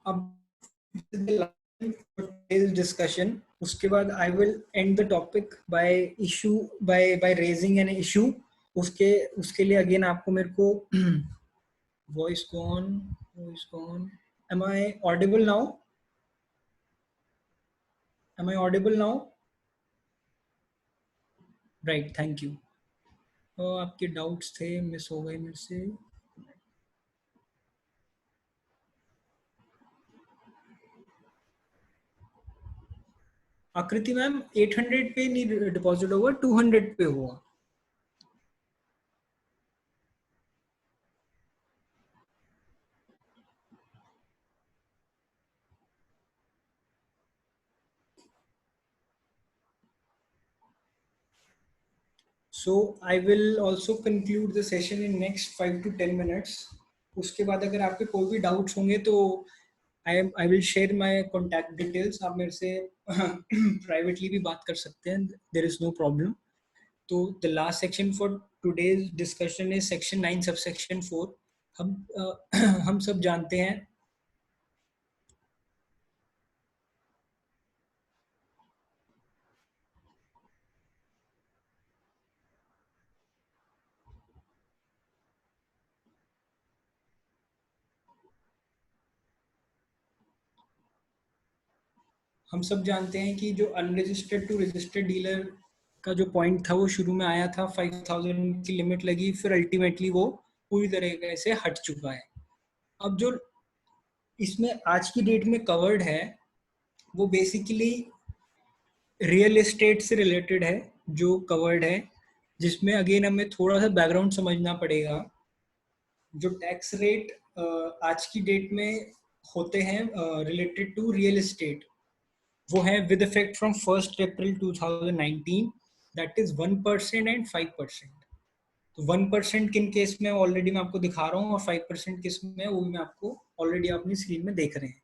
अब discussion, उसके बाद I will end the topic by issue by raising an issue। उसके लिए again आपको मेरे को voice gone, am I audible now? Right, thank you। तो आपके डाउट्स थे, मिस हो गए मेरे से। आकृति मैम 800 पे नहीं डिपॉजिट होगा, 200 पे हुआ। So I will also conclude the session in next 5 to 10 minutes। उसके बाद अगर आपके कोई भी डाउट्स होंगे तो I will share my contact details। आप मेरे से privately भी बात कर सकते हैं, there is no problem। तो the last section for today's discussion is section 9 subsection 4। हम सब जानते हैं कि जो अनरजिस्टर्ड टू रजिस्टर्ड डीलर का जो पॉइंट था वो शुरू में आया था, 5000 की लिमिट लगी, फिर अल्टीमेटली वो पूरी तरीके से हट चुका है। अब जो इसमें आज की डेट में कवर्ड है वो बेसिकली रियल एस्टेट से रिलेटेड है जो कवर्ड है, जिसमें अगेन हमें थोड़ा सा बैकग्राउंड समझना पड़ेगा। जो टैक्स रेट आज की डेट में होते हैं रिलेटेड टू रियल एस्टेट, वो है with effect from 1 April 2019, that is 1% and 5%। तो 1% किन केस में ऑलरेडी मैं आपको दिखा रहा हूँ और 5% किस में वो भी मैं आपको ऑलरेडी अपनी स्क्रीन में देख रहे हैं।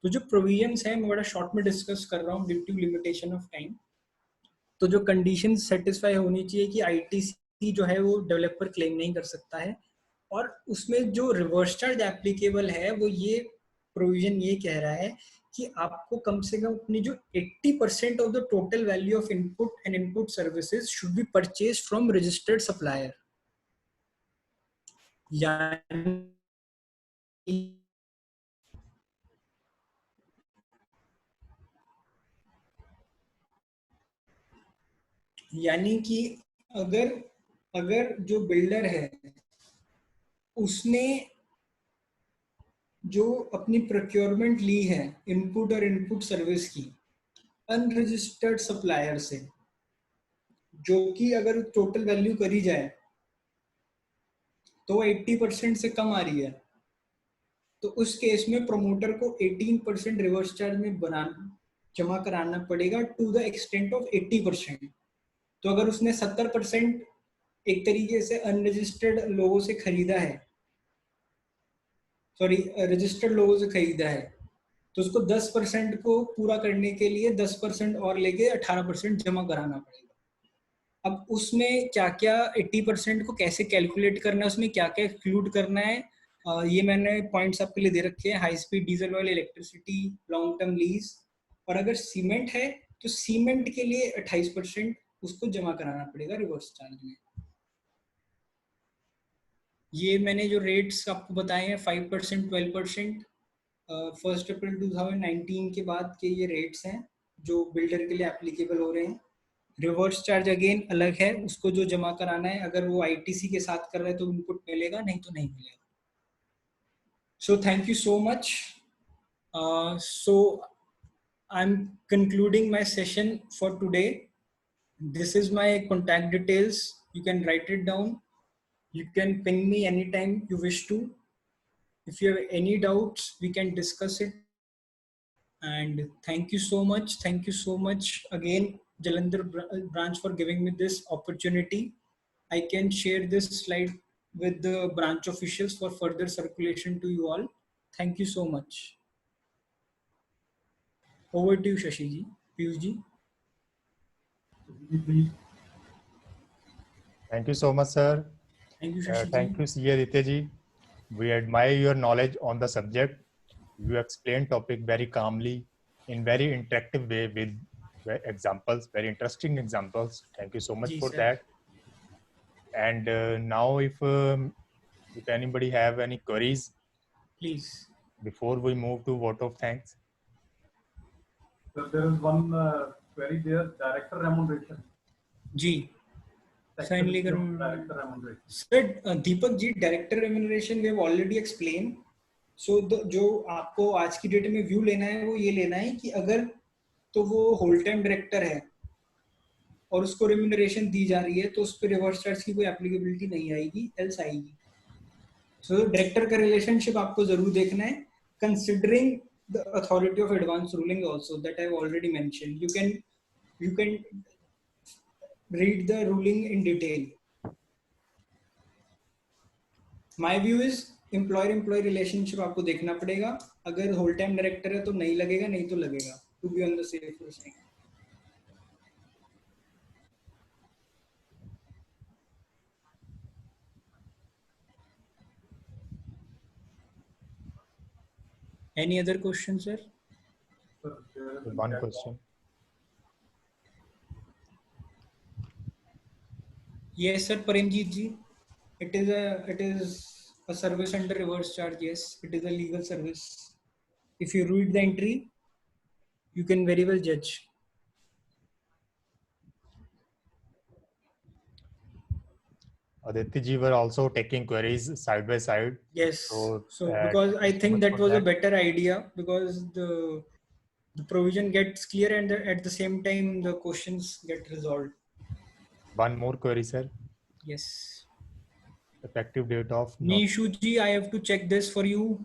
तो जो प्रोविजंस है मैं बड़ा शॉर्ट में डिस्कस कर रहा हूँ due to limitation of time. तो जो कंडीशन सेटिस्फाई होनी चाहिए कि आईटीसी जो है वो डेवलपर क्लेम नहीं कर सकता है, और उसमें जो रिवर्स चार्ज एप्लीकेबल है वो ये प्रोविजन ये कह रहा है कि आपको कम से कम अपनी जो 80% of the total value of input and input services should be purchase from registered supplier. यानी कि अगर अगर जो बिल्डर है उसने जो अपनी प्रोक्योरमेंट ली है इनपुट और इनपुट सर्विस की अनरजिस्टर्ड सप्लायर से, जो कि अगर टोटल वैल्यू करी जाए तो 80% से कम आ रही है, तो उस केस में प्रमोटर को 18% रिवर्स चार्ज में जमा कराना पड़ेगा टू द एक्सटेंट ऑफ 80%। तो अगर उसने 70% एक तरीके से अनरजिस्टर्ड लोगों से खरीदा है, सॉरी रजिस्टर्ड लोगों से खरीदा है, तो उसको 10% को पूरा करने के लिए 10% और लेके 18% जमा कराना पड़ेगा। अब उसमें क्या क्या 80% को कैसे कैलकुलेट करना है, उसमें क्या क्या एक्सक्लूड करना है, ये मैंने पॉइंट्स आपके लिए दे रखे हैं। High speed diesel oil, electricity, long term lease, और अगर सीमेंट है तो सीमेंट के लिए 28% उसको जमा कराना पड़ेगा रिवर्स चार्ज में। ये मैंने जो रेट्स आपको बताए हैं 5%, 12%, 1 अप्रैल 2019 के बाद के ये रेट्स हैं जो बिल्डर के लिए एप्लीकेबल हो रहे हैं। रिवर्स चार्ज अगेन अलग है, उसको जो जमा कराना है, अगर वो आईटीसी के साथ कर रहा है तो इनपुट मिलेगा, नहीं तो नहीं मिलेगा। So thank you so much. So I am concluding my session for today. This is my contact details, you can write it down, you can ping me anytime you wish to. If you have any doubts, we can discuss it. And thank you so much. Thank you so much again, Jalandhar branch, for giving me this opportunity. I can share this slide with the branch officials for further circulation to you all. Thank you so much. Over to you, Shashi ji, Piyush ji. Thank you so much, sir. Thank you, Shashi Thank ji. you, CA Aditya ji. We admire your knowledge on the subject. You explain topic very calmly in very interactive way with examples, very interesting examples. Thank you so much Ji, for sir. that. And now if anybody have any queries Please. before we move to vote of thanks. So there is one query there, director remuneration. Ji. Finally, director remuneration. Sir, Deepak ji, director remuneration we have already explained. So जो आपको आज की date में view लेना है वो ये लेना है कि अगर तो वो होल टाइम डायरेक्टर है और उसको रेम्यूनरेशन दी जा रही है तो उस पर रिवर्स चार्ज की कोई एप्लीकेबिलिटी नहीं आएगी, एल्स आएगी। सो डायरेक्टर का रिलेशनशिप आपको जरूर देखना है, considering the authority of advance ruling also that I have already mentioned. You can read the ruling in detail. My view is employer-employee relationship आपको देखना पड़ेगा, अगर होल टाइम डायरेक्टर है तो नहीं लगेगा, नहीं तो लगेगा, to be on the safe side. Any other question, sir? One question. Yes, sir, Premjit ji. It is a service under reverse charge. Yes, it is a legal service. If you read the entry, you can very well judge. Aditya ji were also taking queries side by side. Yes. So because I so think much that for was a that. better idea, because the provision gets clear and at the same time the questions get resolved. One more query, sir. Yes. Effective date of Nishu ji, I have to check this for you.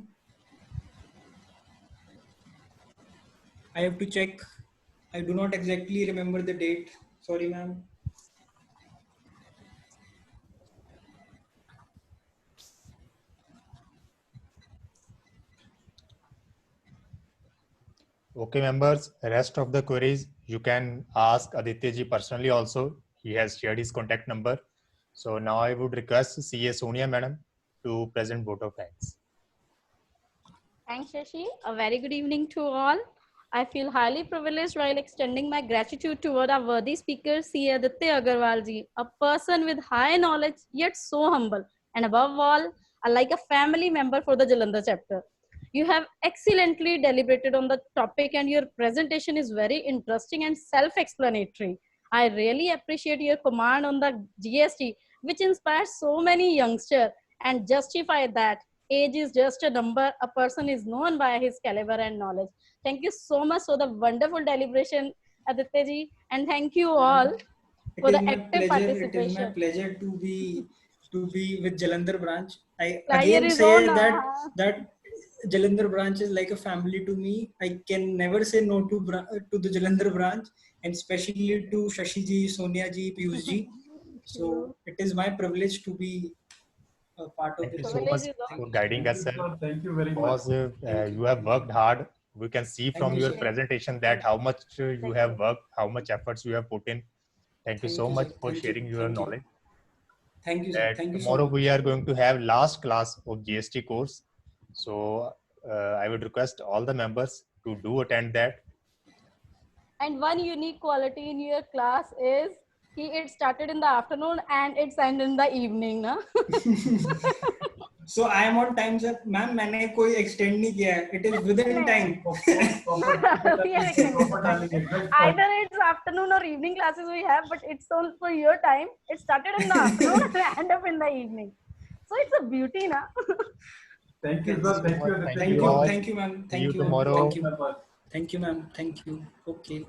I have to check. I do not exactly remember the date. Sorry, ma'am. Okay, members, rest of the queries you can ask Aditya ji personally also. He has shared his contact number. So now I would request CA Sonia madam to present vote of thanks. Thanks, Shashi. A very good evening to all. I feel highly privileged while extending my gratitude toward our worthy speaker, CA Aditya Agarwal ji, a person with high knowledge yet so humble, and above all, like a family member for the Jalandhar chapter. You have excellently deliberated on the topic and your presentation is very interesting and self-explanatory. I really appreciate your command on the GST, which inspires so many youngsters and justify that age is just a number. A person is known by his caliber and knowledge. Thank you so much for the wonderful deliberation, Aditya ji, and thank you all It for is the my active pleasure. It is my participation. pleasure to be with Jalandhar branch. I Pleasure again is say all that Jalandhar branch is like a family to me. I can never say no to the Jalandhar branch, and especially to Shashi ji, Sonia ji, Piyush ji. So it is my privilege to be a part of Thank you this. so Privilege much is all. for guiding us, sir. Thank you very much. Because Thank you you. have worked hard. We can see Thank from you, your sir. presentation that how much you Thank have you. worked, how much efforts you have put in. Thank you Thank so you, much sir. for Thank you. sharing your Thank you. knowledge. Thank you, sir. Thank you so Tomorrow we much. are going to have last class of GST course. So I would request all the members to do attend that. And one unique quality in your class is it started in the afternoon and it's ended in the evening, na? So I am on time, sir. Ma'am मैंने कोई extend नहीं किया है. It is within time. We are extending Proper the timing, time. exact time. Either it's afternoon or evening classes we have, but it's all for your time. It started in the afternoon and end up in the evening. So it's a beauty, na? Thank you, sir. Thank you, Thank Aditya. Thank you you, all. thank you, ma'am. See you Thank you, tomorrow. thank you, thank you, ma'am. Thank you. Okay.